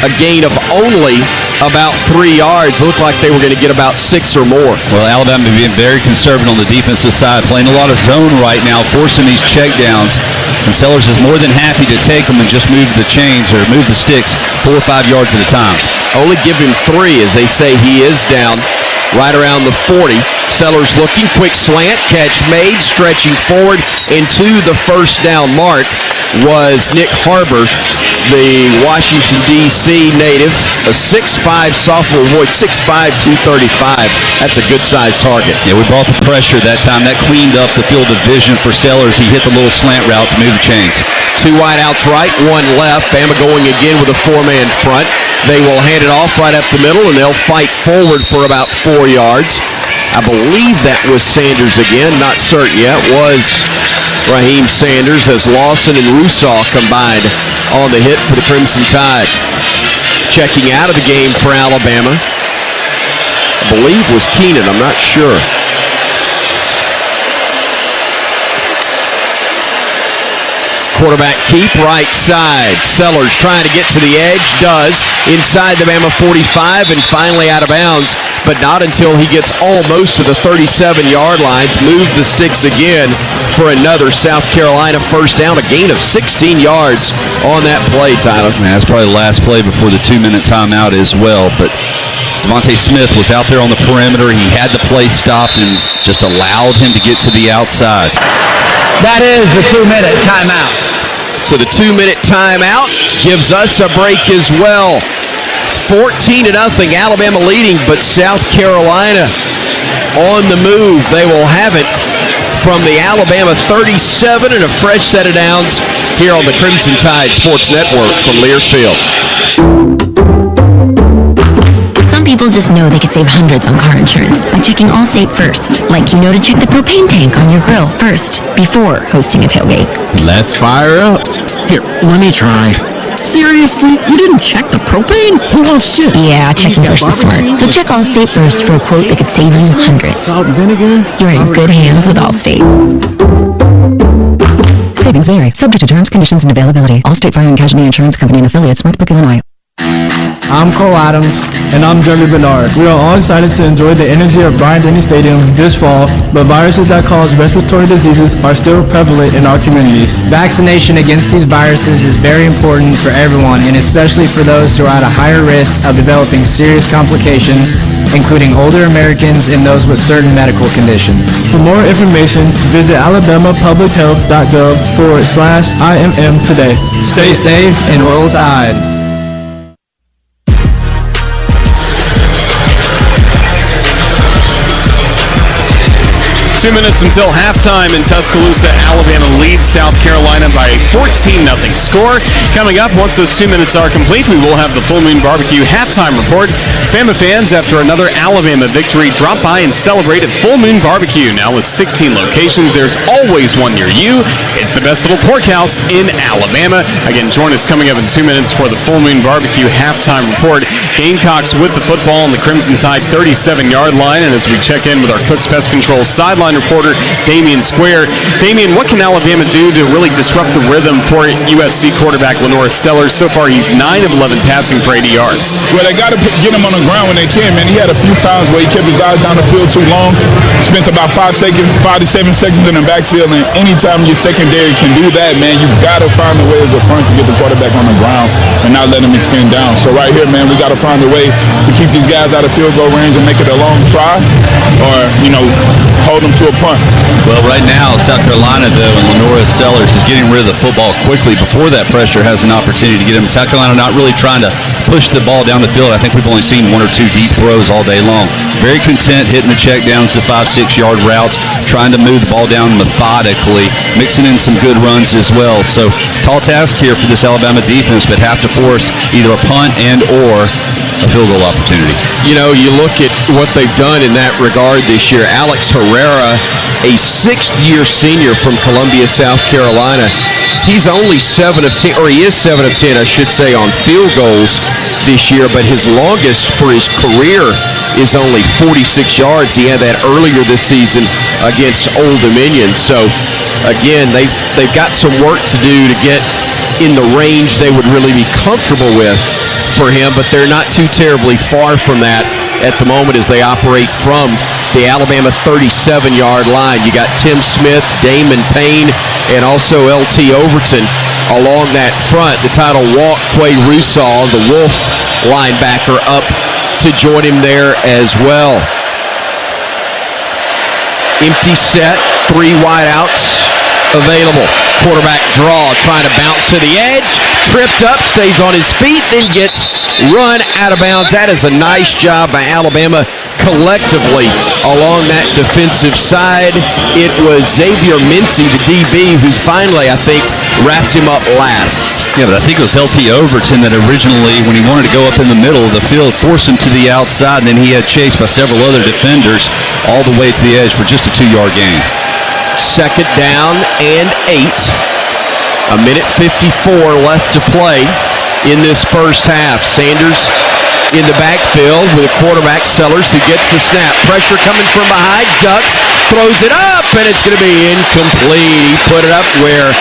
a gain of only about 3 yards. It looked like they were going to get about 6 or more. Well, Alabama being very conservative on the defensive side, playing a lot of zone right now, forcing these checkdowns. And Sellers is more than happy to take them and just move the chains or move the sticks 4 or 5 yards at a time. Only give him 3, as they say he is down right around the 40. Sellers looking, quick slant, catch made, stretching forward into the first down mark was Nick Harbor, the Washington, D.C. native, a 6'5 sophomore boy, 6'5", 235. That's a good-sized target. Yeah, we brought the pressure that time. That cleaned up the field of vision for Sellers. He hit the little slant route to move the chains. 2 wideouts right, 1 left. Bama going again with a 4-man front. They will hand it off right up the middle, and they'll fight forward for about 4 yards. I believe that was Sanders again. Not certain yet. Was Raheim Sanders as Lawson and Rusaw combined on the hit for the Crimson Tide. Checking out of the game for Alabama, I believe was Keenan. I'm not sure. Quarterback keep, right side. Sellers trying to get to the edge, does. Inside the Bama 45 and finally out of bounds, but not until he gets almost to the 37-yard lines. Move the sticks again for another South Carolina first down. A gain of 16 yards on that play, Tyler. Man, that's probably the last play before the 2-minute timeout as well, but Devontae Smith was out there on the perimeter. He had the play stopped and just allowed him to get to the outside. That is the 2-minute timeout. So the 2-minute timeout gives us a break as well. 14-0, Alabama leading, but South Carolina on the move. They will have it from the Alabama 37 and a fresh set of downs here on the Crimson Tide Sports Network from Learfield. Some people just know they could save hundreds on car insurance by checking Allstate first. Like you know to check the propane tank on your grill first, before hosting a tailgate. Let's fire up. Here, let me try. Seriously? You didn't check the propane? Who wants chips? Yeah, checking first is smart. So check Allstate first for a quote that could save you hundreds. Salt and vinegar? You're in good hands with Allstate. Savings vary. Subject to terms, conditions, and availability. Allstate Fire and Casualty Insurance Company and affiliates, Northbrook, Illinois. I'm Cole Adams. And I'm Jeremy Bernard. We are all excited to enjoy the energy of Bryant-Denny Stadium this fall, but viruses that cause respiratory diseases are still prevalent in our communities. Vaccination against these viruses is very important for everyone, and especially for those who are at a higher risk of developing serious complications, including older Americans and those with certain medical conditions. For more information, visit alabamapublichealth.gov/IMM today. Stay safe and roll Tide. 2 minutes until halftime in Tuscaloosa. Alabama leads South Carolina by a 14-0 score. Coming up, once those 2 minutes are complete, we will have the Full Moon Barbecue halftime report. Bama fans, after another Alabama victory, drop by and celebrate at Full Moon Barbecue. Now with 16 locations, there's always one near you. It's the best little pork house in Alabama. Again, join us coming up in 2 minutes for the Full Moon Barbecue halftime report. Gamecocks with the football on the Crimson Tide 37-yard line. And as we check in with our Cooks Pest Control sideline reporter, Damen Square. Damen, what can Alabama do to really disrupt the rhythm for USC quarterback lanorris. So far, he's 9 of 11 passing for 80 yards. Well, they got to get him on the ground when they can, man. He had a few times where he kept his eyes down the field too long. Spent about 5 to 7 seconds in the backfield, and anytime your secondary can do that, man, you've got to find a way as a front to get the quarterback on the ground and not let him extend down. So right here, man, we got to find a way to keep these guys out of field goal range and make it a long try, or, hold them to a punt. Well, right now, South Carolina, though, and lanorris is getting rid of the football quickly before that pressure has an opportunity to get him. South Carolina not really trying to push the ball down the field. I think we've only seen 1 or 2 deep throws all day long. Very content hitting the check downs to 5-6 yard routes, trying to move the ball down methodically, mixing in some good runs as well. So tall task here for this Alabama defense, but have to force either a punt and or a field goal opportunity. You look at what they've done in that regard this year. Alex Herrera, a 6th-year senior from Columbia, South Carolina, he's only 7 of 10, or he is 7 of 10, I should say, on field goals this year, but his longest for his career is only 46 yards. He had that earlier this season against Old Dominion. So, again, they've got some work to do to get in the range they would really be comfortable with for him, but they're not too terribly far from that at the moment as they operate from the Alabama 37-yard line. You got Tim Smith, Damon Payne, and also LT Overton along that front. The title walk, Quay Russaw, the Wolf linebacker, up to join him there as well. Empty set, 3 wideouts available. Quarterback draw, trying to bounce to the edge, tripped up, stays on his feet, then gets run out of bounds. That is a nice job by Alabama collectively along that defensive side. It was Xavier Mincy, the DB, who finally, I think, wrapped him up last. Yeah, but I think it was LT Overton that originally, when he wanted to go up in the middle of the field, forced him to the outside, and then he had chased by several other defenders all the way to the edge for just a 2-yard gain. 2nd down and 8. 1:54 left to play in this first half. Sanders in the backfield with a quarterback, Sellers, who gets the snap. Pressure coming from behind, ducks, throws it up, and it's going to be incomplete. He put it up where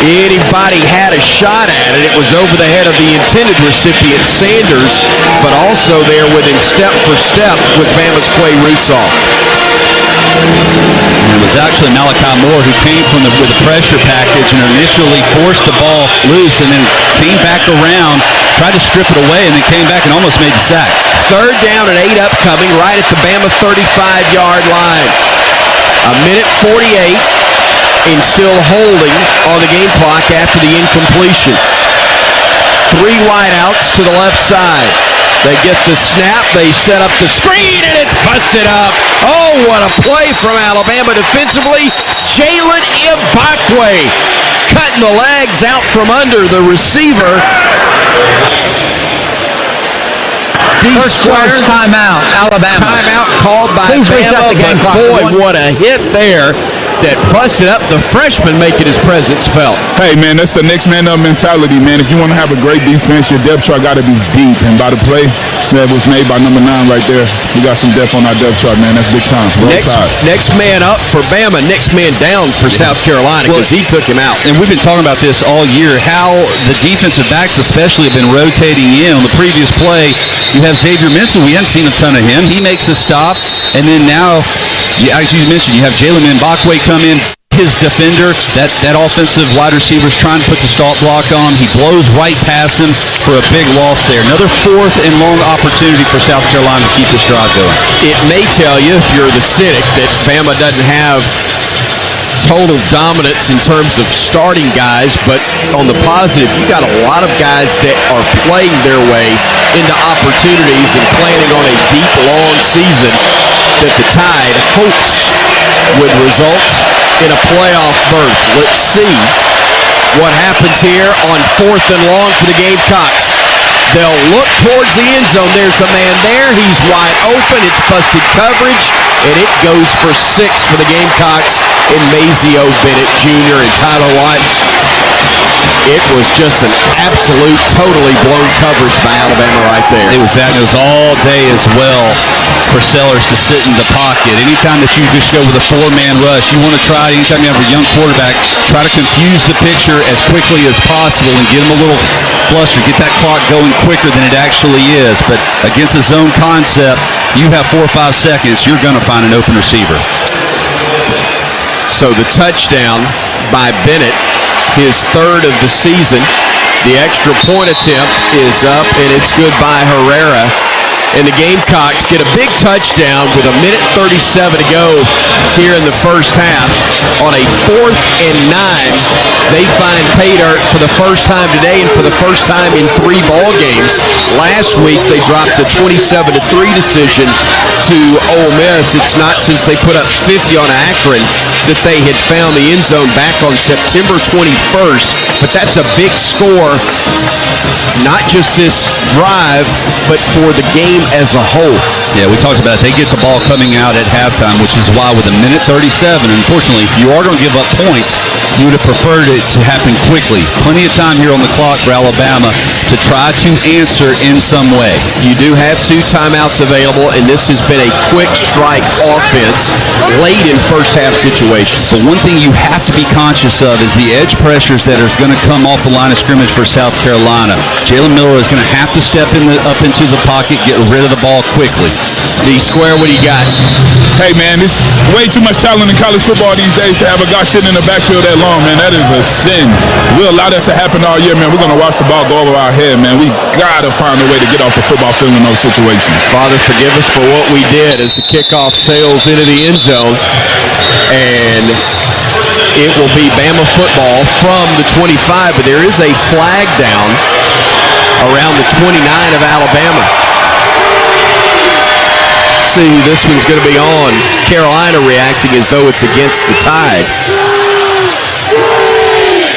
anybody had a shot at it. It was over the head of the intended recipient, Sanders, but also there with him step for step was Bama's Quay Russaw. And it was actually Malachi Moore who came with the pressure package and initially forced the ball loose and then came back around, tried to strip it away, and then came back and almost made the sack. 3rd down and 8 upcoming right at the Bama 35-yard line. 1:48 and still holding on the game clock after the incompletion. 3 wideouts to the left side. They get the snap, they set up the screen, and it's busted up. Oh, what a play from Alabama defensively. Jalen Ibakwe cutting the legs out from under the receiver. First quarter timeout, Alabama. Timeout called by Please reset Bama, the game but clock. boy, what a hit there. that busted up the freshman making his presence felt. Hey, man, that's the next man up mentality, man. If you want to have a great defense, your depth chart got to be deep. And by the play that was made by number 9 right there, we got some depth on our depth chart, man. That's big time. Next man up for Bama, next man down for South Carolina, because he took him out. And we've been talking about this all year, how the defensive backs especially have been rotating in. On the previous play, you have Xavier Minson. We hadn't seen a ton of him. He makes a stop. And then now, as you mentioned, you have Jalen Mbakwe come in. His defender, that offensive wide receiver's trying to put the stop block on. He blows right past him for a big loss there. Another 4th and long opportunity for South Carolina to keep this drive going. It may tell you, if you're the cynic, that Bama doesn't have total dominance in terms of starting guys, but on the positive, you got a lot of guys that are playing their way into opportunities and planning on a deep, long season that the Tide hopes would result in a playoff berth. Let's see what happens here on 4th and long for the Gamecocks. They'll look towards the end zone. There's a man there. He's wide open. It's busted coverage, and it goes for 6 for the Gamecocks in Mazeo, Bennett Jr. and Tyler Watts. It was just an absolute, totally blown coverage by Alabama right there. It was that, and it was all day as well for Sellers to sit in the pocket. Anytime that you just go with a 4-man rush, you want to try, anytime you have a young quarterback, try to confuse the picture as quickly as possible and get him a little flustered, get that clock going quicker than it actually is. But against a zone concept, you have 4 or 5 seconds, you're going to find an open receiver. So the touchdown by Bennett, his 3rd of the season. The extra point attempt is up, and it's good by Herrera. And the Gamecocks get a big touchdown with 1:37 to go here in the first half. On a 4th and 9, they find pay dirt for the first time today and for the first time in 3 ball games. Last week, they dropped a 27-3 decision to Ole Miss. It's not since they put up 50 on Akron that they had found the end zone back on September 21st. But that's a big score, not just this drive, but for the game as a whole. Yeah, we talked about it. They get the ball coming out at halftime, which is why with 1:37, unfortunately, if you are going to give up points, you would have preferred it to happen quickly. Plenty of time here on the clock for Alabama to try to answer in some way. You do have 2 timeouts available, and this has been a quick strike offense late in first half situations. So one thing you have to be conscious of is the edge pressures that are going to come off the line of scrimmage for South Carolina. Jalen Milroe is going to have to step up into the pocket, get rid of the ball quickly. D-Square, what do you got? Hey, man, it's way too much talent in college football these days to have a guy sitting in the backfield that long, man. That is a sin. We'll allow that to happen all year, man. We're going to watch the ball go over our head, man. We got to find a way to get off the football field in those situations. Father, forgive us for what we did as the kickoff sails into the end zone. And it will be Bama football from the 25, but there is a flag down around the 29 of Alabama. See who this one's going to be on. Carolina reacting as though it's against the Tide.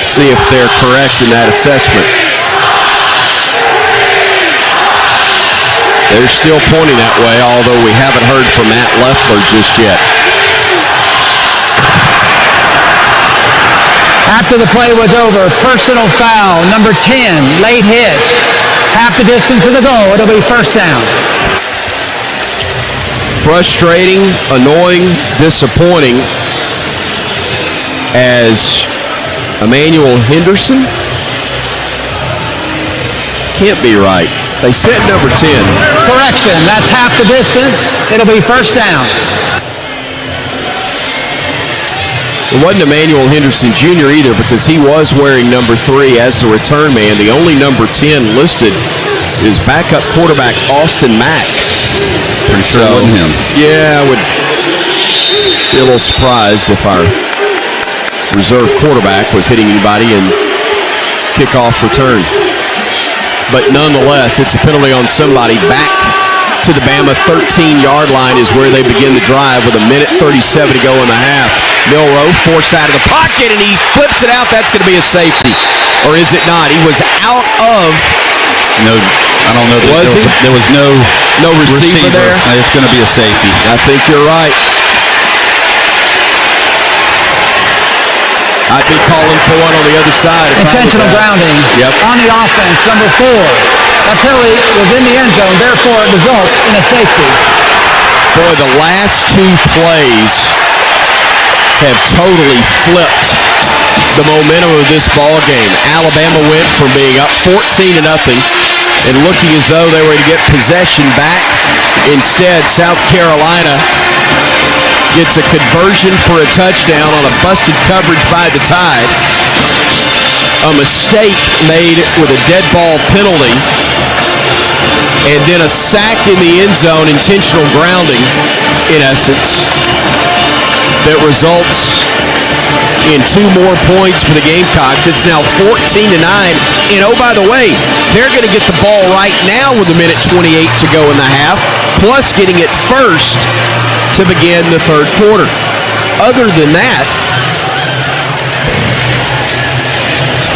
See if they're correct in that assessment. They're still pointing that way, although we haven't heard from Matt Leffler just yet. After the play was over, personal foul, number 10, late hit. Half the distance to the goal, it'll be first down. Frustrating, annoying, disappointing as Emmanuel Henderson can't be right. They said number 10. Correction, that's half the distance. It'll be first down. It wasn't Emmanuel Henderson Jr. either, because he was wearing number 3 as the return man. The only number 10 listed is backup quarterback Austin Mack. Pretty sure it wasn't him. Yeah, I would be a little surprised if our reserve quarterback was hitting anybody in kickoff return. But nonetheless, it's a penalty on somebody. Back to the Bama 13-yard line is where they begin the drive with 1:37 to go in the half. Milroe forced out of the pocket, and he flips it out. That's going to be a safety. Or is it not? He was out of... No, I don't know. There was no receiver there? It's going to be a safety. I think you're right. I'd be calling for one on the other side. Intentional grounding on the offense, number 4. That penalty was in the end zone, therefore it results in a safety. Boy, the last 2 plays have totally flipped the momentum of this ball game. Alabama went from being up 14-0 and looking as though they were to get possession back. Instead, South Carolina gets a conversion for a touchdown on a busted coverage by the Tide. A mistake made with a dead ball penalty. And then a sack in the end zone, intentional grounding, in essence, that results in 2 more points for the Gamecocks. It's now 14-9. And oh, by the way, they're going to get the ball right now with 1:28 to go in the half, plus getting it first to begin the 3rd quarter. Other than that,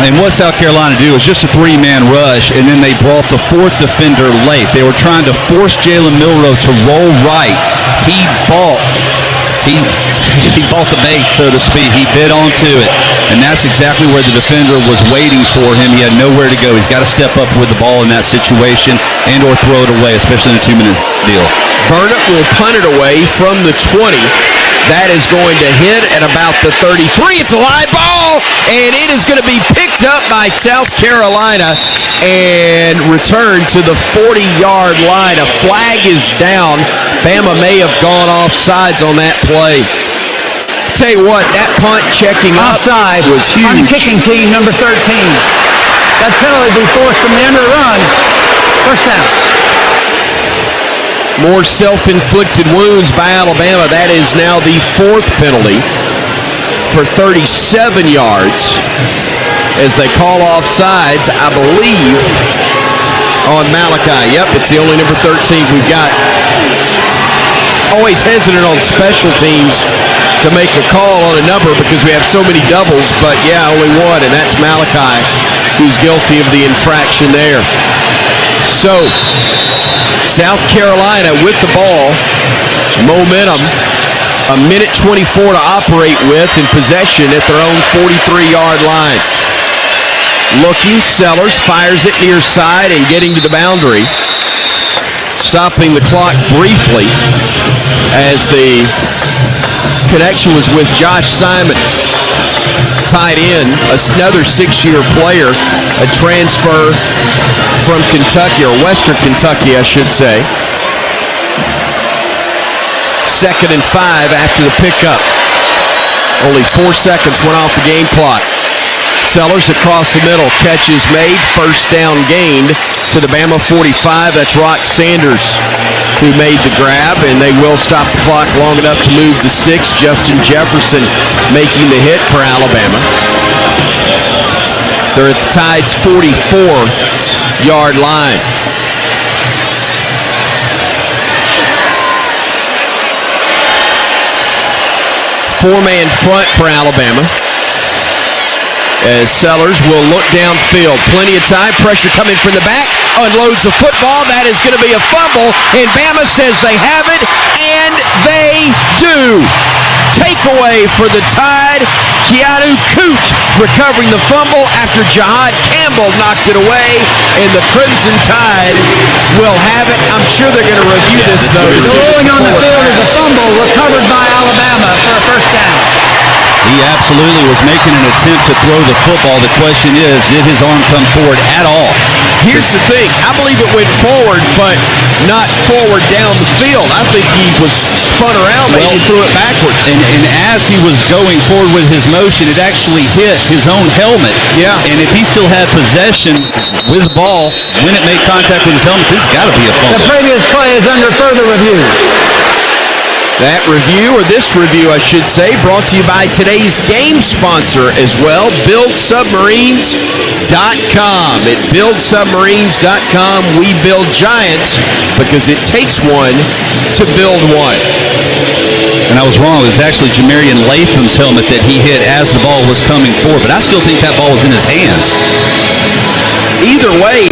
and what South Carolina do is just a 3-man rush, and then they brought the 4th defender late. They were trying to force Jalen Milroe to roll right. He bought the bait, so to speak. He bit onto it, and that's exactly where the defender was waiting for him. He had nowhere to go. He's got to step up with the ball in that situation and or throw it away, especially in a 2-minute deal. Burnett will punt it away from the 20. That is going to hit at about the 33. It's a live ball, and it is going to be picked up by South Carolina and returned to the 40-yard line. A flag is down. Bama may have gone off sides on that play. Tell you what, that punt checking offside was huge. On the kicking team, number 13. That penalty be forced from the end of the run. First down. More self-inflicted wounds by Alabama. That is now the 4th penalty for 37 yards as they call off sides, I believe, on Malachi. Yep, it's the only number 13 we've got. Always hesitant on special teams to make a call on a number because we have so many doubles, but yeah, only one, and that's Malachi, who's guilty of the infraction there. So, South Carolina with the ball, momentum, 1:24 to operate with in possession at their own 43-yard line. Looking, Sellers fires it near side and getting to the boundary. Stopping the clock briefly as the connection was with Josh Simon, tied in, another 6-year player, a transfer from Kentucky, or Western Kentucky, I should say. 2nd and 5 after the pickup. Only 4 seconds went off the game clock. Sellers across the middle, catch is made, first down gained to the Bama 45. That's Rock Sanders who made the grab, and they will stop the clock long enough to move the sticks. Justin Jefferson making the hit for Alabama. They're at the Tide's 44-yard line. Four-man front for Alabama, as Sellers will look downfield. Plenty of time, pressure coming from the back, unloads the football. That is going to be a fumble, and Bama says they have it, and they do. Takeaway for the Tide. Keanu Coote recovering the fumble after Jihad Campbell knocked it away, and the Crimson Tide will have it. I'm sure they're going to review this, though. Rolling on the field is a fumble recovered by Alabama for a first down. He absolutely was making an attempt to throw the football. The question is, did his arm come forward at all? Here's the thing. I believe it went forward, but not forward down the field. I think he was spun around, maybe threw it backwards. And as he was going forward with his motion, it actually hit his own helmet. Yeah. And if he still had possession with the ball, when it made contact with his helmet, this has got to be a fumble. The previous play is under further review. That review, or this review, I should say, brought to you by today's game sponsor as well, BuildSubmarines.com. At BuildSubmarines.com, we build giants because it takes one to build one. And I was wrong. It was actually Jamarian Latham's helmet that he hit as the ball was coming forward, but I still think that ball was in his hands. Either way,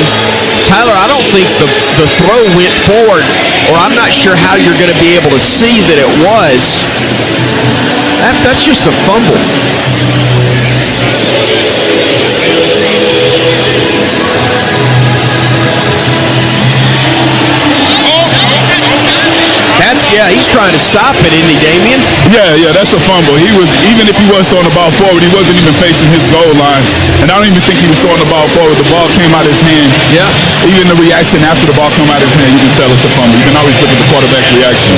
Tyler, I don't think the throw went forward, or I'm not sure how you're going to be able to see that it was. That's just a fumble. Yeah, he's trying to stop it, isn't he, Damian? Yeah, that's a fumble. Even if he was throwing the ball forward, he wasn't even facing his goal line. And I don't even think he was throwing the ball forward. The ball came out of his hand. Yeah. Even the reaction after the ball came out of his hand, you can tell it's a fumble. You can always look at the quarterback's reaction.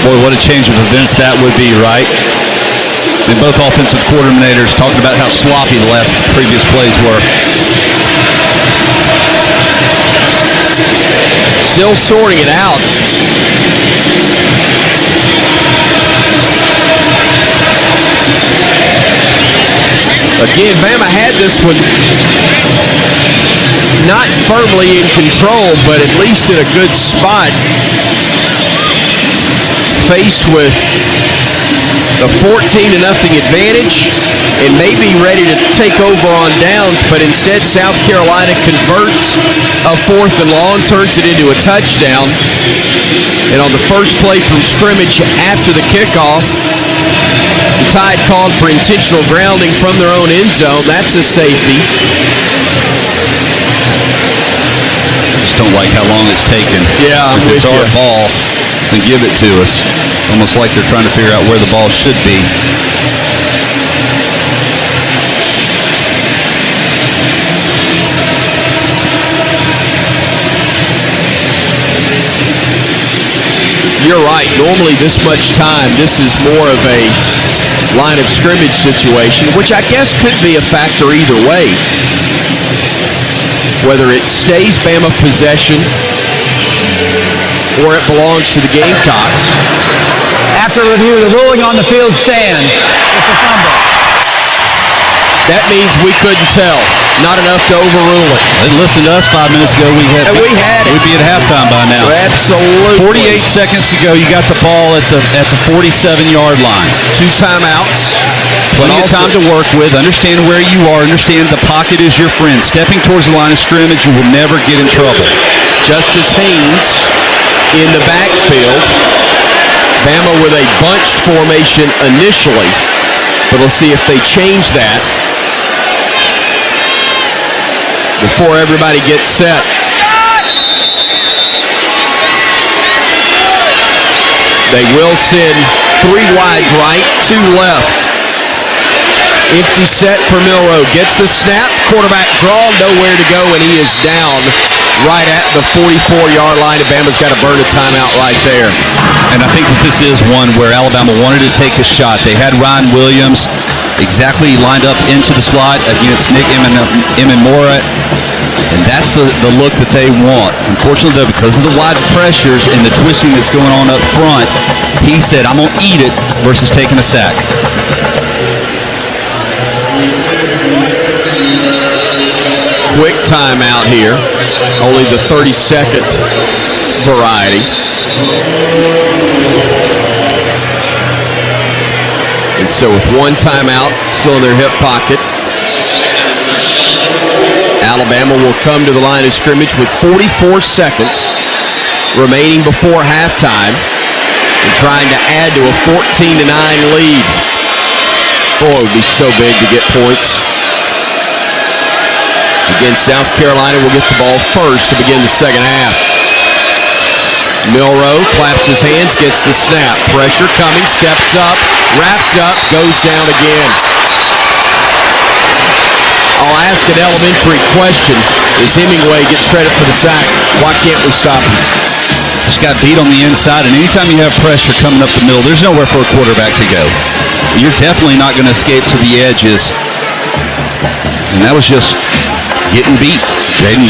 Boy, what a change of events that would be, right? And both offensive coordinators talking about how sloppy the last previous plays were. Still sorting it out. Again, Bama had this one not firmly in control, but at least in a good spot. Faced with a 14-0 advantage and maybe ready to take over on downs, but instead South Carolina converts a 4th and long, turns it into a touchdown. And on the first play from scrimmage after the kickoff, the Tide called for intentional grounding from their own end zone. That's a safety. Just don't like how long it's taken. Yeah, I'm if it's with our you. ball, then give it to us. Almost like they're trying to figure out where the ball should be. You're right. Normally this much time, this is more of a line of scrimmage situation, which I guess could be a factor either way. Whether it stays Bama possession or it belongs to the Gamecocks. After review, the ruling on the field stands. It's a fumble. That means we couldn't tell. Not enough to overrule it. They listened to us 5 minutes ago. We had it. We'd be at halftime by now. Absolutely. 48 seconds to go. You got the ball at the 47-yard line. 2 timeouts. Plenty of time to work with. Understand where you are. Understand the pocket is your friend. Stepping towards the line of scrimmage, you will never get in trouble. Justice Haynes in the backfield. Bama with a bunched formation initially, but we'll see if they change that before everybody gets set. They will send 3 wide right, 2 left. Empty set for Milroe. Gets the snap. Quarterback draw. Nowhere to go, and he is down right at the 44-yard line. Alabama's got to burn a timeout right there. And I think that this is one where Alabama wanted to take a shot. They had Ryan Williams exactly lined up into the slot against Nick Imamora. And that's the look that they want. Unfortunately, though, because of the wide pressures and the twisting that's going on up front, he said, I'm going to eat it versus taking a sack. Quick timeout here. Only the 30-second variety. And so with 1 timeout still in their hip pocket, Alabama will come to the line of scrimmage with 44 seconds remaining before halftime and trying to add to a 14-9 lead. Boy, it would be so big to get points. Again, South Carolina will get the ball first to begin the second half. Milroe claps his hands, gets the snap. Pressure coming, steps up, wrapped up, goes down again. I'll ask an elementary question. As Hemingway gets credit for the sack, why can't we stop him? Just got beat on the inside, and anytime you have pressure coming up the middle, there's nowhere for a quarterback to go. You're definitely not going to escape to the edges. And that was just getting beat. Jaden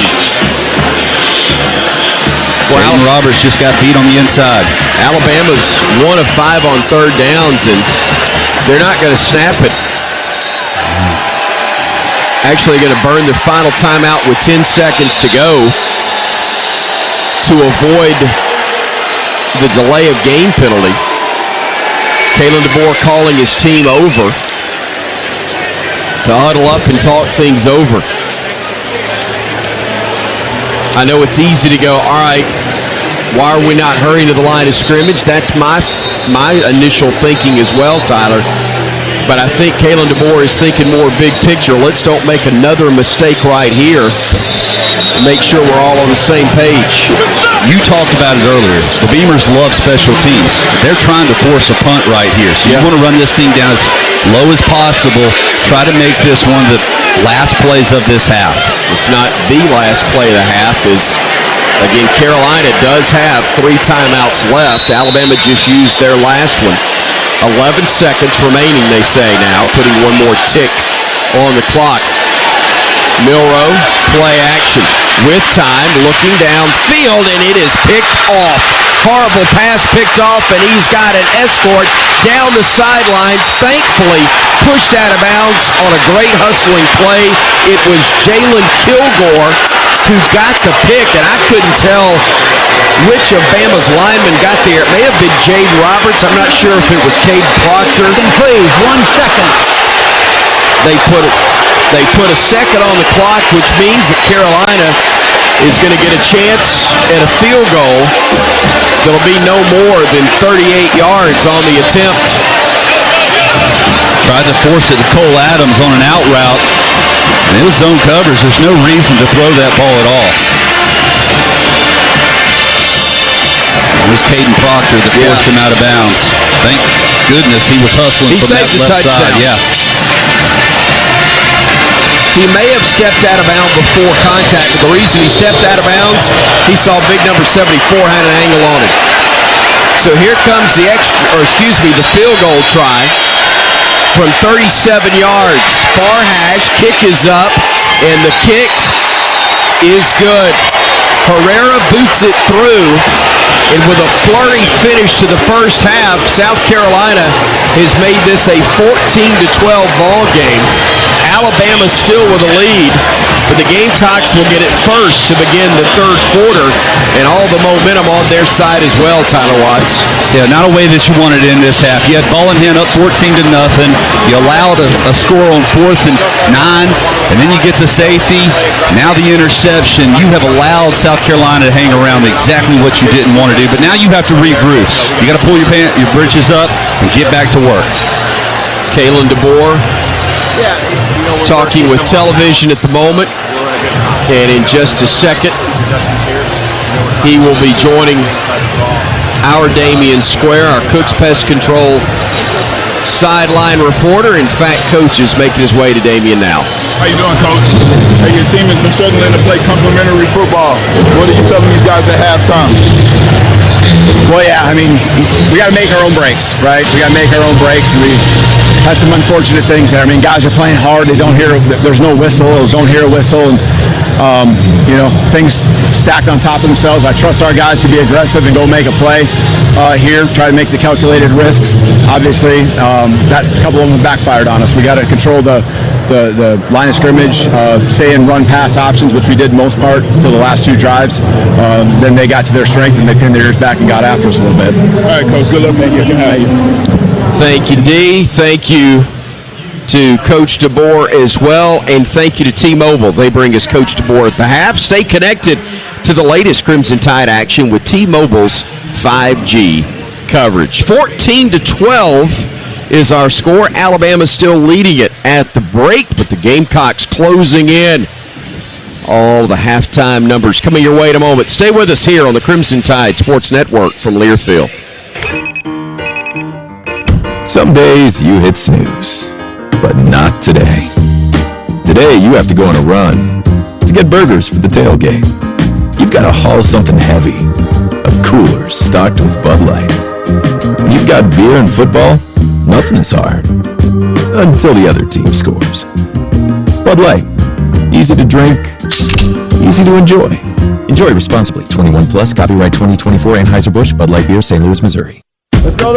Roberts just got beat on the inside. Alabama's 1 of 5 on 3rd downs, and they're not going to snap it. Actually going to burn their final timeout with 10 seconds to go to avoid the delay of game penalty. Kalen DeBoer calling his team over to huddle up and talk things over. I know it's easy to go, all right, why are we not hurrying to the line of scrimmage? That's my initial thinking as well, Tyler. But I think Kalen DeBoer is thinking more big picture. Let's don't make another mistake right here make sure we're all on the same page. You talked about it earlier. The Beamers love special teams. They're trying to force a punt right here. So you want to run this thing down as low as possible. Try to make this one of the last plays of this half. If not the last play of the half is, again, Carolina does have 3 timeouts left. Alabama just used their last one. 11 seconds remaining, they say now, putting one more tick on the clock. Milroe, play action with time, looking downfield, and it is picked off. Horrible pass picked off, and he's got an escort down the sidelines. Thankfully, pushed out of bounds on a great hustling play. It was Jalen Kilgore who got the pick, and I couldn't tell which of Bama's linemen got there. It may have been Jade Roberts. I'm not sure if it was Cade Proctor. Please, 1 second. They put a second on the clock, which means that Carolina is going to get a chance at a field goal. There'll be no more than 38 yards on the attempt. Tried to force it to Cole Adams on an out route. And it was zone coverage. There's no reason to throw that ball at all. It was Caden Proctor that forced him out of bounds. Thank goodness he was hustling from that left side. Yeah. He may have stepped out of bounds before contact, but the reason he stepped out of bounds, he saw big number 74 had an angle on it. So here comes the field goal try from 37 yards. Far hash, kick is up, and the kick is good. Herrera boots it through, and with a flurry finish to the first half, South Carolina has made this a 14-12 ball game. Alabama still with a lead, but the Gamecocks will get it first to begin the third quarter, and all the momentum on their side as well, Tyler Watts. Yeah, not a way that you wanted in this half. You had ball in hand up 14-0. You allowed a score on 4th and 9, and then you get the safety. Now the interception. You have allowed South Carolina to hang around exactly what you didn't want to do, but now you have to regroup. You got to pull your britches up and get back to work. Kalen DeBoer talking with television at the moment, and in just a second he will be joining our Damen Square, our Cooks Pest Control sideline reporter. In fact, Coach is making his way to Damen now. How you doing, Coach? Hey, your team has been struggling to play complementary football. What are you telling these guys at halftime? Well, yeah, I mean, we got to make our own breaks, right? We got to make our own breaks, and we had some unfortunate things there. I mean, guys are playing hard. They don't hear, there's no whistle, or don't hear a whistle, and things stacked on top of themselves. I trust our guys to be aggressive and go make a play here, try to make the calculated risks. Obviously, that couple of them backfired on us. We got to control the line of scrimmage, stay and run pass options, which we did most part until the last 2 drives. Then they got to their strength and they pinned their ears back and got after us a little bit. All right, Coach. Good luck. Thank you. Thank you, D. Thank you to Coach DeBoer as well, and thank you to T-Mobile. They bring us Coach DeBoer at the half. Stay connected to the latest Crimson Tide action with T-Mobile's 5G coverage. 14-12 is our score. Alabama still leading it at the break, but the Gamecocks closing in. All the halftime numbers coming your way in a moment. Stay with us here on the Crimson Tide Sports Network from Learfield. Some days you hit snooze, but not today. Today you have to go on a run to get burgers for the tailgate. You've got to haul something heavy, a cooler stocked with Bud Light. When you've got beer and football, nothing is hard, until the other team scores. Bud Light, easy to drink, easy to enjoy. Enjoy responsibly. 21 plus, copyright 2024, Anheuser-Busch, Bud Light Beer, St. Louis, Missouri. Let's go.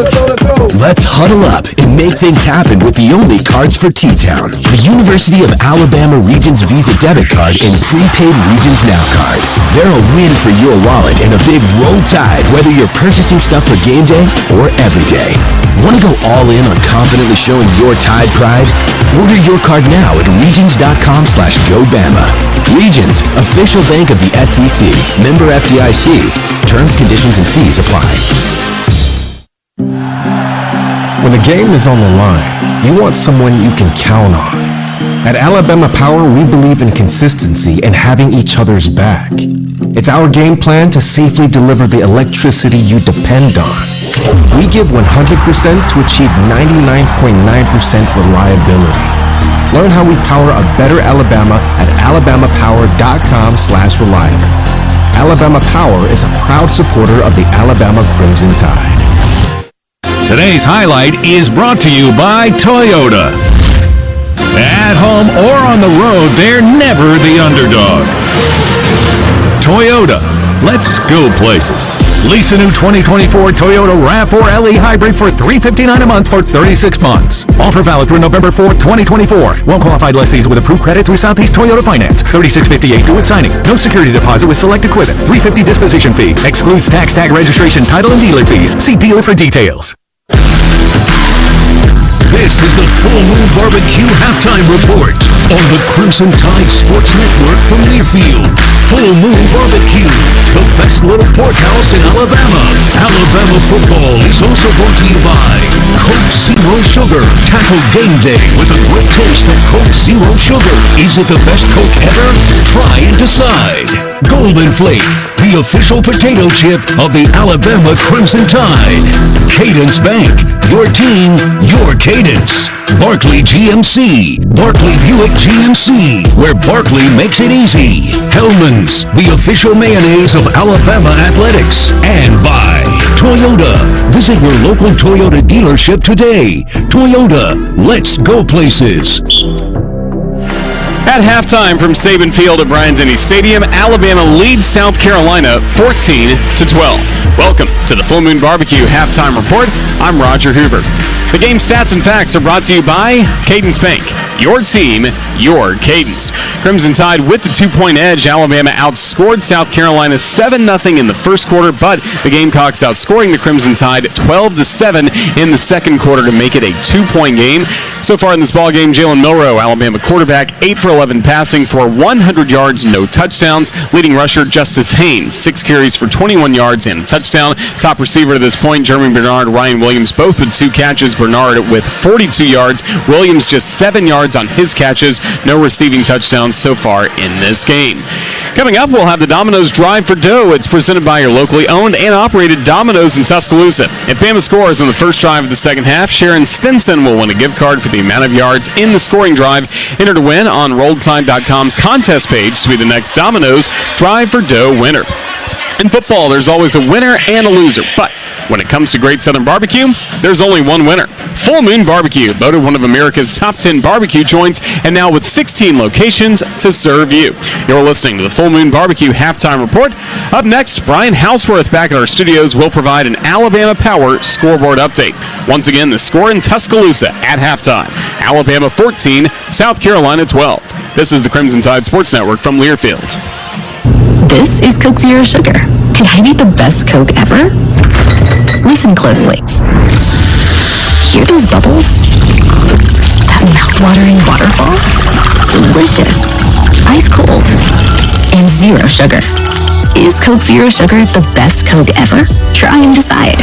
Let's huddle up and make things happen with the only cards for T-Town. The University of Alabama Regions Visa Debit Card and Prepaid Regions Now Card. They're a win for your wallet and a big roll tide, whether you're purchasing stuff for game day or every day. Want to go all in on confidently showing your Tide pride? Order your card now at regions.com/GoBama. Regions, official bank of the SEC. Member FDIC. Terms, conditions, and fees apply. When the game is on the line, you want someone you can count on. At Alabama Power, we believe in consistency and having each other's back. It's our game plan to safely deliver the electricity you depend on. We give 100% to achieve 99.9% reliability. Learn how we power a better Alabama at alabamapower.com/reliable. Alabama Power is a proud supporter of the Alabama Crimson Tide. Today's highlight is brought to you by Toyota. At home or on the road, they're never the underdog. Toyota, let's go places. Lease a new 2024 Toyota RAV4 LE Hybrid for $359 a month for 36 months. Offer valid through November 4th, 2024. Well-qualified lessees with approved credit through Southeast Toyota Finance. $36.58 due at signing. No security deposit with select equipment. $350 disposition fee. Excludes tax, tag registration, title, and dealer fees. See dealer for details. This is the Full Moon Barbecue Halftime Report on the Crimson Tide Sports Network from Learfield. Full Moon Barbecue, the best little porkhouse in Alabama. Alabama football is also brought to you by Coke Zero Sugar. Tackle game day with a great taste of Coke Zero Sugar. Is it the best Coke ever? Try and decide. Golden Flake, the official potato chip of the Alabama Crimson Tide. Cadence Bank, your team, your cadence. Barkley GMC, Barkley Buick GMC, where Barkley makes it easy. Hellman's, the official mayonnaise of Alabama athletics. And by Toyota. Visit your local Toyota dealership today. Toyota, let's go places. At halftime from Saban Field at Bryant-Denny Stadium, Alabama leads South Carolina 14-12. Welcome to the Full Moon Barbecue Halftime Report. I'm Roger Hoover. The game stats and facts are brought to you by Cadence Bank. Your team, your cadence. Crimson Tide with the 2-point edge. Alabama outscored South Carolina 7-0 in the first quarter, but the Gamecocks outscoring the Crimson Tide 12-7 in the second quarter to make it a 2-point game. So far in this ballgame, Jalen Milroe, Alabama quarterback, 8 for 11 passing for 100 yards, no touchdowns. Leading rusher, Justice Haynes, 6 carries for 21 yards and a touchdown. Top receiver to this point, Jeremy Bernard, Ryan Williams, both with 2 catches. Bernard with 42 yards. Williams just 7 yards on his catches. No receiving touchdowns so far in this game. Coming up, we'll have the Domino's Drive for Dough. It's presented by your locally owned and operated Domino's in Tuscaloosa. If Bama scores on the first drive of the second half, Sharon Stinson will win a gift card for the amount of yards in the scoring drive. Enter to win on RolledTime.com's contest page to be the next Domino's Drive for Dough winner. In football, there's always a winner and a loser, but when it comes to Great Southern Barbecue, there's only one winner. Full Moon Barbecue, voted one of America's top 10 barbecue joints, and now with 16 locations to serve you. You're listening to the Full Moon Barbecue Halftime Report. Up next, Brian Houseworth back at our studios will provide an Alabama Power scoreboard update. Once again, the score in Tuscaloosa at halftime. Alabama 14, South Carolina 12. This is the Crimson Tide Sports Network from Learfield. This is Coke Zero Sugar. Could I be the best Coke ever? Listen closely. Hear those bubbles? That mouth-watering waterfall? Delicious. Ice cold. And zero sugar. Is Coke Zero Sugar the best Coke ever? Try and decide.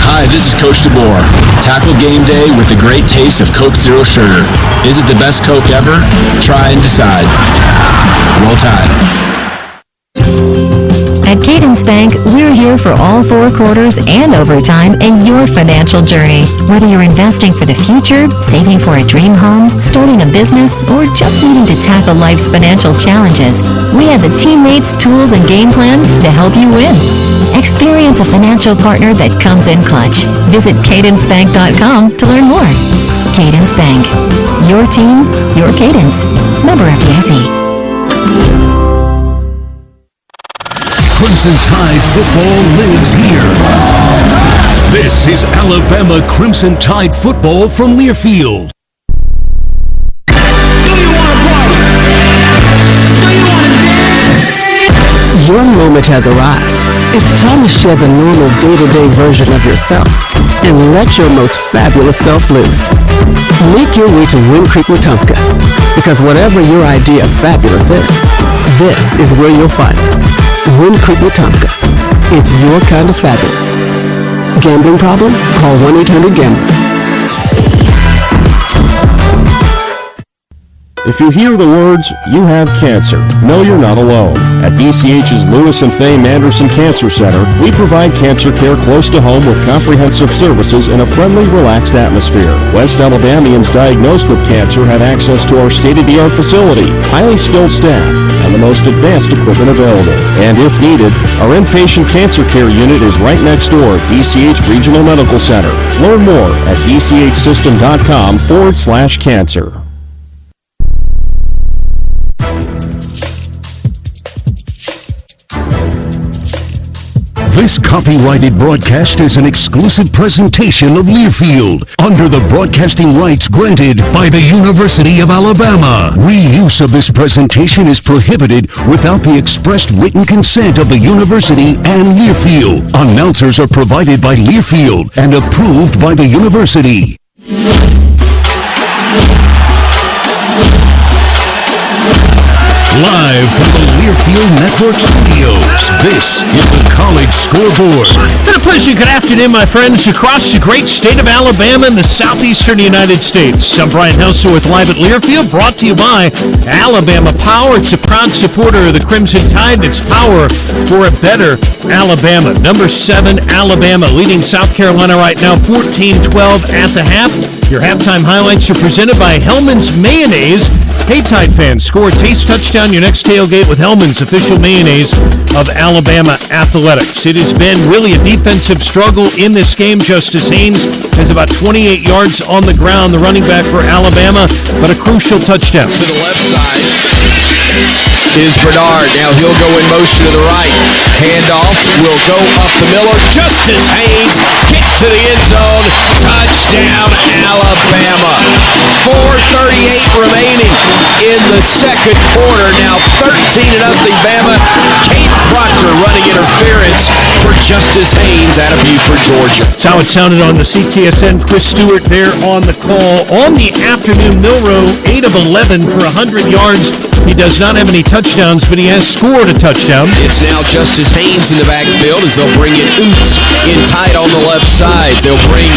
Hi, this is Coach DeBoer. Tackle game day with the great taste of Coke Zero Sugar. Is it the best Coke ever? Try and decide. Roll Tide. At Cadence Bank, we're here for all 4 quarters and overtime in your financial journey. Whether you're investing for the future, saving for a dream home, starting a business, or just needing to tackle life's financial challenges, we have the teammates, tools, and game plan to help you win. Experience a financial partner that comes in clutch. Visit cadencebank.com to learn more. Cadence Bank. Your team, your cadence. Member FDIC. Crimson Tide football lives here. This is Alabama Crimson Tide football from Learfield. Your moment has arrived. It's time to share the normal day-to-day version of yourself and let your most fabulous self loose. Make your way to Wind Creek, Wetumpka, because whatever your idea of fabulous is, this is where you'll find it. Wind Creek, Wetumpka. It's your kind of fabulous. Gambling problem? Call 1-800-GAMBLER. If you hear the words, "you have cancer," know you're not alone. At DCH's Lewis and Fay Manderson Cancer Center, we provide cancer care close to home with comprehensive services in a friendly, relaxed atmosphere. West Alabamians diagnosed with cancer have access to our state-of-the-art facility, highly skilled staff, and the most advanced equipment available. And if needed, our inpatient cancer care unit is right next door at DCH Regional Medical Center. Learn more at dchsystem.com/cancer. This copyrighted broadcast is an exclusive presentation of Learfield under the broadcasting rights granted by the University of Alabama. Reuse of this presentation is prohibited without the expressed written consent of the university and Learfield. Announcers are provided by Learfield and approved by the university. Live from the Learfield Network Studios, this is the College Scoreboard. Been a pleasure. Good afternoon, my friends, across the great state of Alabama and the southeastern United States. I'm Brian Helsworth, live at Learfield, brought to you by Alabama Power. It's a proud supporter of the Crimson Tide. It's power for a better Alabama. Number 7, Alabama, leading South Carolina right now, 14-12 at the half. Your halftime highlights are presented by Hellman's Mayonnaise. Hey, Tide fans, score a taste touchdown your next tailgate with Hellman's, official mayonnaise of Alabama Athletics. It has been really a defensive struggle in this game. Justice Haynes has about 28 yards on the ground, the running back for Alabama, but a crucial touchdown. To the left side is Bernard. Now he'll go in motion to the right. Handoff will go up the middle. Justice Haynes gets to the end zone. Touchdown, Alabama. 4:38 remaining in the second quarter. Now 13-0 Bama. Kate Proctor running interference for Justice Haynes out of Beaufort, Georgia. That's how it sounded on the CTSN. Chris Stewart there on the call. On the afternoon, Milroe, 8 of 11 for 100 yards. He does not have any touchdowns, but he has scored a touchdown. It's now Justice Haynes in the backfield as they'll bring in Oots in tight on the left side. They'll bring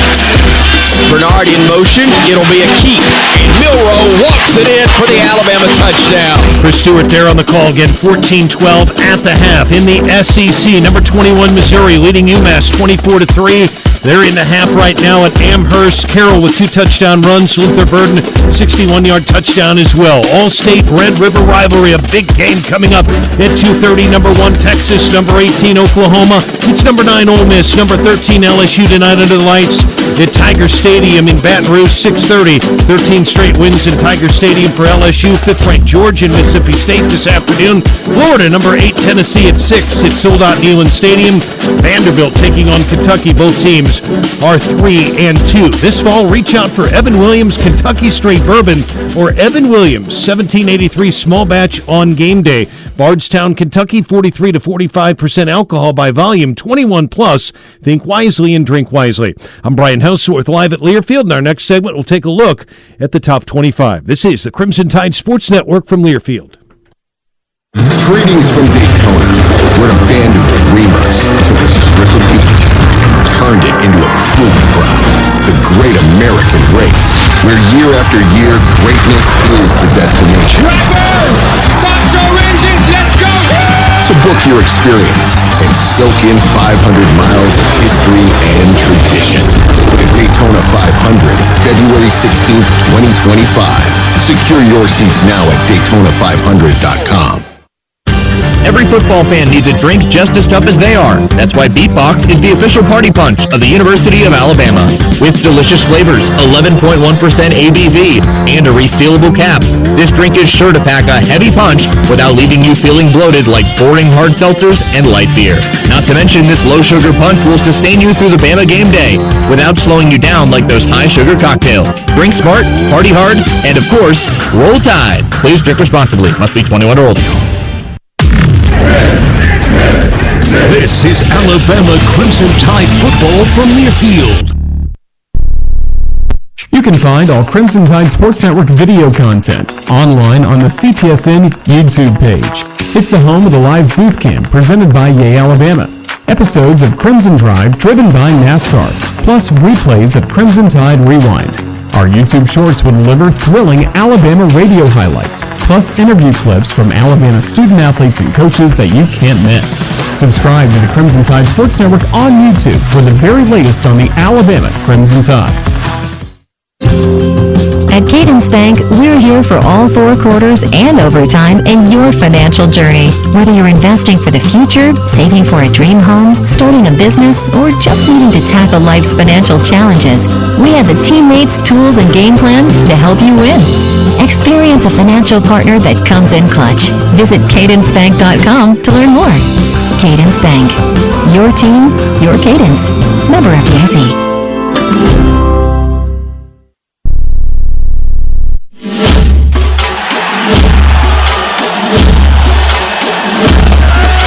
Bernard in motion. It'll be a keep. And Milroe walks it in for the Alabama touchdown. Chris Stewart there on the call again, 14-12 at the half. In the SEC, number 21 Missouri leading UMass 24-3. They're in the half right now at Amherst. Carroll with 2 touchdown runs. Luther Burden, 61-yard touchdown as well. All-State Red River rivalry, a big game coming up at 2:30. Number 1 Texas, number 18 Oklahoma. It's number 9 Ole Miss, number 13 LSU tonight under the lights at Tiger Stadium in Baton Rouge, 6:30. 13 straight wins in Tiger Stadium for LSU. 5th-ranked Georgia and Mississippi State this afternoon. Florida, number 8 Tennessee at 6 at sold-out Neyland Stadium. Vanderbilt taking on Kentucky. Both teams are 3-2. This fall, reach out for Evan Williams Kentucky Straight Bourbon or Evan Williams 1783 small batch on game day. Bardstown, Kentucky, 43 to 45% alcohol by volume, 21 plus. Think wisely and drink wisely. I'm Brian Helsworth, live at Learfield. In our next segment, we'll take a look at the top 25. This is the Crimson Tide Sports Network from Learfield. Greetings from Daytona, where a band of dreamers took a strip of beach and turned it into a proving ground. The Great American Race, where year after year, greatness is the destination. Drivers, start your engines, let's go! So book your experience and soak in 500 miles of history and tradition. The Daytona 500, February 16th, 2025. Secure your seats now at Daytona500.com. Every football fan needs a drink just as tough as they are. That's why Beatbox is the official party punch of the University of Alabama. With delicious flavors, 11.1% ABV, and a resealable cap, this drink is sure to pack a heavy punch without leaving you feeling bloated like boring hard seltzers and light beer. Not to mention, this low-sugar punch will sustain you through the Bama game day without slowing you down like those high-sugar cocktails. Drink smart, party hard, and of course, roll Tide. Please drink responsibly. Must be 21 or older. This is Alabama Crimson Tide football from Learfield. You can find all Crimson Tide Sports Network video content online on the CTSN YouTube page. It's the home of the live booth camp presented by Yay Alabama. Episodes of Crimson Drive driven by NASCAR, plus replays of Crimson Tide Rewind. Our YouTube Shorts will deliver thrilling Alabama radio highlights, plus interview clips from Alabama student athletes and coaches that you can't miss. Subscribe to the Crimson Tide Sports Network on YouTube for the very latest on the Alabama Crimson Tide. At Cadence Bank, we're here for all 4 quarters and overtime in your financial journey. Whether you're investing for the future, saving for a dream home, starting a business, or just needing to tackle life's financial challenges, we have the teammates, tools, and game plan to help you win. Experience a financial partner that comes in clutch. Visit cadencebank.com to learn more. Cadence Bank. Your team, your cadence. Member FDIC.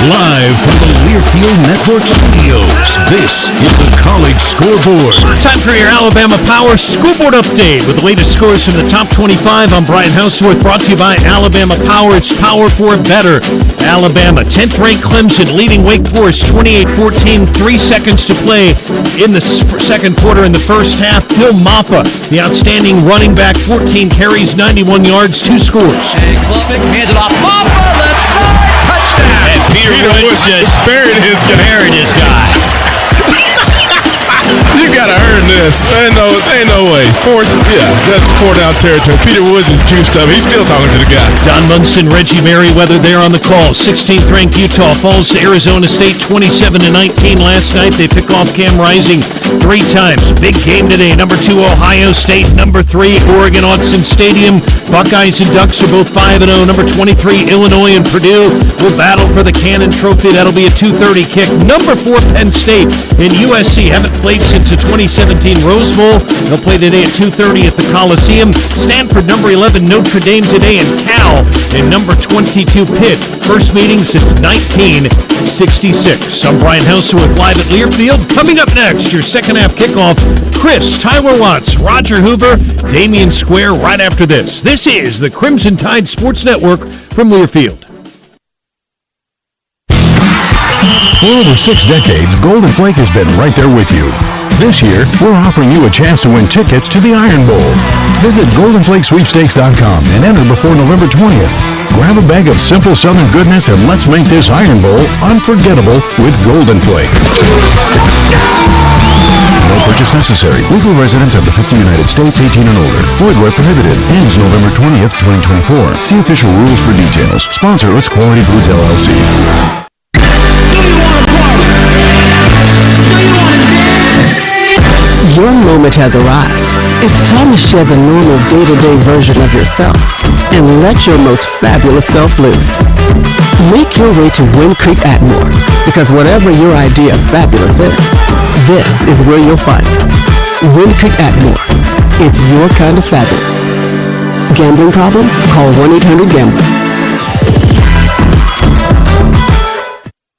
Live from the Learfield Network Studios, this is the College Scoreboard. Time for your Alabama Power Scoreboard update with the latest scores from the top 25. I'm Brian Houseworth, brought to you by Alabama Power. It's power for better. Alabama, 10th-ranked Clemson leading Wake Forest 28-14, 3 seconds to play in the second quarter. In the first half, Phil Maffa, the outstanding running back, 14 carries, 91 yards, 2 scores. And Klubnik hands it off. Maffa, left side, touchdown. And Peter Woods just buried his guy. You gotta earn this. Ain't no way. That's 4 down territory. Peter Woods is juiced up. He's still talking to the guy. Don Munston, Reggie Merriweather there on the call. 16th ranked Utah falls to Arizona State 27-19 last night. They pick off Cam Rising 3 times. Big game today. Number 2 Ohio State. Number 3 Oregon Autzen Stadium. Buckeyes and Ducks are both 5-0. Number 23 Illinois and Purdue will battle for the Cannon Trophy. That'll be a 2:30 kick. Number 4 Penn State and USC haven't played since the 2017 Rose Bowl. They'll play today at 2:30 at the Coliseum. Stanford, number 11 Notre Dame today, and Cal and number 22 Pitt. First meeting since 1966. I'm Brian Houseworth live at Learfield. Coming up next, your second half kickoff. Chris, Tyler Watts, Roger Hoover, Damen Square right after this. This is the Crimson Tide Sports Network from Learfield. For over 6 decades, Golden Flake has been right there with you. This year, we're offering you a chance to win tickets to the Iron Bowl. Visit goldenflakesweepstakes.com and enter before November 20th. Grab a bag of simple Southern goodness and let's make this Iron Bowl unforgettable with Golden Flake. No purchase necessary. Legal residents of the 50 United States, 18 and older. Void where prohibited. Ends November 20th, 2024. See official rules for details. Sponsor It's Quality Foods, LLC. Your moment has arrived. It's time to share the normal day-to-day version of yourself and let your most fabulous self loose. Make your way to Wind Creek Atmore, because whatever your idea of fabulous is, this is where you'll find it. Wind Creek Atmore. It's your kind of fabulous. Gambling problem? Call 1-800-GAMBLER.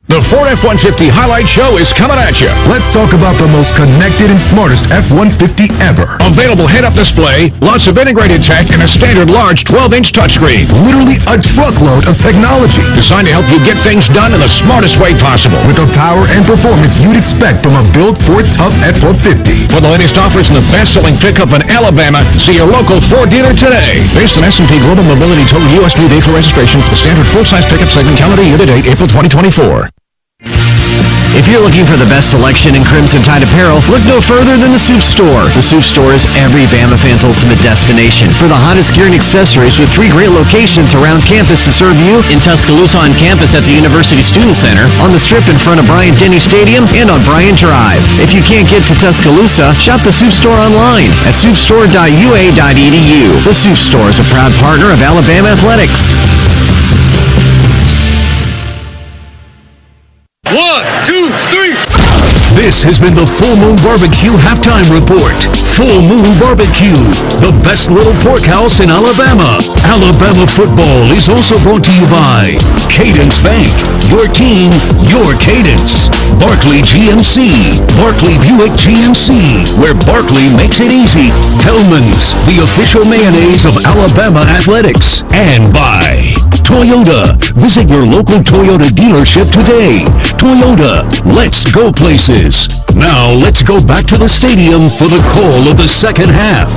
The Ford F-150 Highlight Show is coming at you. Let's talk about the most connected and smartest F-150 ever. Available head-up display, lots of integrated tech, and a standard large 12-inch touchscreen. Literally a truckload of technology designed to help you get things done in the smartest way possible. With the power and performance you'd expect from a built Ford Tough F-150. For the latest offers and the best-selling pickup in Alabama, see your local Ford dealer today. Based on S&P Global Mobility Total U.S. New Vehicle Registration for the standard full-size pickup segment calendar year-to-date April 2024. If you're looking for the best selection in Crimson Tide apparel, look no further than the Soup Store. The Soup Store is every Bama fan's ultimate destination for the hottest gear and accessories, with 3 great locations around campus to serve you: in Tuscaloosa on campus at the University Student Center, on the Strip in front of Bryant-Denny Stadium, and on Bryant Drive. If you can't get to Tuscaloosa, shop the Soup Store online at soupstore.ua.edu. The Soup Store is a proud partner of Alabama Athletics. 1, 2, 3. This has been the Full Moon Barbecue Halftime Report. Full Moon Barbecue, the best little pork house in Alabama. Alabama football is also brought to you by Cadence Bank, your team, your cadence. Barkley GMC, Barkley Buick GMC, where Barkley makes it easy. Hellman's, the official mayonnaise of Alabama athletics. And by Toyota. Visit your local Toyota dealership today. Toyota, let's go places. Now let's go back to the stadium for the call of the second half.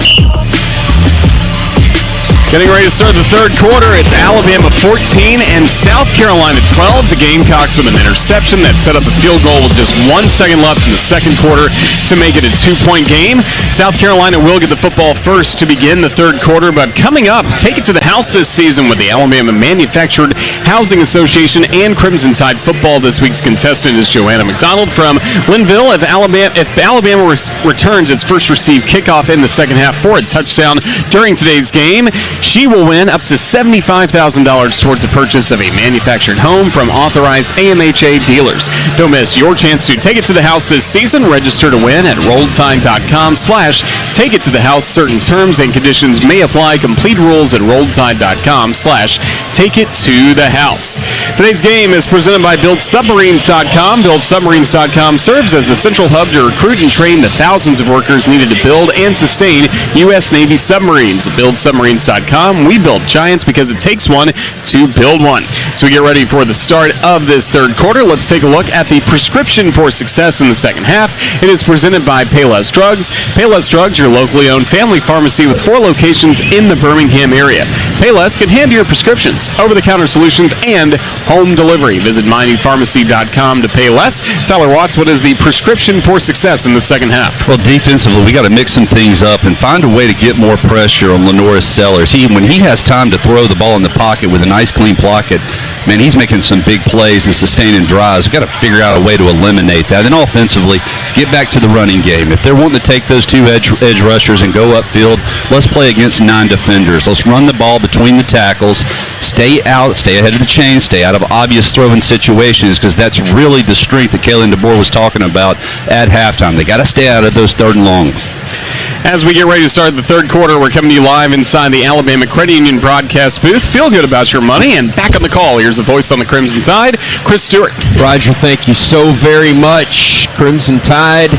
Getting ready to start the third quarter. It's Alabama 14 and South Carolina 12. The Gamecocks with an interception that set up a field goal with just 1 second left in the second quarter to make it a 2-point game. South Carolina will get the football first to begin the third quarter, but coming up, take it to the house this season with the Alabama Manufactured Housing Association and Crimson Tide football. This week's contestant is Joanna McDonald from Linville. If Alabama returns its first received kickoff in the second half for a touchdown during today's game, she will win up to $75,000 towards the purchase of a manufactured home from authorized AMHA dealers. Don't miss your chance to take it to the house this season. Register to win at rolledtide.com/take it to the house. Certain terms and conditions may apply. Complete rules at rolledtide.com/take it to the house. Today's game is presented by BuildSubmarines.com. BuildSubmarines.com serves as the central hub to recruit and train the thousands of workers needed to build and sustain U.S. Navy submarines. BuildSubmarines.com. We build giants because it takes one to build one. So we get ready for the start of this third quarter. Let's take a look at the prescription for success in the second half. It is presented by Payless Drugs. Payless Drugs, your locally owned family pharmacy with 4 locations in the Birmingham area. Payless can handle your prescriptions, over-the-counter solutions, and home delivery. Visit mynewpharmacy.com to pay less. Tyler Watts, what is the prescription for success in the second half? Well, defensively, we got to mix some things up and find a way to get more pressure on lanorris Sellers. When he has time to throw the ball in the pocket with a nice clean pocket, man, he's making some big plays and sustaining drives. We've got to figure out a way to eliminate that. And offensively, get back to the running game. If they're wanting to take those 2 edge rushers and go upfield, let's play against 9 defenders. Let's run the ball between the tackles, stay ahead of the chain, stay out of obvious throwing situations, because that's really the strength that Kaylin DeBoer was talking about at halftime. They got to stay out of those third and longs. As we get ready to start the third quarter, we're coming to you live inside the Alabama Credit Union broadcast booth. Feel good about your money, and back on the call, here's the voice on the Crimson Tide, Chris Stewart. Roger, thank you so very much. Crimson Tide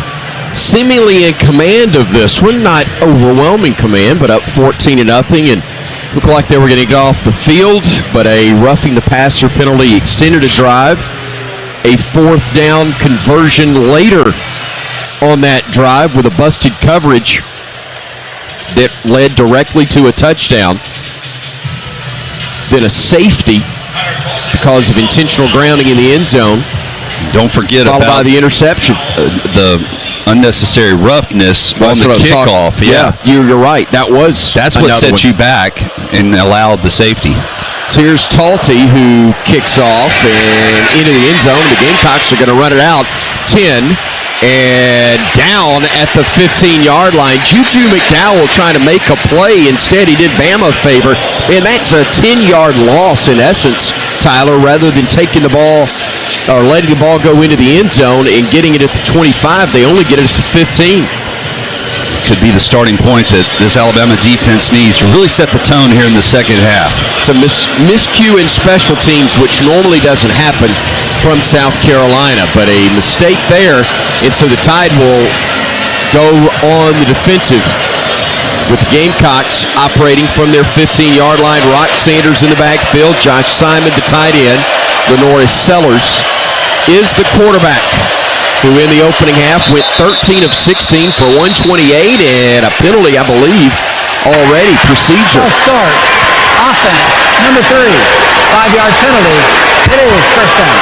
seemingly in command of this one. Not overwhelming command, but up 14-0, and looked like they were going to get off the field, but a roughing the passer penalty extended a drive. A 4th down conversion later on that drive with a busted coverage that led directly to a touchdown. Then a safety because of intentional grounding in the end zone. Don't forget followed by the interception. The unnecessary roughness on the kickoff. Yeah, you're right. That's what set you back and allowed the safety. So here's Talty, who kicks off and into the end zone. The Gamecocks are going to run it out 10. And down at the 15-yard line, Juju McDowell trying to make a play. Instead, he did Bama a favor. And that's a 10-yard loss in essence, Tyler, rather than taking the ball or letting the ball go into the end zone and getting it at the 25. They only get it at the 15. Could be the starting point that this Alabama defense needs to really set the tone here in the second half. It's a miscue in special teams, which normally doesn't happen from South Carolina, but a mistake there, and so the Tide will go on the defensive with the Gamecocks operating from their 15-yard line. Rock Sanders in the backfield, Josh Simon, the tight end. lanorris Sellers is the quarterback, who in the opening half went 13 of 16 for 128 and a penalty, I believe, already. Procedure. False start. Offense. Number 3. 5-yard penalty. It is first down.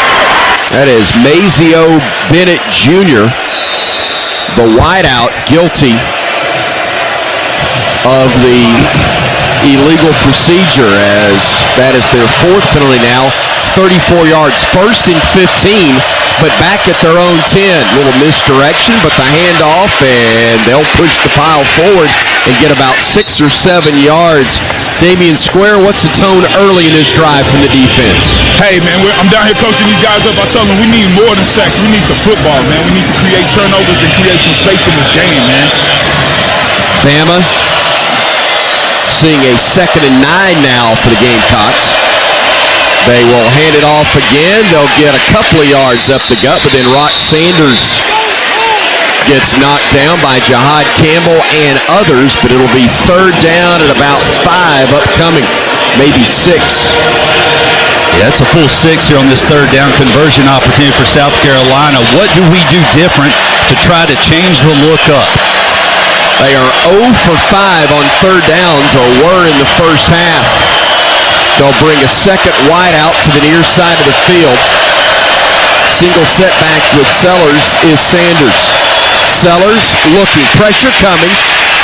That is Mazeo Bennett Jr., the wideout, guilty of the illegal procedure, as that is their 4th penalty now. 34 yards, 1st and 15, but back at their own 10. Little misdirection, but the handoff, and they'll push the pile forward and get about 6 or 7 yards. Damen Square, what's the tone early in this drive from the defense? Hey, man, I'm down here coaching these guys up. I tell them we need more than sacks. We need the football, man. We need to create turnovers and create some space in this game, man. Bama seeing a 2nd and 9 now for the Gamecocks. They will hand it off again. They'll get a couple of yards up the gut, but then Rock Sanders gets knocked down by Jihad Campbell and others, but it'll be 3rd down at about 5 upcoming, maybe 6. Yeah, it's a full 6 here on this 3rd down conversion opportunity for South Carolina. What do we do different to try to change the look up? They are 0 for 5 on third downs, or were in the first half. They'll bring a second wide out to the near side of the field. Single setback with Sellers is Sanders. Sellers looking, pressure coming,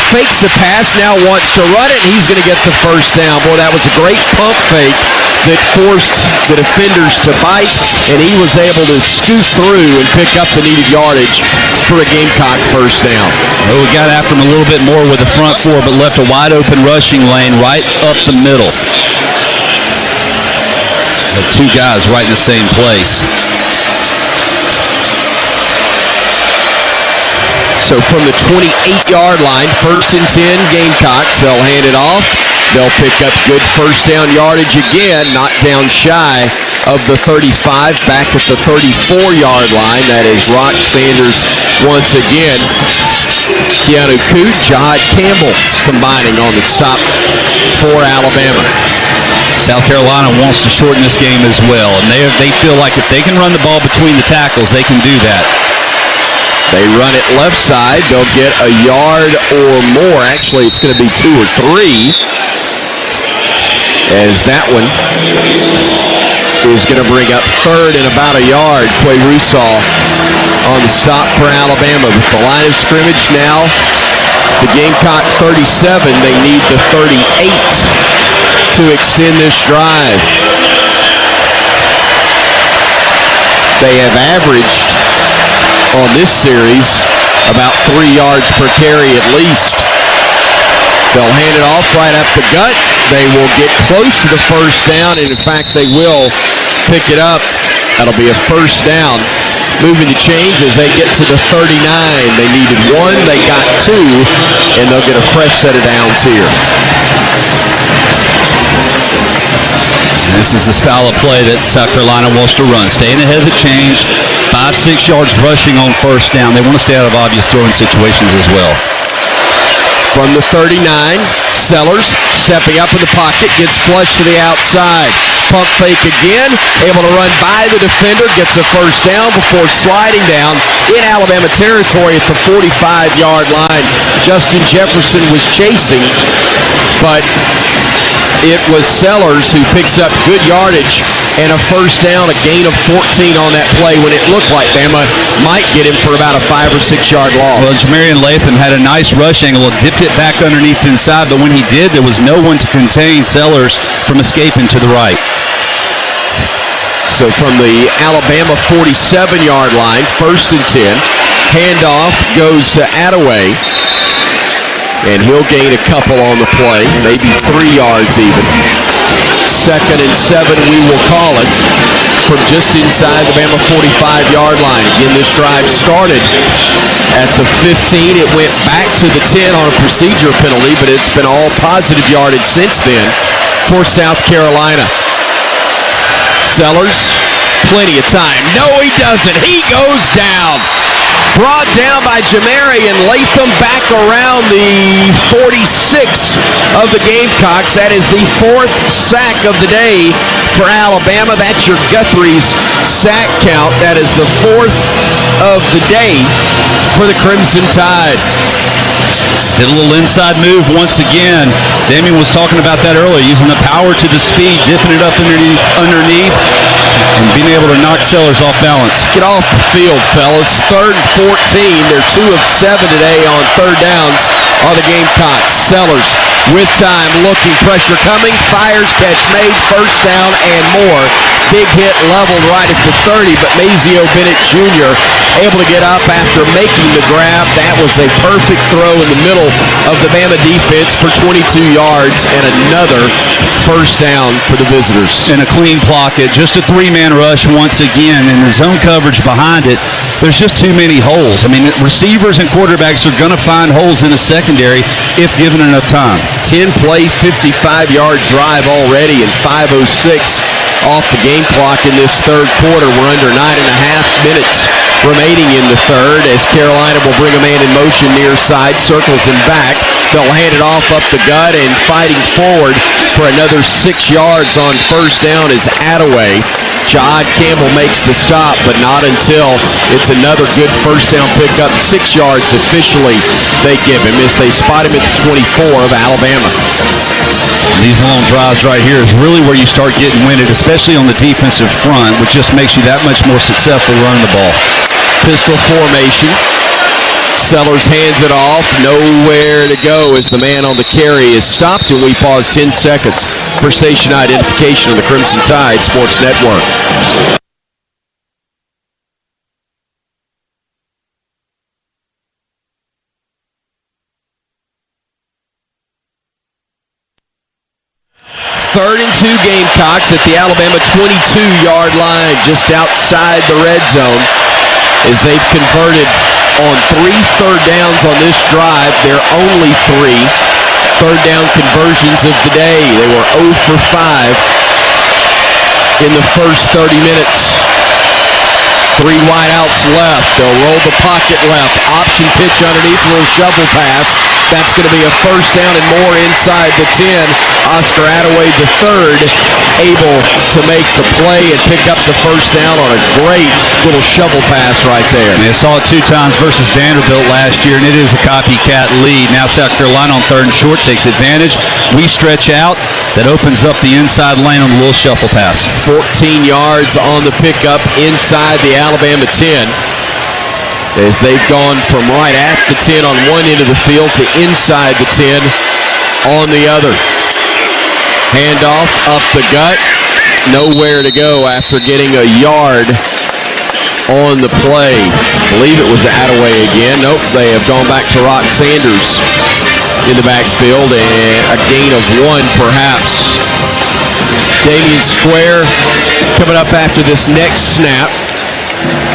fakes the pass, now wants to run it, and he's going to get the first down. Boy, that was a great pump fake that forced the defenders to bite, and he was able to scoot through and pick up the needed yardage for a Gamecock first down. Well, we got after him a little bit more with the front four, but left a wide open rushing lane right up the middle. Two guys right in the same place. So from the 28-yard line, 1st and 10, Gamecocks. They'll hand it off. They'll pick up good first down yardage again, not down shy of the 35, back at the 34-yard line. That is Rock Sanders once again. Keanu Coote, Jahad Campbell combining on the stop for Alabama. South Carolina wants to shorten this game as well, and they feel like if they can run the ball between the tackles, they can do that. They run it left side. They'll get a yard or more. Actually, it's going to be 2 or 3. As that one is going to bring up third and about a yard. Quay Russaw on the stop for Alabama. With the line of scrimmage now, the Gamecock 37. They need the 38 to extend this drive. They have averaged on this series about 3 yards per carry at least. They'll hand it off right up the gut. They will get close to the first down, and in fact they will pick it up. That'll be a first down. Moving the change as they get to the 39. They needed 1, they got 2, and they'll get a fresh set of downs here. This is the style of play that South Carolina wants to run. Staying ahead of the change, 5-6 yards rushing on first down. They want to stay out of obvious throwing situations as well. From the 39, Sellers stepping up in the pocket, gets flushed to the outside. Pump fake again, able to run by the defender, gets a first down before sliding down in Alabama territory at the 45-yard line. Justin Jefferson was chasing, but it was Sellers who picks up good yardage and a first down, a gain of 14 on that play when it looked like Bama might get him for about a 5 or 6 yard loss. Well, Jamarian Latham had a nice rush angle, dipped it back underneath inside, but when he did, there was no one to contain Sellers from escaping to the right. So from the Alabama 47-yard line, 1st and 10, handoff goes to Attaway. And he'll gain a couple on the play, maybe 3 yards even. 2nd and 7, we will call it, from just inside the Bama 45-yard line. Again, this drive started at the 15. It went back to the 10 on a procedure penalty, but it's been all positive yardage since then for South Carolina. Sellers, plenty of time. No, he doesn't. He goes down. Brought down by Jamarian Latham back around the 46 of the Gamecocks. That is the 4th sack of the day for Alabama. That's your Guthrie's sack count. That is the 4th of the day for the Crimson Tide. Did a little inside move once again. Damien was talking about that earlier, using the power to the speed, dipping it up underneath, and being able to knock Sellers off balance. Get off the field, fellas. 3rd and 14. They're 2 of 7 today on third downs on the Gamecocks. Sellers with time, looking, pressure coming, fires, catch made, first down and more. Big hit leveled right at the 30, but Mazeo Bennett Jr. able to get up after making the grab. That was a perfect throw in the middle of the Bama defense for 22 yards and another first down for the visitors. And a clean pocket, just a 3-man rush once again, and the zone coverage behind it. There's just too many holes. I mean, receivers and quarterbacks are going to find holes in the secondary if given enough time. 10-play, 55-yard drive already, and 5:06 off the game clock in this third quarter. We're under 9.5 minutes remaining in the third as Carolina will bring a man in motion near side, circles him back. They'll hand it off up the gut, and fighting forward for another 6 yards on first down is Attaway. John Campbell makes the stop, but not until it's another good first down pickup. 6 yards officially they give him as they spot him at the 24 of Alabama. These long drives right here is really where you start getting winded, especially on the defensive front, which just makes you that much more successful running the ball. Pistol formation. Sellers hands it off. Nowhere to go as the man on the carry is stopped, and we pause 10 seconds for station identification of the Crimson Tide Sports Network. Third and 2 Gamecocks at the Alabama 22-yard line, just outside the red zone, as they've converted on 3 third downs on this drive. They're only 3 third down conversions of the day. They were 0 for 5 in the first 30 minutes. 3 wideouts left. They'll roll the pocket left. Option pitch underneath, a little shovel pass. That's going to be a first down and more inside the 10. Oscar Attaway III able to make the play and pick up the first down on a great little shovel pass right there. They saw it 2 times versus Vanderbilt last year, and it is a copycat lead. Now South Carolina on 3rd and short takes advantage. We stretch out. That opens up the inside lane on the little shuffle pass. 14 yards on the pickup inside the Alabama 10. As they've gone from right at the 10 on one end of the field to inside the 10 on the other. Handoff up the gut. Nowhere to go after getting a yard on the play. I believe it was Attaway again. Nope, they have gone back to Rock Sanders in the backfield, and a gain of 1 perhaps. Damen Square coming up after this next snap,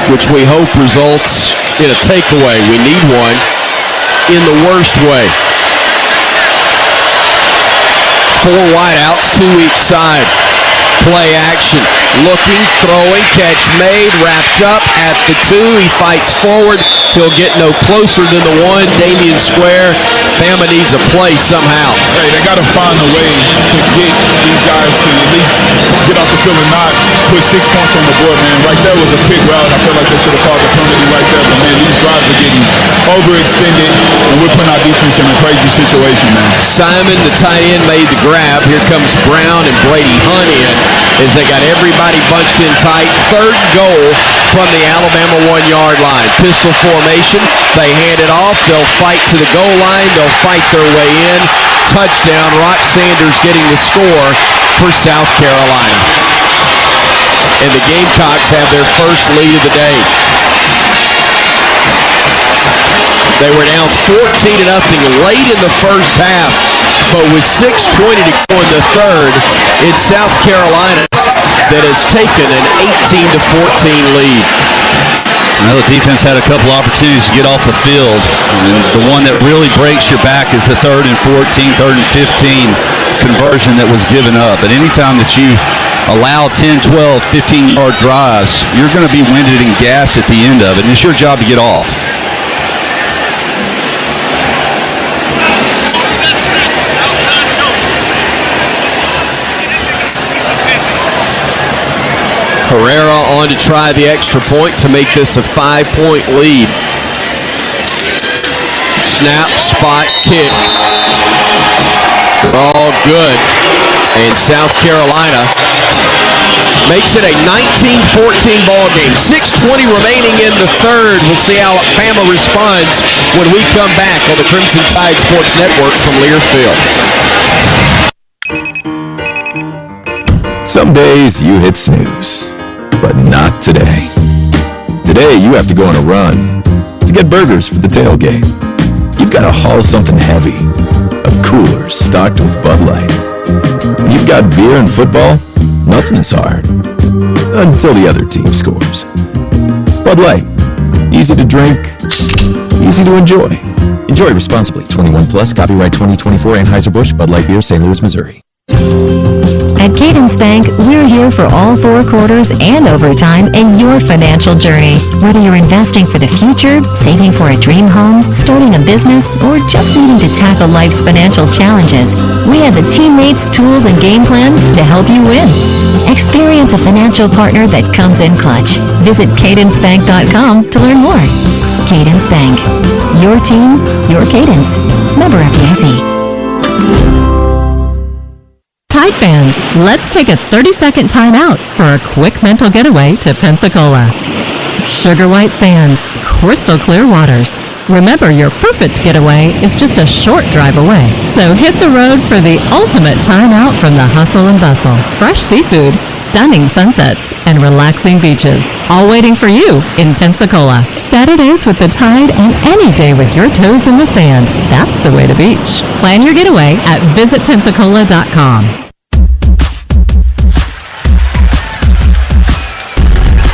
which we hope results in a takeaway. We need one in the worst way. 4 wideouts, 2 each side. Play action. Looking, throwing, catch made, wrapped up at the 2. He fights forward. He'll get no closer than the 1. Damen Square. Bama needs a play somehow. Hey, they got to find a way to get these guys to at least get off the field and not put 6 points on the board, man. Right there was a pick route. I feel like they should have called the penalty right there. But, man, these drives are getting overextended, and we're putting our defense in a crazy situation, man. Simon, the tight end, made the grab. Here comes Brown and Brady Hunt in as they got everybody bunched in tight. 3rd goal from the Alabama 1-yard line. Pistol formation. They hand it off. They'll fight to the goal line. They'll fight their way in. Touchdown. Rock Sanders getting the score for South Carolina. And the Gamecocks have their first lead of the day. They were down 14-0 late in the first half, but with 6:20 to go in the third, it's South Carolina that has taken an 18-14 lead. Now the defense had a couple opportunities to get off the field, and the one that really breaks your back is the 3rd and 14, 3rd and 15 conversion that was given up. But anytime that you allow 10, 12, 15-yard drives, you're going to be winded and gassed at the end of it, and it's your job to get off. Herrera on to try the extra point to make this a 5-point lead. Snap, spot, kick. All good. And South Carolina makes it a 19-14 ball game. 6:20 remaining in the third. We'll see how Alabama responds when we come back on the Crimson Tide Sports Network from Learfield. Some days you hit snooze, but not today. Today you have to go on a run to get burgers for the tailgate. You've got to haul something heavy, a cooler stocked with Bud Light. When you've got beer and football, nothing is hard, until the other team scores. Bud Light, easy to drink, easy to enjoy. Enjoy responsibly. 21 plus, copyright 2024, Anheuser-Busch, Bud Light Beer, St. Louis, Missouri. At Cadence Bank, we're here for all 4 quarters and overtime in your financial journey. Whether you're investing for the future, saving for a dream home, starting a business, or just needing to tackle life's financial challenges, we have the teammates, tools, and game plan to help you win. Experience a financial partner that comes in clutch. Visit cadencebank.com to learn more. Cadence Bank. Your team, your cadence. Member FDIC. Tide fans, let's take a 30-second time out for a quick mental getaway to Pensacola. Sugar white sands, crystal clear waters. Remember, your perfect getaway is just a short drive away. So hit the road for the ultimate time out from the hustle and bustle. Fresh seafood, stunning sunsets, and relaxing beaches. All waiting for you in Pensacola. Saturdays with the Tide and any day with your toes in the sand. That's the way to beach. Plan your getaway at visitpensacola.com.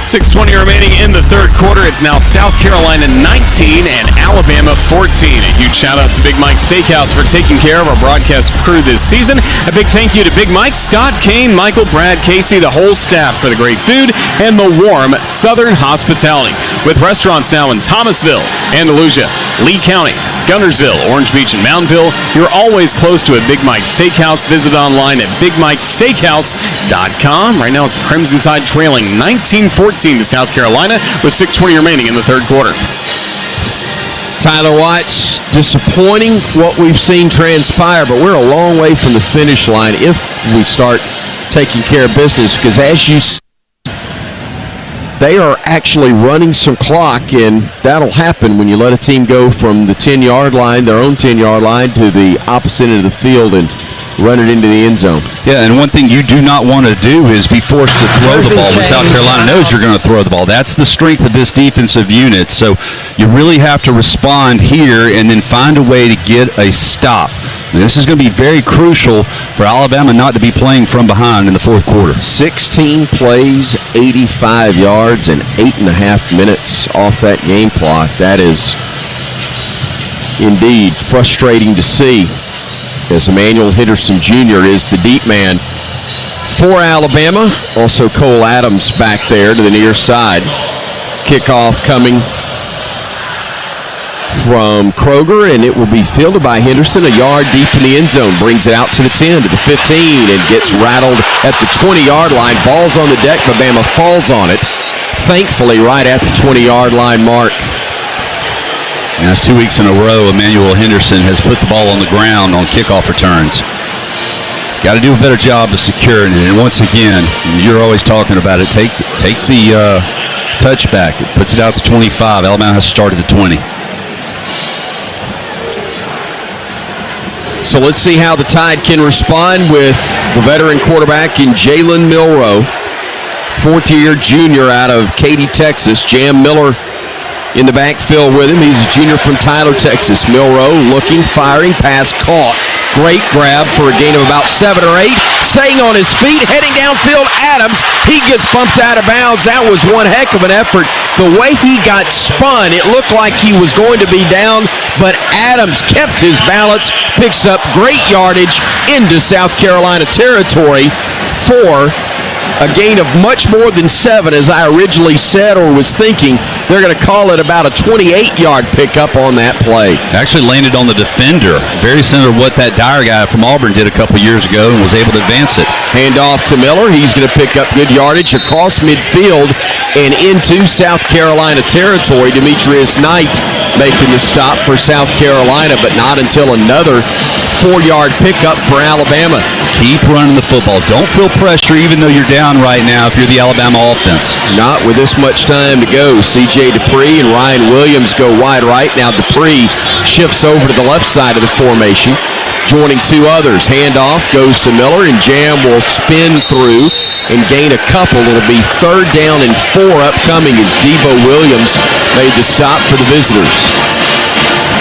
6:20 remaining in the third quarter. It's now South Carolina 19 and Alabama 14. A huge shout out to Big Mike's Steakhouse for taking care of our broadcast crew this season. A big thank you to Big Mike, Scott, Kane, Michael, Brad, Casey, the whole staff for the great food and the warm Southern hospitality. With restaurants now in Thomasville, Andalusia, Lee County, Guntersville, Orange Beach, and Mountainville, you're always close to a Big Mike's Steakhouse. Visit online at bigmikesteakhouse.com. Right now it's the Crimson Tide trailing 19-14 to South Carolina with 6:20 remaining in the third quarter. Tyler Watts, disappointing what we've seen transpire, but we're a long way from the finish line if we start taking care of business, because as you see, they are actually running some clock, and that'll happen when you let a team go from the 10-yard line, their own 10-yard line, to the opposite end of the field and run it into the end zone. Yeah, and one thing you do not want to do is be forced to throw the ball when South Carolina knows you're going to throw the ball. That's the strength of this defensive unit. So you really have to respond here and then find a way to get a stop. And this is going to be very crucial for Alabama not to be playing from behind in the fourth quarter. 16 plays, 85 yards, and 8.5 minutes off that game clock. That is indeed frustrating to see, as Emmanuel Henderson Jr. is the deep man for Alabama. Also Cole Adams back there to the near side. Kickoff coming from Kroger, and it will be fielded by Henderson a yard deep in the end zone. Brings it out to the 10, to the 15, and gets rattled at the 20-yard line. Ball's on the deck, but Bama falls on it. Thankfully, right at the 20-yard line mark. And that's 2 weeks in a row Emmanuel Henderson has put the ball on the ground on kickoff returns. He's got to do a better job of securing it. And once again, you're always talking about it, take the touchback. It puts it out to 25. Alabama has to start at the 20. So let's see how the Tide can respond with the veteran quarterback in Jalen Milroe, fourth-year junior out of Katy, Texas. Jam Miller in the backfield with him. He's a junior from Tyler, Texas. Milroe looking, firing, pass caught. Great grab for a gain of about 7 or 8. Staying on his feet, heading downfield, Adams. He gets bumped out of bounds. That was one heck of an effort. The way he got spun, it looked like he was going to be down, but Adams kept his balance, picks up great yardage into South Carolina territory for a gain of much more than 7, as I originally said or was thinking. They're going to call it about a 28-yard pickup on that play. Actually landed on the defender. Very similar to what that Dyer guy from Auburn did a couple years ago and was able to advance it. Hand off to Miller. He's going to pick up good yardage across midfield and into South Carolina territory. Demetrius Knight making the stop for South Carolina, but not until another 4-yard pickup for Alabama. Keep running the football. Don't feel pressure even though you're down right now if you're the Alabama offense. Not with this much time to go. C.J. Dupree and Ryan Williams go wide right. Now Dupree shifts over to the left side of the formation, joining 2 others. Handoff goes to Miller, and Jam will spin through and gain a couple. It'll be 3rd down and 4 upcoming as Debo Williams made the stop for the visitors.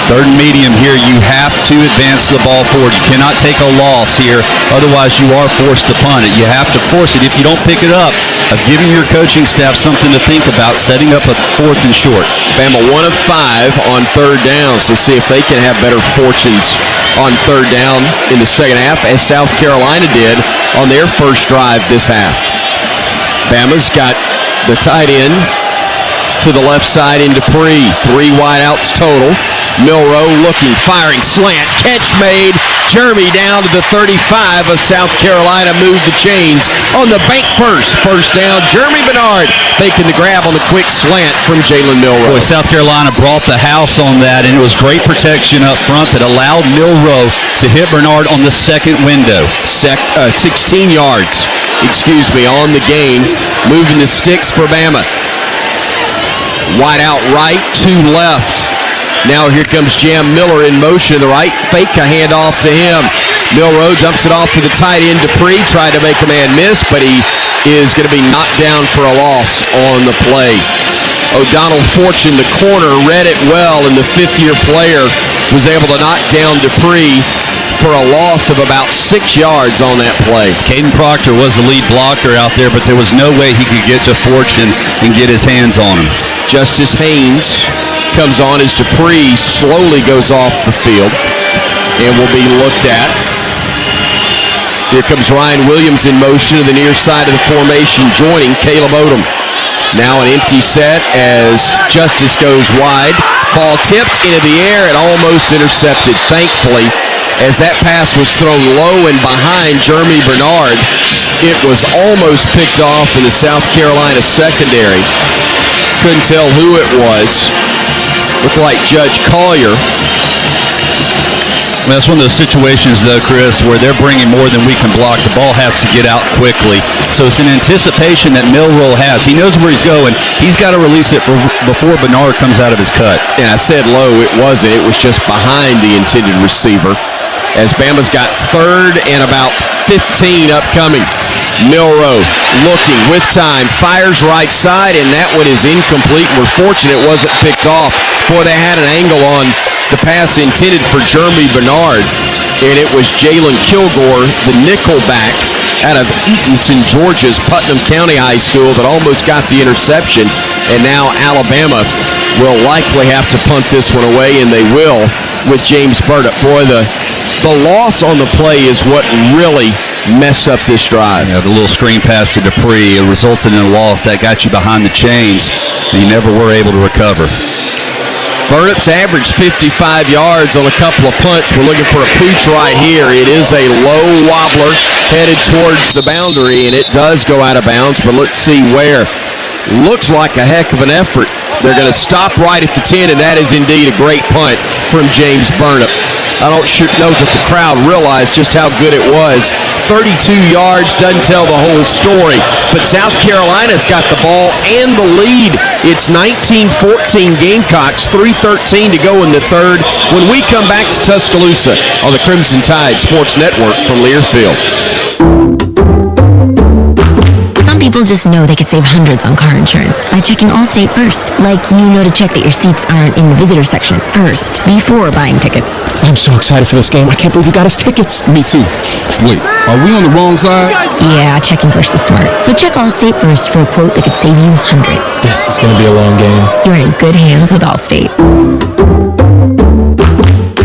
Third and medium here. You have to advance the ball forward. You cannot take a loss here. Otherwise, you are forced to punt it. You have to force it. If you don't pick it up, of giving your coaching staff something to think about, setting up a 4th and short. Bama 1 of 5 on third downs. Let's see if they can have better fortunes on third down in the second half, as South Carolina did on their first drive this half. Bama's got the tight end to the left side in Dupree. 3 wideouts total. Milroe looking, firing, slant, catch made. Jeremy down to the 35 of South Carolina. Moved the chains on the bank first. First down, Jeremy Bernard making the grab on the quick slant from Jalen Milroe. Boy, South Carolina brought the house on that, and it was great protection up front that allowed Milroe to hit Bernard on the second window. 16 yards, on the gain. Moving the sticks for Bama. Wide out right, 2 left. Now here comes Jam Miller in motion to the right. Fake a handoff to him. Milroe dumps it off to the tight end. Dupree tried to make a man miss, but he is going to be knocked down for a loss on the play. O'Donnell Fortune, the corner, read it well, and the 5th-year player was able to knock down Dupree for a loss of about 6 yards on that play. Caden Proctor was the lead blocker out there, but there was no way he could get to Fortune and get his hands on him. Justice Haynes comes on as Dupree slowly goes off the field and will be looked at. Here comes Ryan Williams in motion to the near side of the formation, joining Caleb Odom. Now an empty set as Justice goes wide. Ball tipped into the air and almost intercepted, thankfully. As that pass was thrown low and behind Jeremy Bernard, it was almost picked off in the South Carolina secondary. Couldn't tell who it was. Looked like Judge Collier. That's one of those situations, though, Chris, where they're bringing more than we can block. The ball has to get out quickly. So it's an anticipation that Milroe has. He knows where he's going. He's got to release it before Bernard comes out of his cut. And I said low. It wasn't. It was just behind the intended receiver. As Bama's got 3rd and about 15 upcoming. Milroe looking with time, fires right side, and that one is incomplete. We're fortunate it wasn't picked off. Boy, they had an angle on the pass intended for Jeremy Bernard, and it was Jalen Kilgore, the nickelback out of Eatonton, Georgia's Putnam County High School, that almost got the interception, and now Alabama will likely have to punt this one away, and they will with James Burnett. Boy, the loss on the play is what really messed up this drive. Yeah, the little screen pass to Dupree, it resulted in a loss that got you behind the chains, and you never were able to recover. Burnett's averaged 55 yards on a couple of punts. We're looking for a pooch right here. It is a low wobbler headed towards the boundary, and it does go out of bounds, but let's see where. Looks like a heck of an effort. They're going to stop right at the 10, and that is indeed a great punt from James Burnett. I don't know that the crowd realized just how good it was. 32 yards doesn't tell the whole story, but South Carolina's got the ball and the lead. It's 19-14 Gamecocks, 3:13 to go in the 3rd. When we come back to Tuscaloosa on the Crimson Tide Sports Network from Learfield. Some people just know they could save hundreds on car insurance by checking Allstate first. Like, you know to check that your seats aren't in the visitor section first, before buying tickets. I'm so excited for this game. I can't believe you got us tickets. Me too. Wait, are we on the wrong side? Yeah, checking first is smart. So check Allstate first for a quote that could save you hundreds. This is going to be a long game. You're in good hands with Allstate.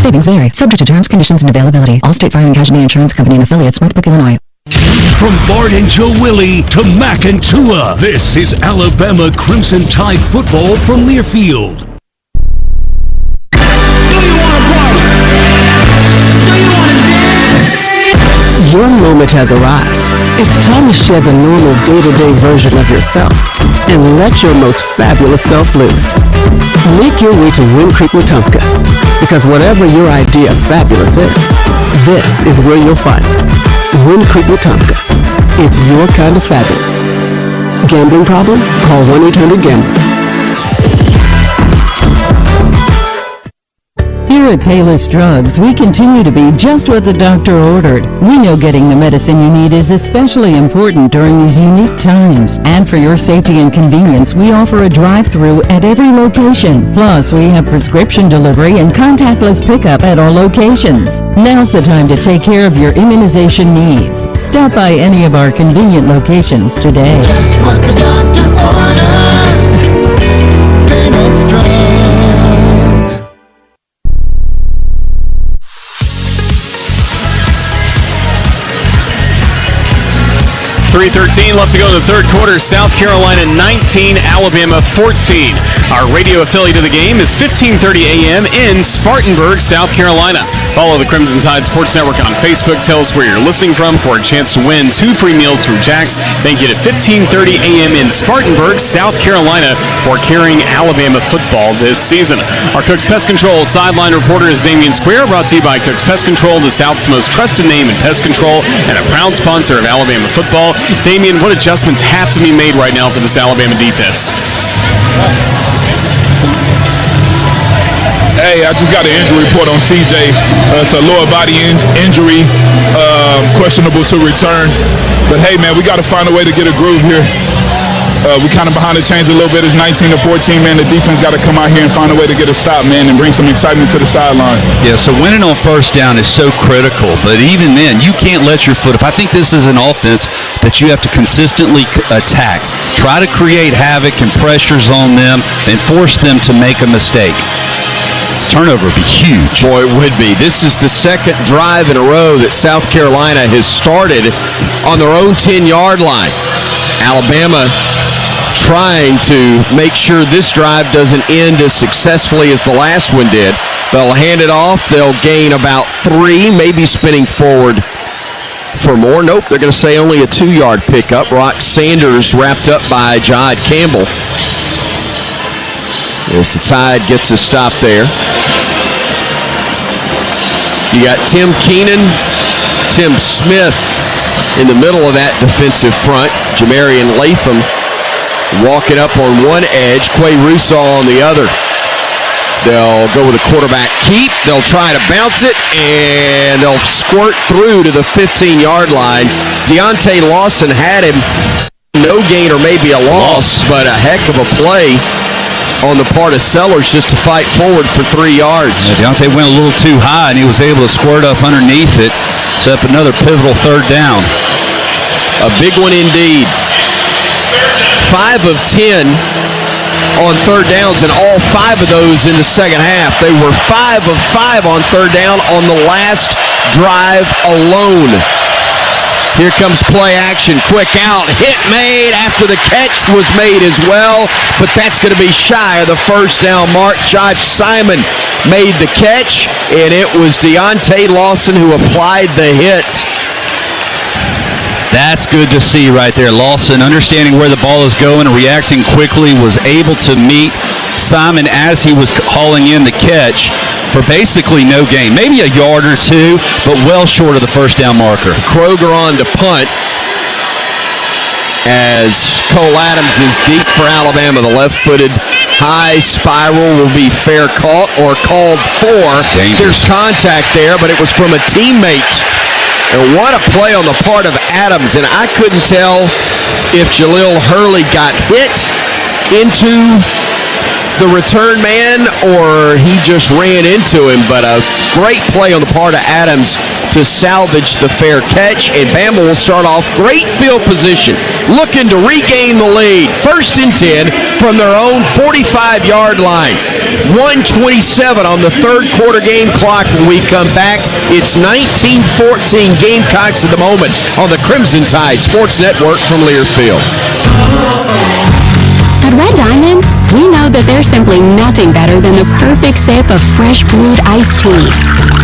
Savings vary, subject to terms, conditions, and availability. Allstate Fire and Casualty Insurance Company and Affiliates, Northbrook, Illinois. From Bart and Joe Willie to Mac and Tua, this is Alabama Crimson Tide football from Learfield. Your moment has arrived. It's time to shed the normal day-to-day version of yourself and let your most fabulous self loose. Make your way to Wind Creek, Wetumpka, because whatever your idea of fabulous is, this is where you'll find it. Wind Creek, Wetumpka. It's your kind of fabulous. Gambling problem? Call 1-800-GAMBLER. Here at Payless Drugs, we continue to be just what the doctor ordered. We know getting the medicine you need is especially important during these unique times. And for your safety and convenience, we offer a drive-thru at every location. Plus, we have prescription delivery and contactless pickup at our locations. Now's the time to take care of your immunization needs. Stop by any of our convenient locations today. Just what the doctor ordered. Payless Drugs. 3:13 left to go in the third quarter. South Carolina 19, Alabama 14. Our radio affiliate of the game is 1530 AM in Spartanburg, South Carolina. Follow the Crimson Tide Sports Network on Facebook. Tell us where you're listening from for a chance to win 2 free meals from Jack's. Thank you to 1530 AM in Spartanburg, South Carolina for carrying Alabama football this season. Our Cooks Pest Control sideline reporter is Damen Square, brought to you by Cooks Pest Control, the South's most trusted name in pest control and a proud sponsor of Alabama football. Damien, what adjustments have to be made right now for this Alabama defense? Hey, I just got an injury report on CJ. It's a lower body injury, questionable to return. But hey, man, we got to find a way to get a groove here. We kind of behind the chains a little bit. It's 19-14, man. The defense got to come out here and find a way to get a stop, man, and bring some excitement to the sideline. Yeah, so winning on first down is so critical. But even then, you can't let your foot up. I think this is an offense that you have to consistently attack. Try to create havoc and pressures on them and force them to make a mistake. Turnover would be huge. Boy, it would be. This is the second drive in a row that South Carolina has started on their own 10-yard line. Alabama trying to make sure this drive doesn't end as successfully as the last one did. They'll hand it off. They'll gain about 3, maybe spinning forward for more. Nope, they're going to say only a 2-yard pickup. Rock Sanders wrapped up by Jihad Campbell. As the Tide gets a stop there. You got Tim Keenan, Tim Smith in the middle of that defensive front. Jamarian Latham walking up on one edge, Quay Russaw on the other. They'll go with a quarterback keep. They'll try to bounce it, and they'll squirt through to the 15-yard line. Deontay Lawson had him. No gain or maybe a loss, but a heck of a play on the part of Sellers just to fight forward for 3 yards. Yeah, Deontay went a little too high, and he was able to squirt up underneath it, set up another pivotal third down. A big one indeed. 5 of 10 on third downs, and all 5 of those in the second half. They were 5 of 5 on third down on the last drive alone. Here comes play action, quick out, hit made after the catch was made as well, but that's going to be shy of the first down mark. Josh Simon made the catch, and it was Deontay Lawson who applied the hit. That's good to see right there. Lawson, understanding where the ball is going and reacting quickly, was able to meet Simon as he was hauling in the catch for basically no gain. Maybe a yard or 2, but well short of the first down marker. Kroger on to punt as Cole Adams is deep for Alabama. The left-footed high spiral will be fair caught or called for. There's contact there, but it was from a teammate. And what a play on the part of Adams. And I couldn't tell if Jaleel Hurley got hit into the return man or he just ran into him. But a great play on the part of Adams to salvage the fair catch. And Bama will start off great field position, looking to regain the lead. 1st and 10 from their own 45-yard line. 1:27 on the third quarter game clock when we come back. It's 19-14 Gamecocks at the moment on the Crimson Tide Sports Network from Learfield. At Red Diamond, we know that there's simply nothing better than the perfect sip of fresh brewed iced tea.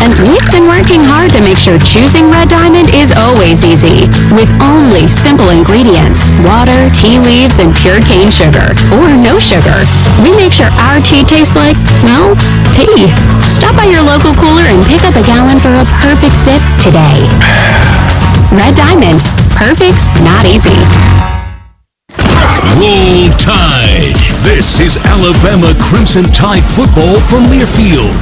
And we've been working hard to make sure choosing Red Diamond is always easy, with only simple ingredients: water, tea leaves, and pure cane sugar, or no sugar. We make sure our tea tastes like, well, tea. Stop by your local cooler and pick up a gallon for a perfect sip today. Red Diamond. Perfect's not easy. Roll Tide. This is Alabama Crimson Tide football from Learfield.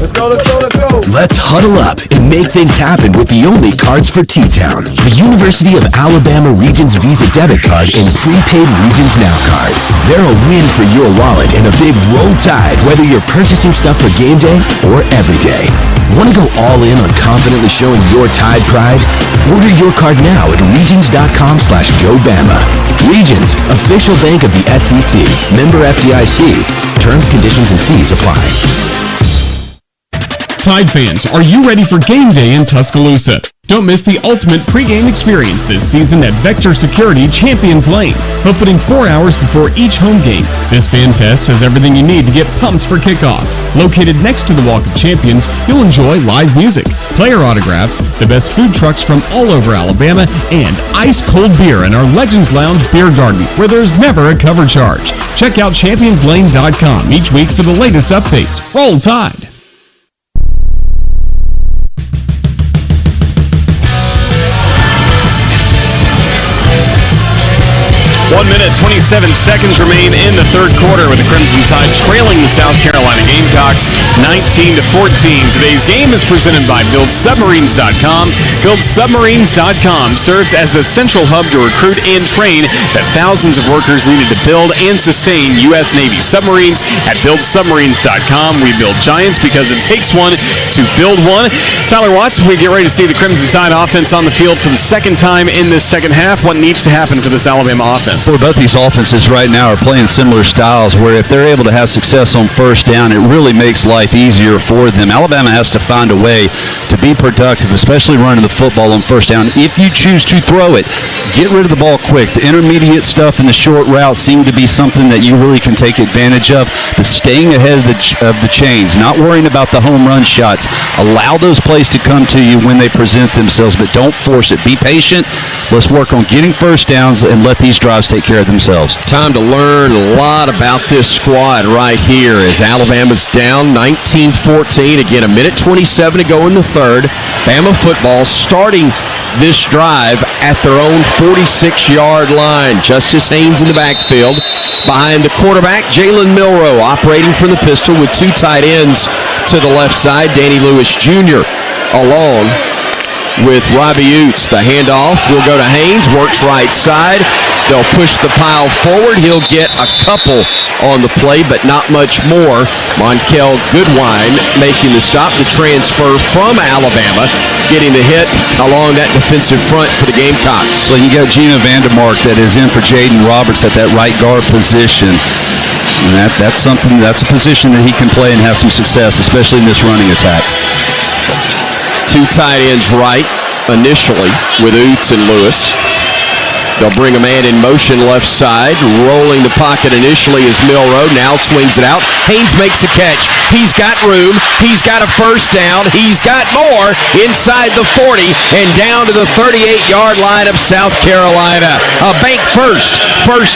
Let's huddle up and make things happen with the only cards for T-Town. The University of Alabama Regions Visa Debit Card and Prepaid Regions Now Card. They're a win for your wallet and a big roll tide whether you're purchasing stuff for game day or every day. Want to go all in on confidently showing your Tide pride? Order your card now at regions.com/GoBama. Regions, official bank of the SEC. Member FDIC. Terms, conditions, and fees apply. Tide fans, are you ready for game day in Tuscaloosa? Don't miss the ultimate pregame experience this season at Vector Security Champions Lane, opening 4 hours before each home game. This fan fest has everything you need to get pumped for kickoff. Located next to the Walk of Champions, you'll enjoy live music, player autographs, the best food trucks from all over Alabama, and ice-cold beer in our Legends Lounge beer garden, where there's never a cover charge. Check out championslane.com each week for the latest updates. Roll Tide! 1 minute, 27 seconds remain in the third quarter with the Crimson Tide trailing the South Carolina Gamecocks 19-14. Today's game is presented by BuildSubmarines.com. BuildSubmarines.com serves as the central hub to recruit and train that thousands of workers needed to build and sustain U.S. Navy submarines. At BuildSubmarines.com, we build giants because it takes one to build one. Tyler Watts, we get ready to see the Crimson Tide offense on the field for the second time in this second half. What needs to happen for this Alabama offense? Well, both these offenses right now are playing similar styles where if they're able to have success on first down, it really makes life easier for them. Alabama has to find a way to be productive, especially running the football on first down. If you choose to throw it, get rid of the ball quick. The intermediate stuff and the short routes seem to be something that you really can take advantage of, but staying ahead of the chains, not worrying about the home run shots. Allow those plays to come to you when they present themselves, but don't force it. Be patient. Let's work on getting first downs and let these drives take care of themselves. Time to learn a lot about this squad right here as Alabama's down 19-14. Again, a minute 27 to go in the third. Bama football starting this drive at their own 46-yard line. Justice Haynes in the backfield. Behind the quarterback, Jalen Milroe operating from the pistol with two tight ends to the left side. Danny Lewis Jr. along with Robbie Utes. The handoff will go to Haynes, works right side. They'll push the pile forward. He'll get a couple on the play, but not much more. Monkel Goodwine making the stop, the transfer from Alabama, getting the hit along that defensive front for the Gamecocks. So you got Gina Vandermark that is in for Jaden Roberts at that right guard position. And that's a position that he can play and have some success, especially in this running attack. Two tight ends right initially with Utes and Lewis. They'll bring a man in motion left side. Rolling the pocket initially is Milroe. Now swings it out. Haynes makes the catch. He's got room. He's got a first down. He's got more inside the 40 and down to the 38-yard line of South Carolina. A bank first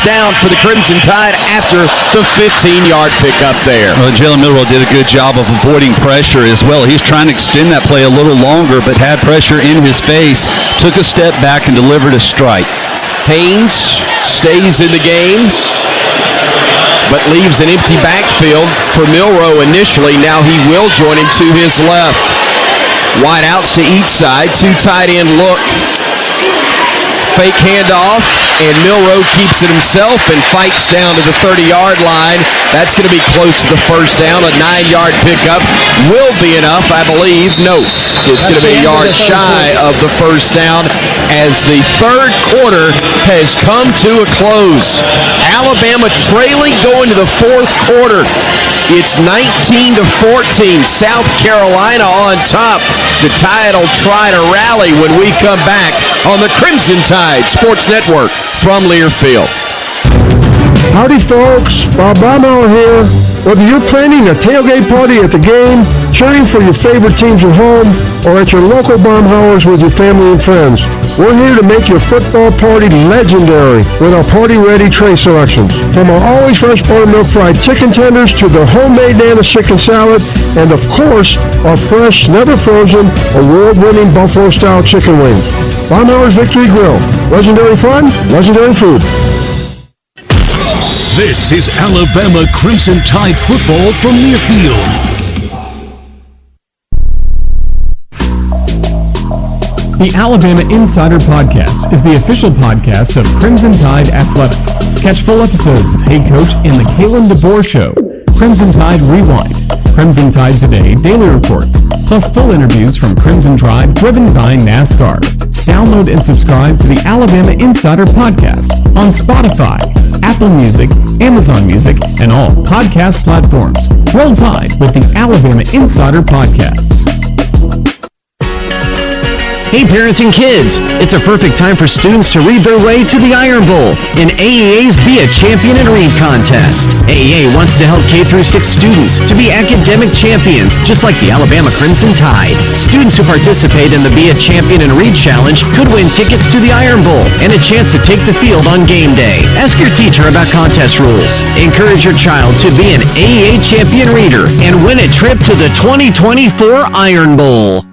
down for the Crimson Tide after the 15-yard pickup there. Well, Jalen Milroe did a good job of avoiding pressure as well. He's trying to extend that play a little longer, but had pressure in his face. Took a step back and delivered a strike. Haynes stays in the game, but leaves an empty backfield for Milroe initially. Now he will join him to his left. Wide outs to each side. Two tight end look. Fake handoff, and Milroe keeps it himself and fights down to the 30-yard line. That's going to be close to the first down. A 9-yard pickup will be enough, I believe. No, it's going to be a yard shy of the first down as the third quarter has come to a close. Alabama trailing going to the fourth quarter. It's 19-14. South Carolina on top. The Tide will try to rally when we come back on the Crimson Tide Sports Network from Learfield. Howdy folks, Bob Baumhauer here. Whether you're planning a tailgate party at the game, cheering for your favorite teams at home, or at your local Baumhauers with your family and friends, we're here to make your football party legendary with our party-ready tray selections. From our always fresh buttermilk fried chicken tenders to the homemade Nana's chicken salad, and of course, our fresh, never frozen, award-winning Buffalo-style chicken wings. Baumhauer's Victory Grill. Legendary fun, legendary food. This is Alabama Crimson Tide football from Learfield. The Alabama Insider Podcast is the official podcast of Crimson Tide Athletics. Catch full episodes of Hey Coach and the Kalen DeBoer Show, Crimson Tide Rewind, Crimson Tide Today Daily Reports, plus full interviews from Crimson Tribe driven by NASCAR. Download and subscribe to the Alabama Insider Podcast on Spotify, Apple Music, Amazon Music, and all podcast platforms. Roll Tide with the Alabama Insider Podcast. Hey parents and kids, it's a perfect time for students to read their way to the Iron Bowl in AEA's Be a Champion and Read contest. AEA wants to help K-6 students to be academic champions, just like the Alabama Crimson Tide. Students who participate in the Be a Champion and Read challenge could win tickets to the Iron Bowl and a chance to take the field on game day. Ask your teacher about contest rules. Encourage your child to be an AEA champion reader and win a trip to the 2024 Iron Bowl.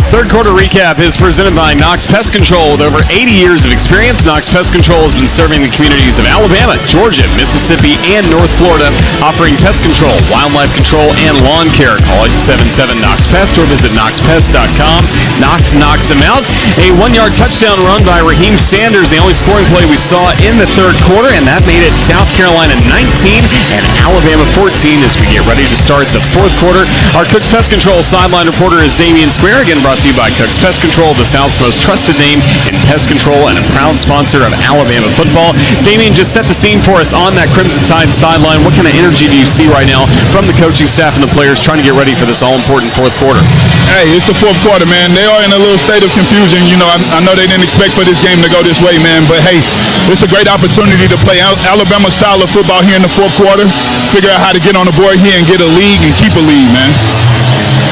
Third quarter recap is presented by Knox Pest Control. With over 80 years of experience, Knox Pest Control has been serving the communities of Alabama, Georgia, Mississippi, and North Florida, offering pest control, wildlife control, and lawn care. Call 877-KNOX-PEST or visit knoxpest.com. Knox knocks them out. A 1-yard touchdown run by Raheim Sanders, the only scoring play we saw in the third quarter, and that made it South Carolina 19 and Alabama 14 as we get ready to start the fourth quarter. Our Cooks Pest Control sideline reporter is Damen Square, again brought to you by Cooks Pest Control, the South's most trusted name in pest control and a proud sponsor of Alabama football. Damen, just set the scene for us on that Crimson Tide sideline. What kind of energy do you see right now from the coaching staff and the players trying to get ready for this all-important fourth quarter? Hey, it's the fourth quarter, man. They are in a little state of confusion. You know, I know they didn't expect for this game to go this way, man. But, hey, it's a great opportunity to play Alabama style of football here in the fourth quarter, figure out how to get on the board here and get a lead and keep a lead, man.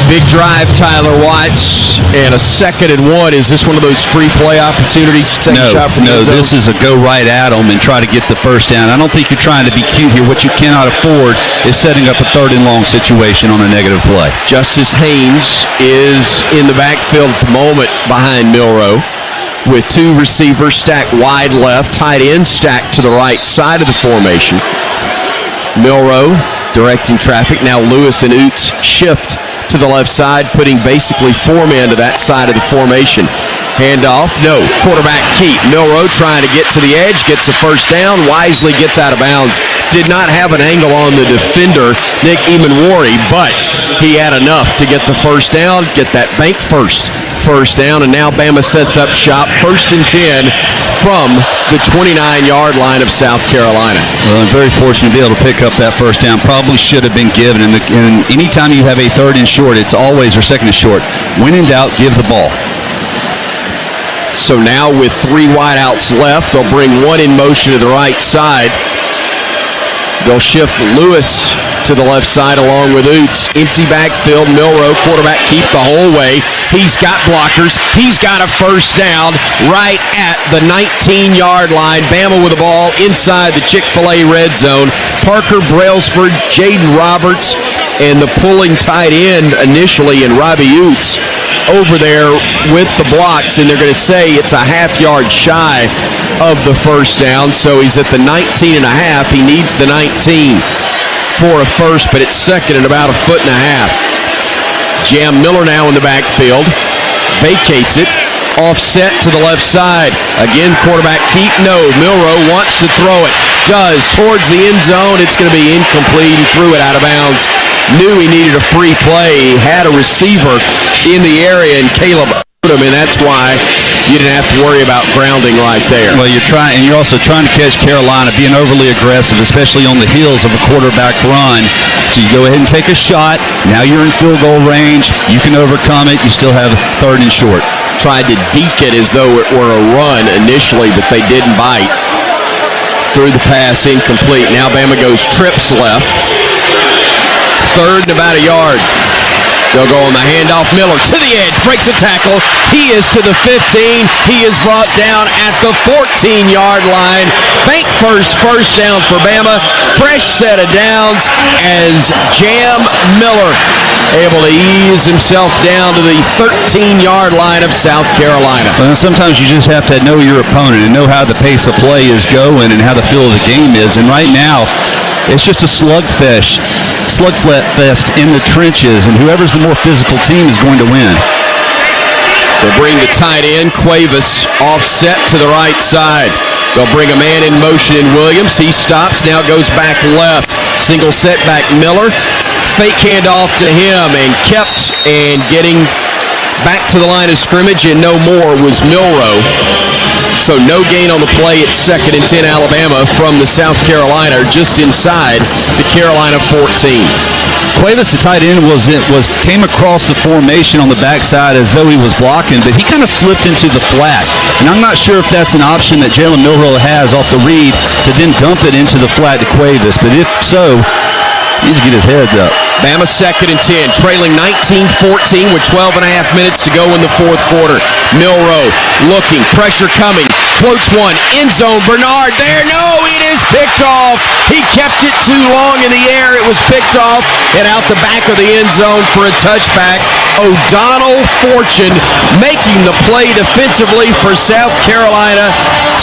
Big drive, Tyler Watts, and a 2nd and 1. Is this one of those free play opportunities to take a shot from the end zone? This is a go right at them and try to get the first down. I don't think you're trying to be cute here. What you cannot afford is setting up a 3rd and long situation on a negative play. Justice Haynes is in the backfield at the moment behind Milroe, with 2 receivers stacked wide left, tight end stacked to the right side of the formation. Milroe directing traffic. Now Lewis and Oots shift to the left side, putting basically 4 men to that side of the formation. Handoff, no. Quarterback keep. Milroe trying to get to the edge, gets the first down, wisely gets out of bounds. Did not have an angle on the defender, Nick Emanwari, but he had enough to get the first down, get that bank first down, and now Bama sets up shop, 1st and 10 from the 29-yard line of South Carolina. Well, I'm very fortunate to be able to pick up that first down. Probably should have been given. And anytime you have a 3rd and short, it's always, or 2nd and short. When in doubt, give the ball. So now with 3 wideouts left, they'll bring 1 in motion to the right side. They'll shift Lewis to the left side along with Oots. Empty backfield. Milroe, quarterback keep the whole way. He's got blockers. He's got a first down right at the 19-yard line. Bama with the ball inside the Chick-fil-A red zone. Parker Brailsford, Jaden Roberts, and the pulling tight end initially in Robbie Oots over there with the blocks, and they're going to say it's a half-yard shy of the first down, so he's at the 19 and a half. He needs the 19 for a first, but it's 2nd and about 1.5 feet. Jam Miller now in the backfield, vacates it, offset to the left side. Again, quarterback keep, no. Milroe wants to throw it, does, towards the end zone. It's going to be incomplete. He threw it out of bounds. Knew he needed a free play. He had a receiver in the area, and Caleb hurt him, and that's why you didn't have to worry about grounding right there. Well, you're also trying to catch Carolina being overly aggressive, especially on the heels of a quarterback run. So you go ahead and take a shot. Now you're in field goal range. You can overcome it. You still have 3rd and short. Tried to deke it as though it were a run initially, but they didn't bite. Threw the pass incomplete. Now Bama goes trips left. 3rd and about a yard. They'll go on the handoff. Miller to the edge, breaks a tackle. He is to the 15. He is brought down at the 14-yard line. Bank first down for Bama. Fresh set of downs as Jam Miller able to ease himself down to the 13-yard line of South Carolina. Well, sometimes you just have to know your opponent and know how the pace of play is going and how the feel of the game is. And right now, it's just a slugfest in the trenches, and whoever's the more physical team is going to win. They'll bring the tight end, Cuevas, offset to the right side. They'll bring a man in motion in Williams. He stops, now goes back left. Single setback Miller. Fake handoff to him, and kept and getting back to the line of scrimmage and no more was Milroe. So no gain on the play at 2nd and 10 Alabama from the South Carolina, just inside the Carolina 14. Cuevas, the tight end, came across the formation on the backside as though he was blocking, but he kind of slipped into the flat. And I'm not sure if that's an option that Jalen Milroe has off the read to then dump it into the flat to Cuevas. But if so, he needs to get his heads up. Bama 2nd and 10, trailing 19-14 with 12 and a half minutes to go in the fourth quarter. Milroe looking, pressure coming, floats one, end zone, Bernard there, no, it is picked off. He kept it too long in the air, it was picked off and out the back of the end zone for a touchback. O'Donnell Fortune making the play defensively for South Carolina,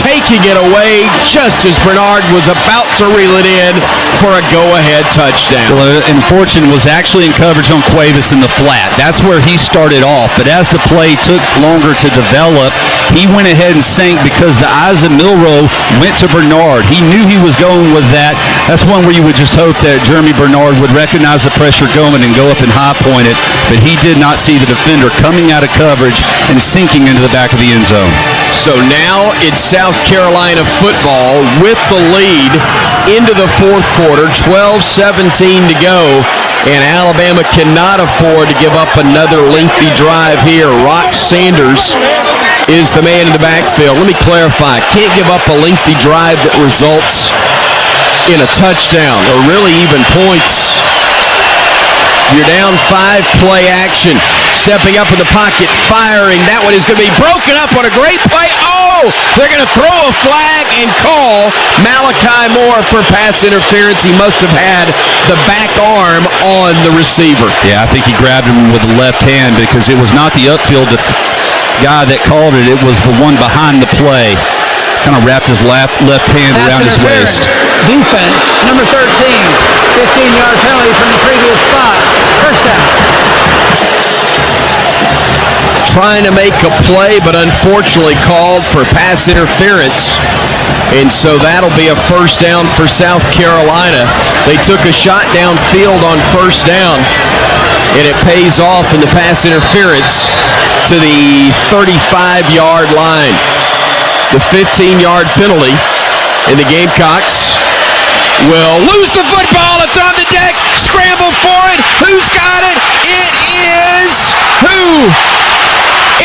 taking it away just as Bernard was about to reel it in for a go-ahead touchdown. Well, and Fortune was actually in coverage on Cuevas in the flat. That's where he started off. But as the play took longer to develop, he went ahead and sank because the eyes of Milroe went to Bernard. He knew he was going with that. That's one where you would just hope that Jeremy Bernard would recognize the pressure going and go up and high-point it. But he did not see the defender coming out of coverage and sinking into the back of the end zone. So now it's South Carolina football with the lead into the fourth quarter, 12-17 to go, and Alabama cannot afford to give up another lengthy drive here. Rock Sanders is the man in the backfield. Let me clarify. Can't give up a lengthy drive that results in a touchdown or really even points. You're down 5, play action. Stepping up in the pocket, firing. That one is going to be broken up on a great play. Oh, they're going to throw a flag and call Malachi Moore for pass interference. He must have had the back arm on the receiver. Yeah, I think he grabbed him with the left hand because it was not the upfield guy that called it. It was the one behind the play. Kind of wrapped his left hand around his waist. Defense, number 13, 15-yard penalty from the previous spot. First down. Trying to make a play, but unfortunately called for pass interference. And so that'll be a first down for South Carolina. They took a shot downfield on first down, and it pays off in the pass interference to the 35-yard line. The 15-yard penalty, and the Gamecocks will lose the football. It's on the deck. Scramble for it. Who's got it? It is who?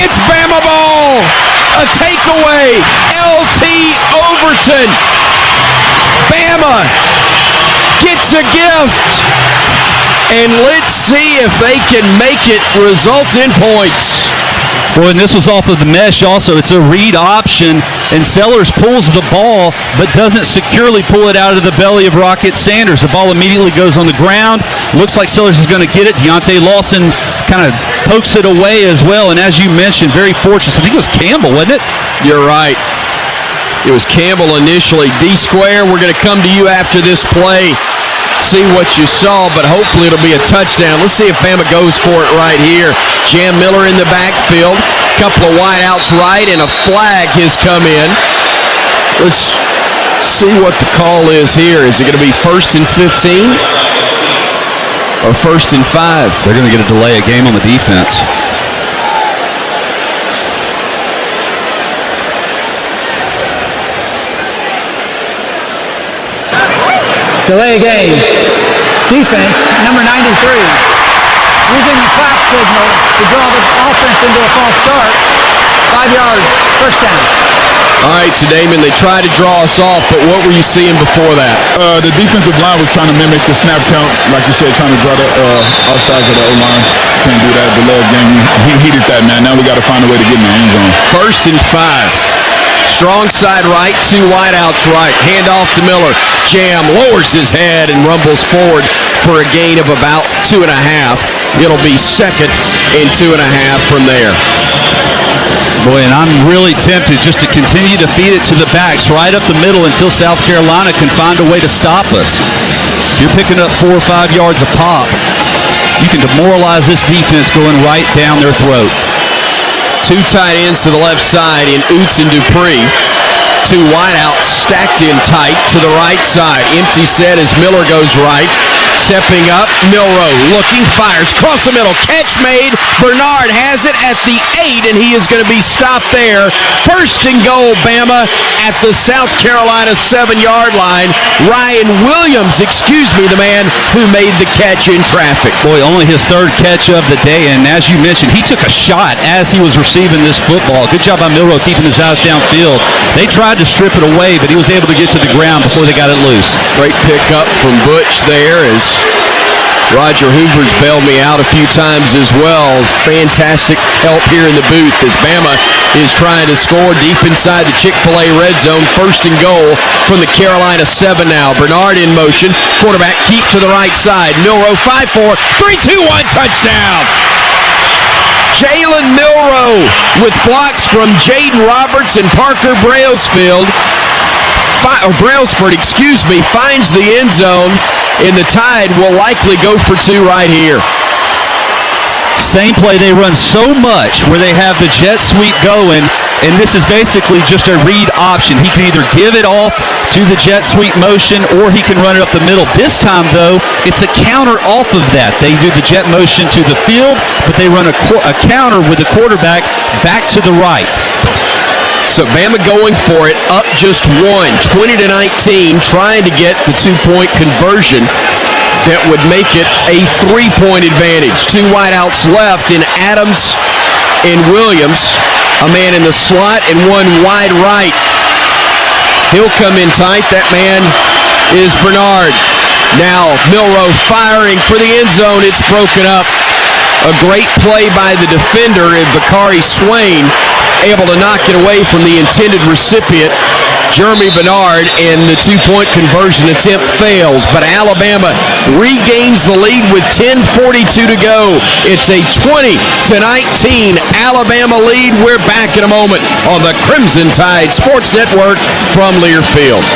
It's Bama ball. A takeaway. LT Overton. Bama gets a gift. And let's see if they can make it result in points. Well, and this was off of the mesh also. It's a read option, and Sellers pulls the ball, but doesn't securely pull it out of the belly of Rocket Sanders. The ball immediately goes on the ground. Looks like Sellers is going to get it. Deontay Lawson kind of pokes it away as well, and as you mentioned, very fortunate. I think it was Campbell, wasn't it? You're right. It was Campbell initially. D-Square, we're going to come to you after this play. See what you saw, but hopefully it'll be a touchdown. Let's see if Bama goes for it right here. Jam Miller in the backfield. Couple of wideouts right, and a flag has come in. Let's see what the call is here. Is it going to be 1st and 15 or 1st and 5? They're going to get a delay of game on the defense. Delay game. Defense, number 93. Using the clap signal to draw the offense into a false start. 5 yards, first down. All right, so Damon, they tried to draw us off, but what were you seeing before that? The defensive line was trying to mimic the snap count, like you said, trying to draw the offsides of the O-line. Can't do that. Delay of game. He heated that, man. Now we got to find a way to get in the end zone. 1st and 5. Strong side right, 2 wideouts right. Handoff to Miller. Jam lowers his head and rumbles forward for a gain of about 2.5. It'll be 2nd and 2.5 from there. Boy, and I'm really tempted just to continue to feed it to the backs right up the middle until South Carolina can find a way to stop us. If you're picking up 4 or 5 yards a pop, you can demoralize this defense going right down their throat. 2 tight ends to the left side in Oots and Dupree. 2 wideouts stacked in tight to the right side. Empty set as Miller goes right. Stepping up, Milroe looking, fires, cross the middle, catch made. Bernard has it at the 8, and he is going to be stopped there. 1st and goal, Bama at the South Carolina 7-yard line. Ryan Williams, the man who made the catch in traffic. Boy, only his 3rd catch of the day, and as you mentioned, he took a shot as he was receiving this football. Good job by Milroe keeping his eyes downfield. They tried to strip it away, but he was able to get to the ground before they got it loose. Great pickup from Butch there as Roger Hoover's bailed me out a few times as well. Fantastic help here in the booth as Bama is trying to score deep inside the Chick-fil-A red zone. 1st and goal from the Carolina 7 now. Bernard in motion. Quarterback keep to the right side. Milroe 5-4, 3-2-1 touchdown. Jalen Milroe with blocks from Jaden Roberts and Parker Brailsford, finds the end zone, and the Tide will likely go for 2 right here. Same play they run so much where they have the jet sweep going, and this is basically just a read option. He can either give it off to the jet sweep motion or he can run it up the middle. This time, though, it's a counter off of that. They do the jet motion to the field, but they run a counter with the quarterback back to the right. So Bama going for it, up just 1, 20-19, trying to get the 2-point conversion that would make it a 3-point advantage. 2 wideouts left in Adams and Williams, a man in the slot and 1 wide right. He'll come in tight. That man is Bernard. Now Milroe firing for the end zone. It's broken up. A great play by the defender, Vicari Swain, able to knock it away from the intended recipient, Jeremy Bernard, and the 2-point conversion attempt fails. But Alabama regains the lead with 10:42 to go. It's a 20-19 Alabama lead. We're back in a moment on the Crimson Tide Sports Network from Learfield.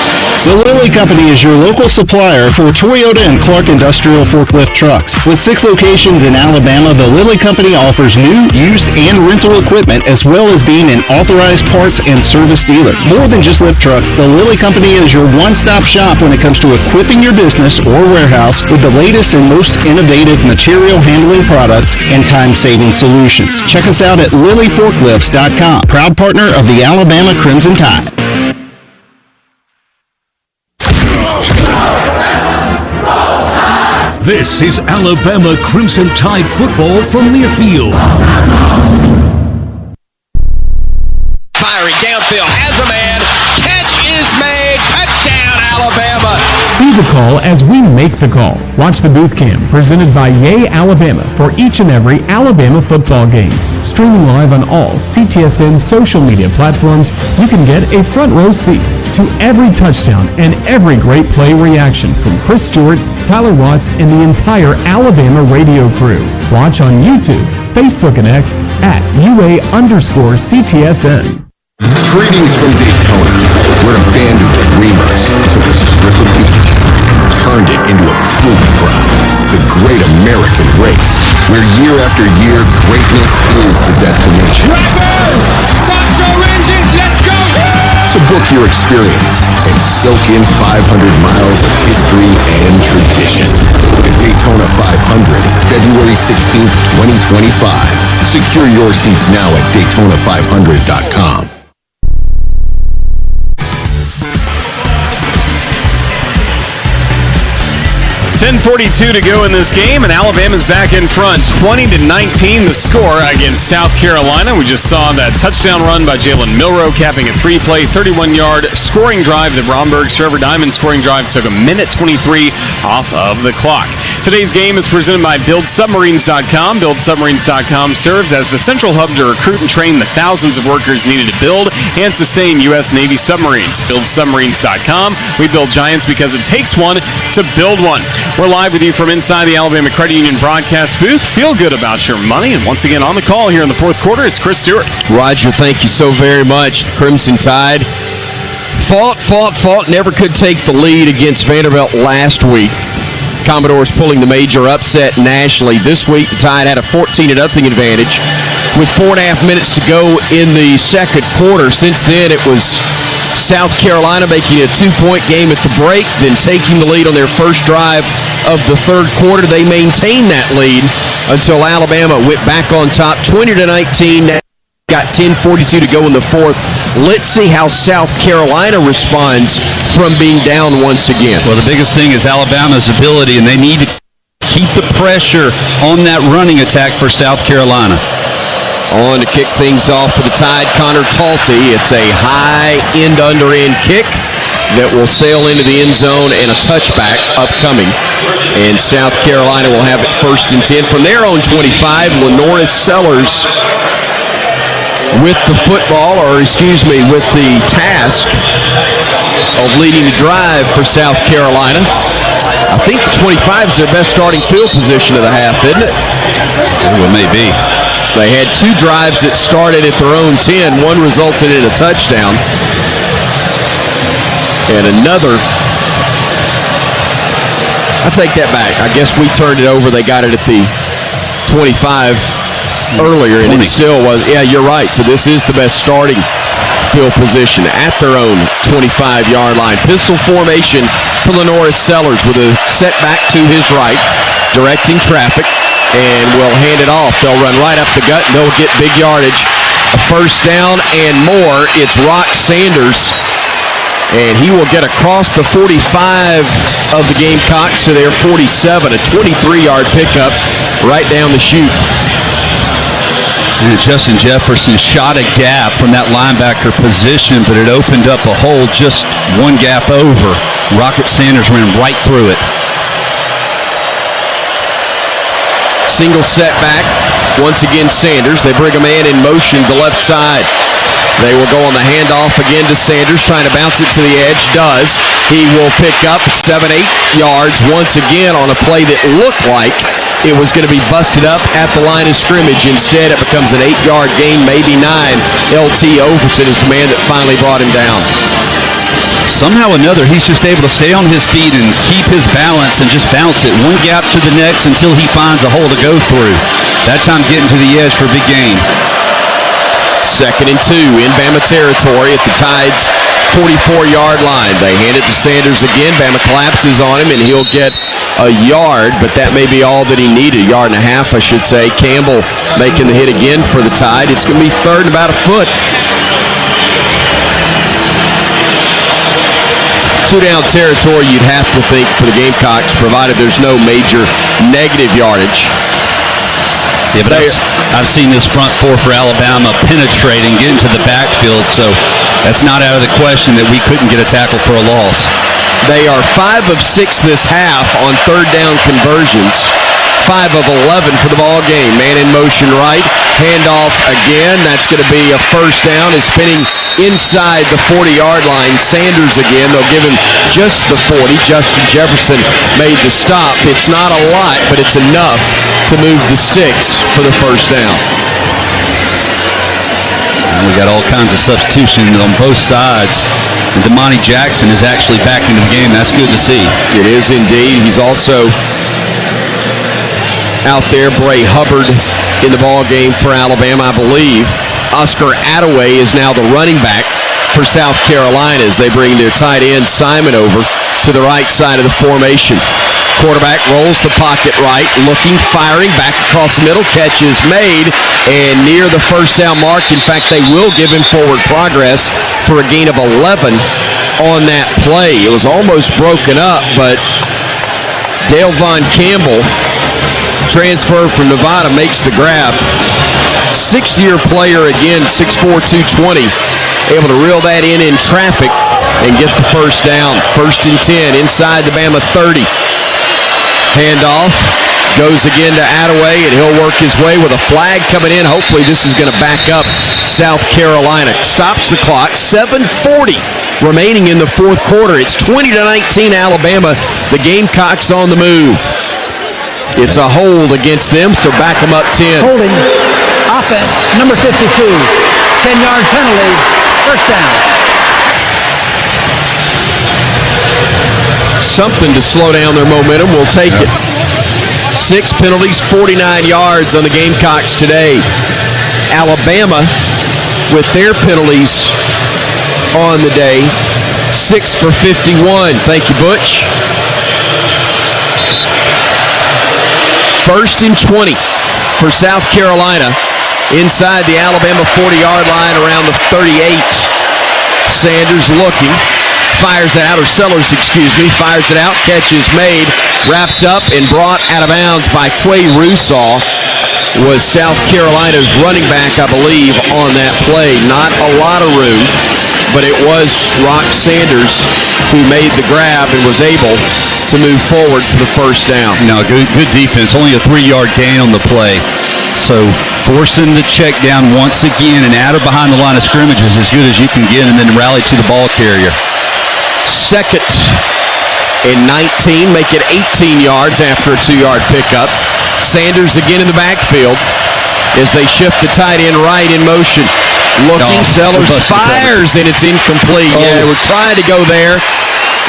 The Lilly Company is your local supplier for Toyota and Clark Industrial forklift trucks. With 6 locations in Alabama, the Lilly Company offers new, used, and rental equipment, as well as being an authorized parts and service dealer. More than just lift trucks, the Lilly Company is your one-stop shop when it comes to equipping your business or warehouse with the latest and most innovative material handling products and time-saving solutions. Check us out at LillyForklifts.com, proud partner of the Alabama Crimson Tide. This is Alabama Crimson Tide football from Learfield. Firing downfield, has a man, catch is made, touchdown Alabama. See the call as we make the call. Watch the booth cam presented by Yay Alabama for each and every Alabama football game. Streaming live on all CTSN social media platforms, you can get a front row seat to every touchdown and every great play reaction from Chris Stewart, Tyler Watts, and the entire Alabama radio crew. Watch on YouTube, Facebook, and X at UA_CTSN. Greetings from Daytona, where a band of dreamers took a strip of beach and turned it into a proving ground. The Great American Race, where year after year, greatness is the destination. Drivers, start your engines, let's go! So book your experience and soak in 500 miles of history and tradition. The Daytona 500, February 16th, 2025. Secure your seats now at Daytona500.com. 10:42 to go in this game, and Alabama's back in front, 20-19 the score against South Carolina. We just saw that touchdown run by Jalen Milroe, capping a 3-play, 31-yard scoring drive. The Bromberg's Trevor Diamond scoring drive took a minute 23 off of the clock. Today's game is presented by BuildSubmarines.com. BuildSubmarines.com serves as the central hub to recruit and train the thousands of workers needed to build and sustain U.S. Navy submarines. BuildSubmarines.com. We build giants because it takes one to build one. We're live with you from inside the Alabama Credit Union broadcast booth. Feel good about your money. And once again on the call here in the fourth quarter, it's Chris Stewart. Roger, thank you so very much. The Crimson Tide fought, never could take the lead against Vanderbilt last week. Commodores pulling the major upset nationally. This week, the Tide had a 14-0 advantage with 4.5 minutes to go in the second quarter. Since then, it was South Carolina making a 2-point game at the break, then taking the lead on their first drive of the third quarter. They maintained that lead until Alabama went back on top, 20-19. Got 10:42 to go in the fourth. Let's see how South Carolina responds from being down once again. Well, the biggest thing is Alabama's ability, and they need to keep the pressure on that running attack for South Carolina. On to kick things off for the Tide, Connor Talty. It's a high end-under-end kick that will sail into the end zone, and a touchback upcoming. And South Carolina will have it 1st and 10 from their own 25. lanorris Sellers with the football, with the task of leading the drive for South Carolina. I think the 25 is their best starting field position of the half, isn't it? Well, maybe. They had 2 drives that started at their own 10. One resulted in a touchdown. And another, I take that back. I guess we turned it over. They got it at the 25 earlier, and it still was. Yeah, you're right. So this is the best starting field position at their own 25-yard line. Pistol formation for lanorris Sellers with a setback to his right, directing traffic, and will hand it off. They'll run right up the gut, and they'll get big yardage. A first down and more. It's Rock Sanders, and he will get across the 45 of the Gamecocks to their 47, a 23-yard pickup right down the chute. And Justin Jefferson shot a gap from that linebacker position, but it opened up a hole just one gap over. Rocket Sanders ran right through it. Single setback. Once again, Sanders. They bring a man in motion to the left side. They will go on the handoff again to Sanders, trying to bounce it to the edge. Does. He will pick up 7-8 yards once again on a play that looked like it was going to be busted up at the line of scrimmage. Instead, it becomes an 8-yard gain, maybe 9. LT Overton is the man that finally brought him down. Somehow or another, he's just able to stay on his feet and keep his balance and just bounce it one gap to the next until he finds a hole to go through. That time getting to the edge for a big gain. 2nd and 2 in Bama territory at the Tide's 44-yard line. They hand it to Sanders again. Bama collapses on him, and he'll get a yard, but that may be all that he needed. A yard and a half, I should say. Campbell making the hit again for the Tide. It's going to be 3rd and about a foot. 2-down territory, you'd have to think, for the Gamecocks, provided there's no major negative yardage. Yeah, but I've seen this front four for Alabama penetrating, getting to the backfield, so that's not out of the question that we couldn't get a tackle for a loss. They are 5 of 6 this half on 3rd down conversions. 5 of 11 for the ball game. Man in motion right. Handoff again. That's going to be a first down. Is spinning inside the 40-yard line. Sanders again. They'll give him just the 40. Justin Jefferson made the stop. It's not a lot, but it's enough to move the sticks for the first down. We got all kinds of substitutions on both sides. And Damani Jackson is actually back into the game. That's good to see. It is indeed. He's also out there. Bray Hubbard in the ball game for Alabama, I believe. Oscar Attaway is now the running back for South Carolina as they bring their tight end Simon over to the right side of the formation. Quarterback rolls the pocket right, looking, firing, back across the middle, catch is made, and near the first down mark. In fact, they will give him forward progress for a gain of 11 on that play. It was almost broken up, but Dale Von Campbell, transfer from Nevada, makes the grab. 6-year player again, 6'4", 220, able to reel that in traffic and get the first down. 1st and 10 inside the Bama 30. Handoff. Goes again to Attaway, and he'll work his way with a flag coming in. Hopefully this is going to back up South Carolina. Stops the clock. 7:40 remaining in the fourth quarter. It's 20-19 Alabama. The Gamecocks on the move. It's a hold against them, so back them up 10. Holding offense, number 52. 10-yard penalty. First down. Something to slow down their momentum. We'll take it. 6 penalties, 49 yards on the Gamecocks today. Alabama, with their penalties on the day, 6 for 51. Thank you, Butch. 1st and 20 for South Carolina. Inside the Alabama 40-yard line around the 38. Sanders looking. Fires it out, or Sellers, fires it out. Catch is made, wrapped up, and brought out of bounds by Quay Russaw. Was South Carolina's running back, I believe, on that play. Not a lot of room, but it was Rock Sanders who made the grab and was able to move forward for the first down. No, good defense. Only a 3-yard gain on the play. So forcing the check down once again and out of behind the line of scrimmage is as good as you can get, and then rally to the ball carrier. 2nd and 19, make it 18 yards after a 2-yard pickup. Sanders again in the backfield as they shift the tight end right in motion. Looking, Sellers fires, and it's incomplete. Yeah, we're trying to go there,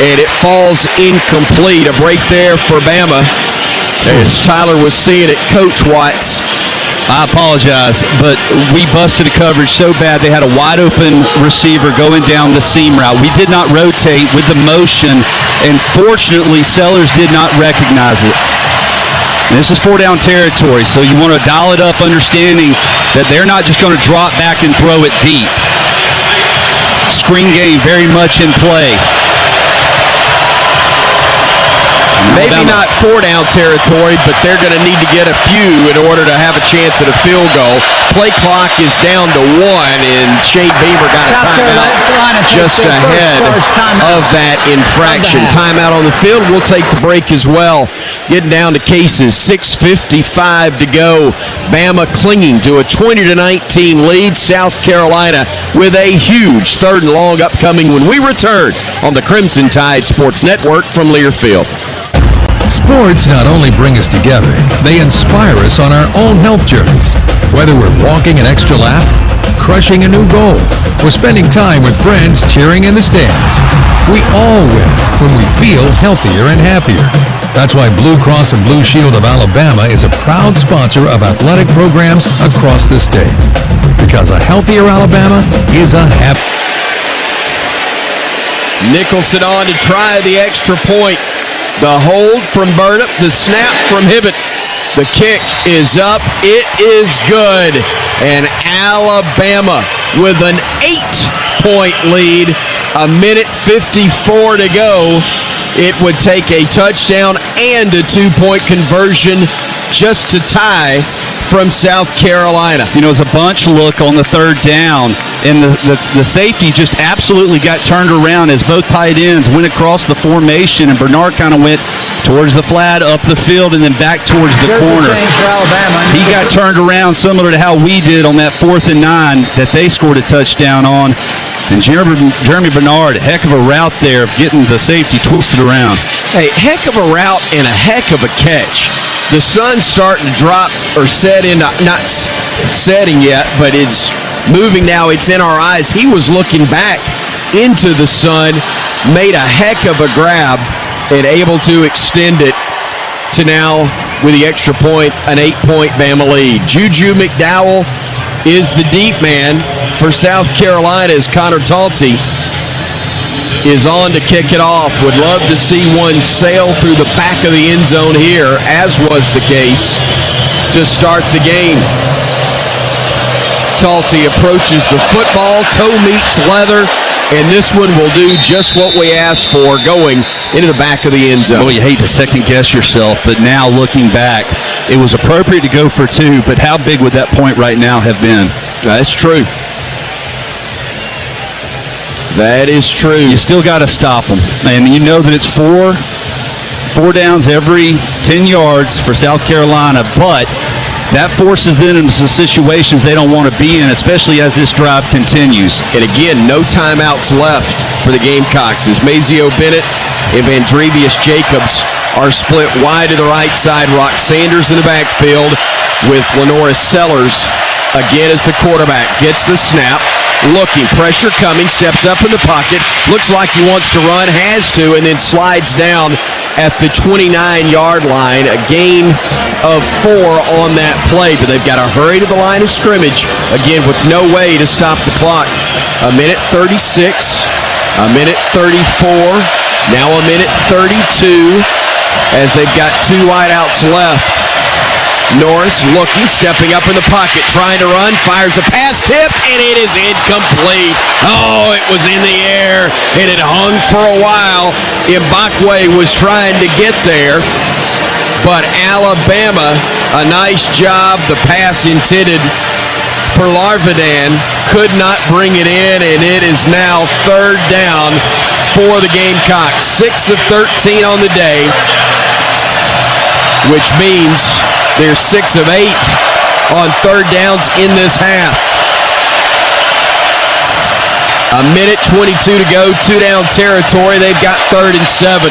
and it falls incomplete. A break there for Bama. As Tyler was seeing it, Coach Watts. I apologize, but we busted the coverage so bad they had a wide open receiver going down the seam route. We did not rotate with the motion, and fortunately Sellers did not recognize it. And this is 4-down territory, so you want to dial it up, understanding that they're not just going to drop back and throw it deep. Screen game very much in play. Maybe not 4-down territory, but they're going to need to get a few in order to have a chance at a field goal. Play clock is down to 1, and Shane Beamer got a timeout just ahead of that infraction. Timeout on the field. We'll take the break as well. Getting down to cases. 6:55 to go. Bama clinging to a 20-19 lead. South Carolina with a huge 3rd and long upcoming when we return on the Crimson Tide Sports Network from Learfield. Sports not only bring us together, they inspire us on our own health journeys. Whether we're walking an extra lap, crushing a new goal, or spending time with friends cheering in the stands, we all win when we feel healthier and happier. That's why Blue Cross and Blue Shield of Alabama is a proud sponsor of athletic programs across the state. Because a healthier Alabama is a happy... Nicholson on to try the extra point. The hold from Burnip, the snap from Hibbett. The kick is up. It is good. And Alabama with an 8-point lead. 1:54 to go. It would take a touchdown and a 2-point conversion just to tie from South Carolina. You know, it was a bunch look on the 3rd down, and the safety just absolutely got turned around as both tight ends went across the formation, and Bernard kind of went towards the flat, up the field, and then back towards the corner. He got turned around similar to how we did on that 4th and 9 that they scored a touchdown on. And Jeremy Bernard, heck of a route there of getting the safety twisted around. Hey, heck of a route and a heck of a catch. The sun's starting to drop or set in, not setting yet, but it's moving now. It's in our eyes. He was looking back into the sun, made a heck of a grab, and able to extend it to now, with the extra point, an 8-point Bama lead. Juju McDowell is the deep man for South Carolina as Connor Talty is on to kick it off. Would love to see one sail through the back of the end zone here, as was the case to start the game. Talty approaches the football, toe meets leather, and this one will do just what we asked for, going into the back of the end zone. Well, you hate to second-guess yourself, but now looking back, it was appropriate to go for 2, but how big would that point right now have been? That's true. That is true. You still got to stop them. And you know that it's 4 4 downs every 10 yards for South Carolina, but that forces them into some situations they don't want to be in, especially as this drive continues. And again, no timeouts left for the Gamecocks as Mazeo, Bennett, and Vandrevius Jacobs are split wide to the right side. Rock Sanders in the backfield with lanorris Sellers again as the quarterback. Gets the snap, looking, pressure coming, steps up in the pocket, looks like he wants to run, has to, and then slides down at the 29-yard line. A gain of 4 on that play, but they've got to hurry to the line of scrimmage, again with no way to stop the clock. A minute 36, a minute 34, now a minute 32, as they've got 2 wideouts left. Norris looking, stepping up in the pocket, trying to run, fires a pass, tipped, and it is incomplete. Oh, it was in the air, and it hung for a while. Mbakwe was trying to get there, but Alabama, a nice job. The pass intended for Larvadan, could not bring it in, and it is now 3rd down for the Gamecocks. 6 of 13 on the day, which means they're 6 of 8 on 3rd downs in this half. A minute 22 to go, 2-down territory. They've got 3rd and 7.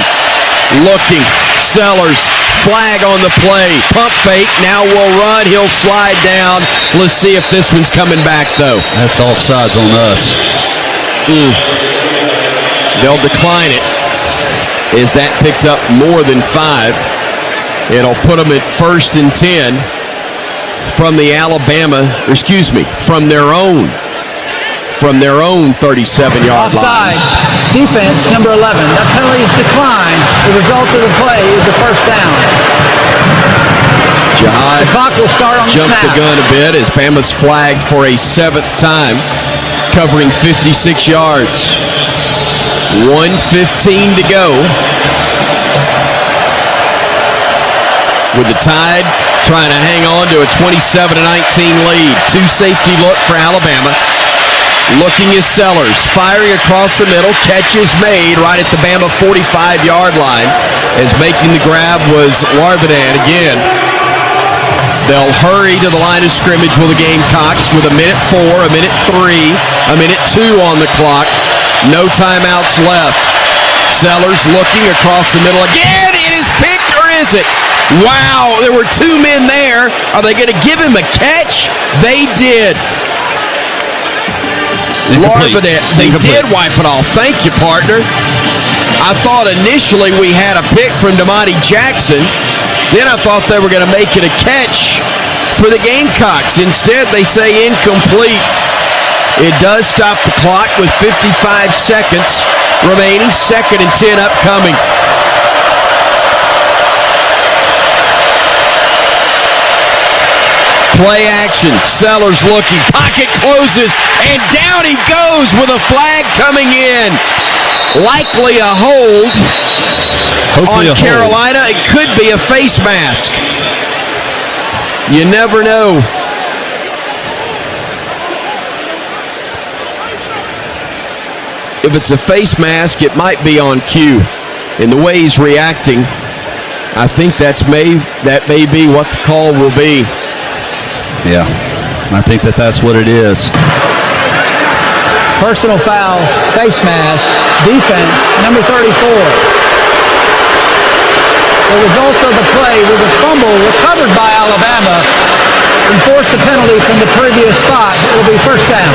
Looking, Sellers, flag on the play. Pump fake, now will run. He'll slide down. Let's see if this one's coming back, though. That's offsides on us. They'll decline it. Is that picked up more than 5? It'll put them at 1st and 10 from the from their own 37-yard line. Offside, defense, number 11. That penalty is declined. The result of the play is a 1st down. Jihad The clock will start on the jumped snap. the gun a bit as Bama's flagged for a 7th time, covering 56 yards. 1:15 to go. With the Tide trying to hang on to a 27-19 lead. 2 safety look for Alabama. Looking is Sellers, firing across the middle, catch is made right at the Bama 45-yard line, as making the grab was Larvadan again. They'll hurry to the line of scrimmage with the Gamecocks with a minute 4, a minute 3, a minute 2 on the clock. No timeouts left. Sellers looking across the middle again. It is picked, or is it? Wow, there were 2 men there. Are they going to give him a catch? They did. Larvadan, they did wipe it off. Thank you, partner. I thought initially we had a pick from Damani Jackson. Then I thought they were going to make it a catch for the Gamecocks. Instead, they say incomplete. It does stop the clock with 55 seconds remaining. 2nd and 10 upcoming. Play action. Sellers looking. Pocket closes. And down he goes with a flag coming in. Likely a hold on Carolina. It could be a face mask. You never know. If it's a face mask, it might be on cue. In the way he's reacting, I think that may be what the call will be. Yeah, I think that's what it is. Personal foul, face mask, defense, number 34. The result of the play was a fumble recovered by Alabama and forced the penalty from the previous spot. It'll be 1st down.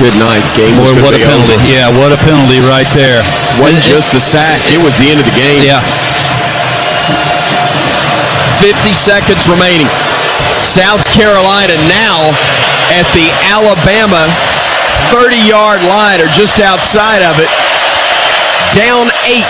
Good night, game. Boy, what a penalty. Over. Yeah, what a penalty right there. Wasn't just the sack, it was the end of the game. Yeah. 50 seconds remaining. South Carolina now at the Alabama 30-yard line, or just outside of it. Down 8.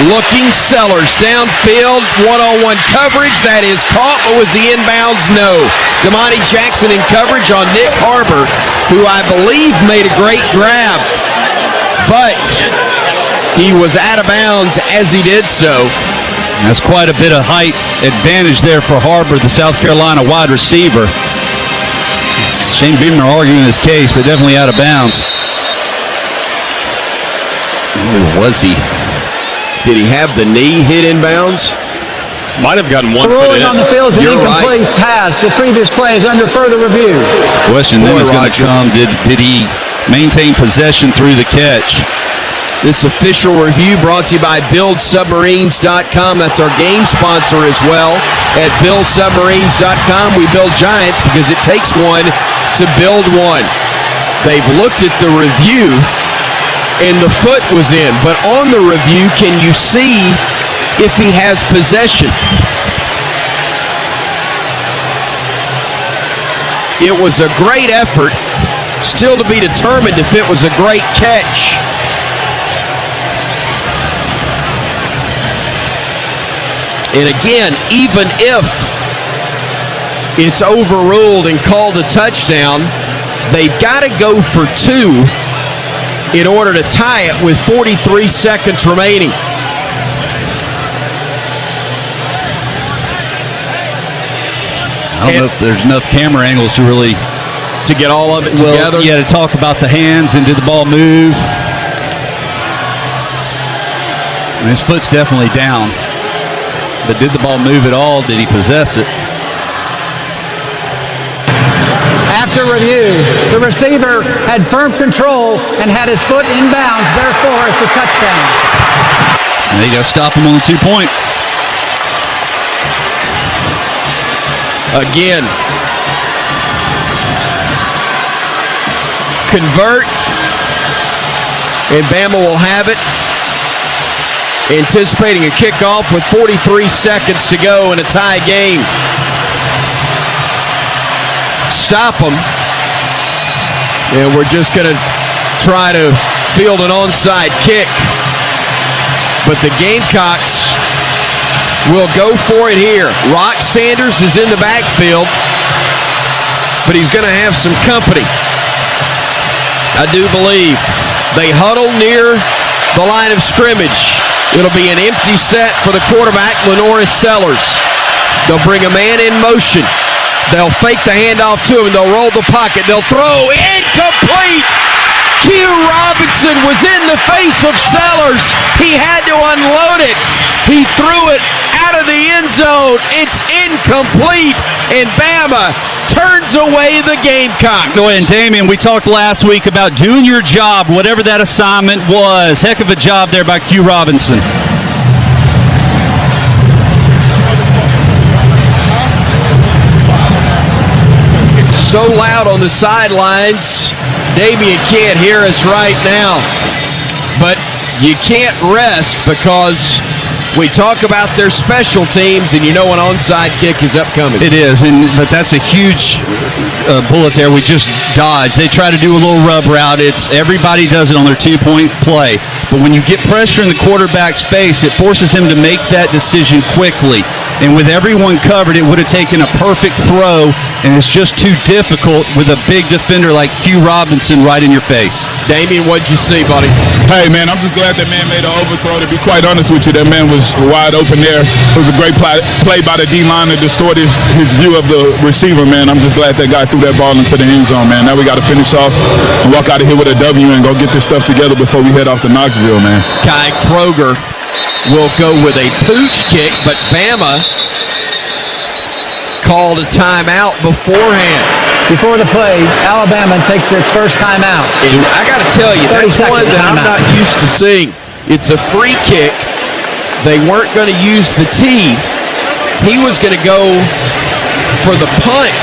Looking, Sellers downfield, one-on-one coverage. That is caught, but was the inbounds? No. Damani Jackson in coverage on Nick Harbor, who I believe made a great grab, but he was out of bounds as he did so. That's quite a bit of height advantage there for Harbor, the South Carolina wide receiver. Shane Beamer arguing his case, but definitely out of bounds. Where was he? Did he have the knee hit inbounds? Might have gotten 1 The foot ruling in. on the field is an You're incomplete pass. The previous play is under further review. The question then Boy, is going to Roger. come, did he maintain possession through the catch? This official review brought to you by BuildSubmarines.com. That's our game sponsor as well. At BuildSubmarines.com, we build giants because it takes one to build one. They've looked at the review, and the foot was in. But on the review, can you see if he has possession? It was a great effort. Still to be determined if it was a great catch. And again, even if it's overruled and called a touchdown, they've got to go for 2 in order to tie it with 43 seconds remaining. I don't know if there's enough camera angles to really to get all of it together. Yeah, to talk about the hands and did the ball move. And his foot's definitely down. But did the ball move at all? Did he possess it? After review, the receiver had firm control and had his foot inbounds. Therefore, it's a touchdown. And they got to stop him on the 2-point. Again, convert, and Bama will have it. Anticipating a kickoff with 43 seconds to go in a tie game. Stop them. And we're just going to try to field an onside kick. But the Gamecocks will go for it here. Rock Sanders is in the backfield, but he's going to have some company. I do believe they huddle near the line of scrimmage. It'll be an empty set for the quarterback, lanorris. They'll bring a man in motion. They'll fake the handoff to him. They'll roll the pocket. They'll throw. Incomplete! Q Robinson was in the face of Sellers. He had to unload it. He threw it out of the end zone. It's incomplete, and Bama turns away the Gamecocks. Go ahead, and Damien, we talked last week about doing your job, whatever that assignment was. Heck of a job there by Q Robinson. So loud on the sidelines, Damien can't hear us right now. But you can't rest because we talk about their special teams, and you know an onside kick is upcoming. It is, but that's a huge bullet there we just dodged. They try to do a little rub route. Everybody does it on their 2-point play. But when you get pressure in the quarterback's face, it forces him to make that decision quickly. And with everyone covered, it would have taken a perfect throw, and it's just too difficult with a big defender like Q Robinson right in your face. Damien, what'd you see, buddy? Hey, man, I'm just glad that man made an overthrow. To be quite honest with you, that man was wide open there. It was a great play by the D-line to distort his view of the receiver, man. I'm just glad that guy threw that ball into the end zone, man. Now we got to finish off and walk out of here with a W and go get this stuff together before we head off to Knoxville, man. Kai Kroger will go with a pooch kick, but Bama called a timeout beforehand. Before the play, Alabama takes its first timeout. And I got to tell you, that's one that I'm not used to seeing. It's a free kick. They weren't going to use the tee. He was going to go for the punt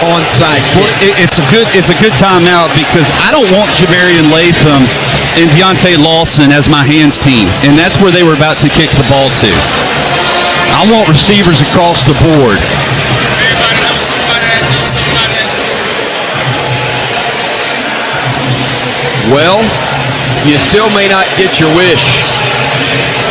onside kick. Well, it's a good timeout because I don't want Jamarian Latham and Deontay Lawson as my hands team, and that's where they were about to kick the ball to. I want receivers across the board. Well, you still may not get your wish.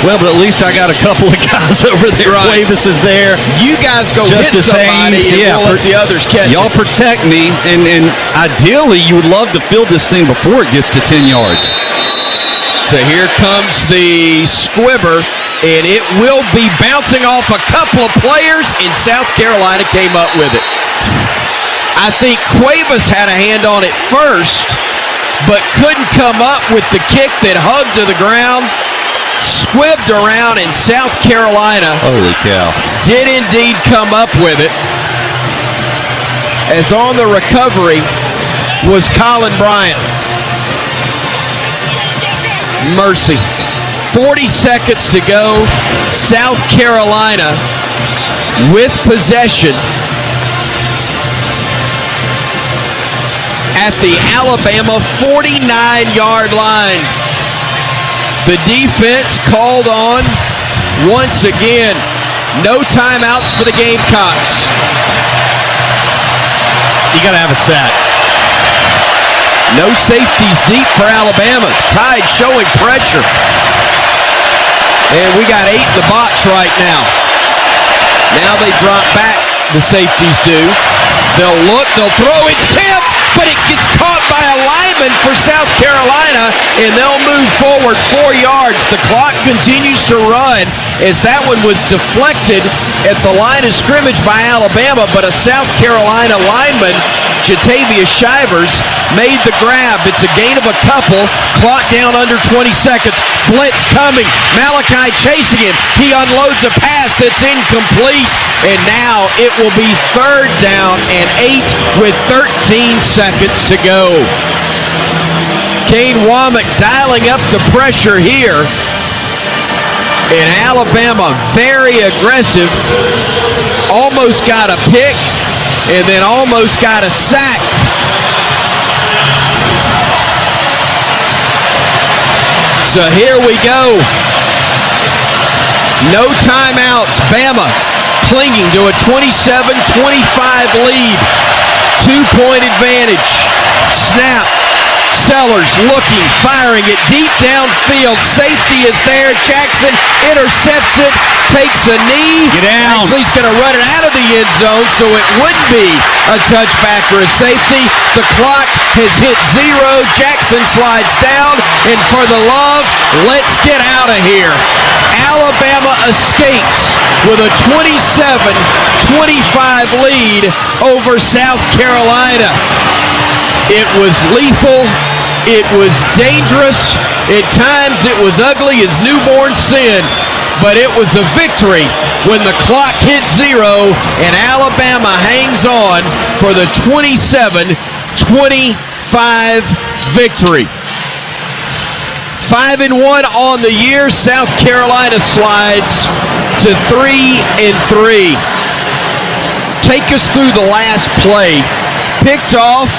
Well, but at least I got a couple of guys over there. Right. Cuevas is there. You guys go Justice hit somebody Haynes, and we'll let the others catch y'all it. protect me, and ideally you would love to field this thing before it gets to 10 yards. So here comes the squibber, and it will be bouncing off a couple of players, and South Carolina came up with it. I think Cuevas had a hand on it first, but couldn't come up with the kick that hugged to the ground. squibbed around, and South Carolina Holy cow. did indeed come up with it. As on the recovery was Colin Bryant. Mercy. 40 seconds to go. South Carolina with possession at the Alabama 49-yard line. The defense called on once again. No timeouts for the Gamecocks. You got to have a sack. No safeties deep for Alabama. Tide showing pressure. And we got 8 in the box right now. Now they drop back, the safeties do. They'll look, they'll throw, it's tipped, but it gets caught by a lineman for South Carolina, and they'll move forward 4 yards. The clock continues to run as that one was deflected at the line of scrimmage by Alabama, but a South Carolina lineman, Jatavius Shivers, made the grab. It's a gain of a couple. Clock down under 20 seconds. Blitz coming. Malachi chasing him. He unloads a pass that's incomplete. And now it will be 3rd down and 8 with 13 seconds to go. Kane Womack dialing up the pressure here. And Alabama very aggressive. Almost got a pick. And then almost got a sack. So here we go. No timeouts. Bama clinging to a 27-25 lead. 2-point advantage. Snap. Sellers looking, firing it deep downfield. Safety is there. Jackson intercepts it, takes a knee. Get down. Actually, he's going to run it out of the end zone, so it wouldn't be a touchback or a safety. The clock has hit 0. Jackson slides down, and for the love, let's get out of here. Alabama escapes with a 27-25 lead over South Carolina. It was lethal. It was dangerous. At times it was ugly as newborn sin. But it was a victory when the clock hit 0 and Alabama hangs on for the 27-25 victory. 5-1 on the year. South Carolina slides to 3-3. Take us through the last play. Picked off,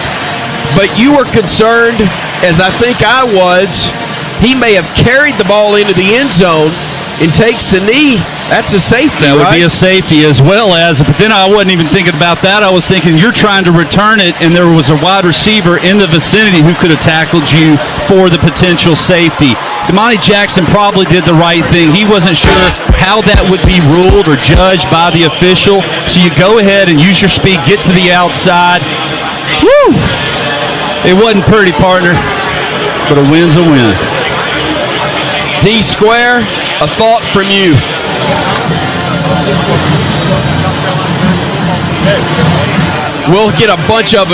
but you were concerned, as I think I was, he may have carried the ball into the end zone and takes a knee. That's a safety, That would right? be a safety as well as, but then I wasn't even thinking about that. I was thinking you're trying to return it, and there was a wide receiver in the vicinity who could have tackled you for the potential safety. Damani Jackson probably did the right thing. He wasn't sure how that would be ruled or judged by the official, so you go ahead and use your speed, get to the outside. Woo! It wasn't pretty, partner, but a win's a win. D Square, a thought from you. We'll get a bunch of them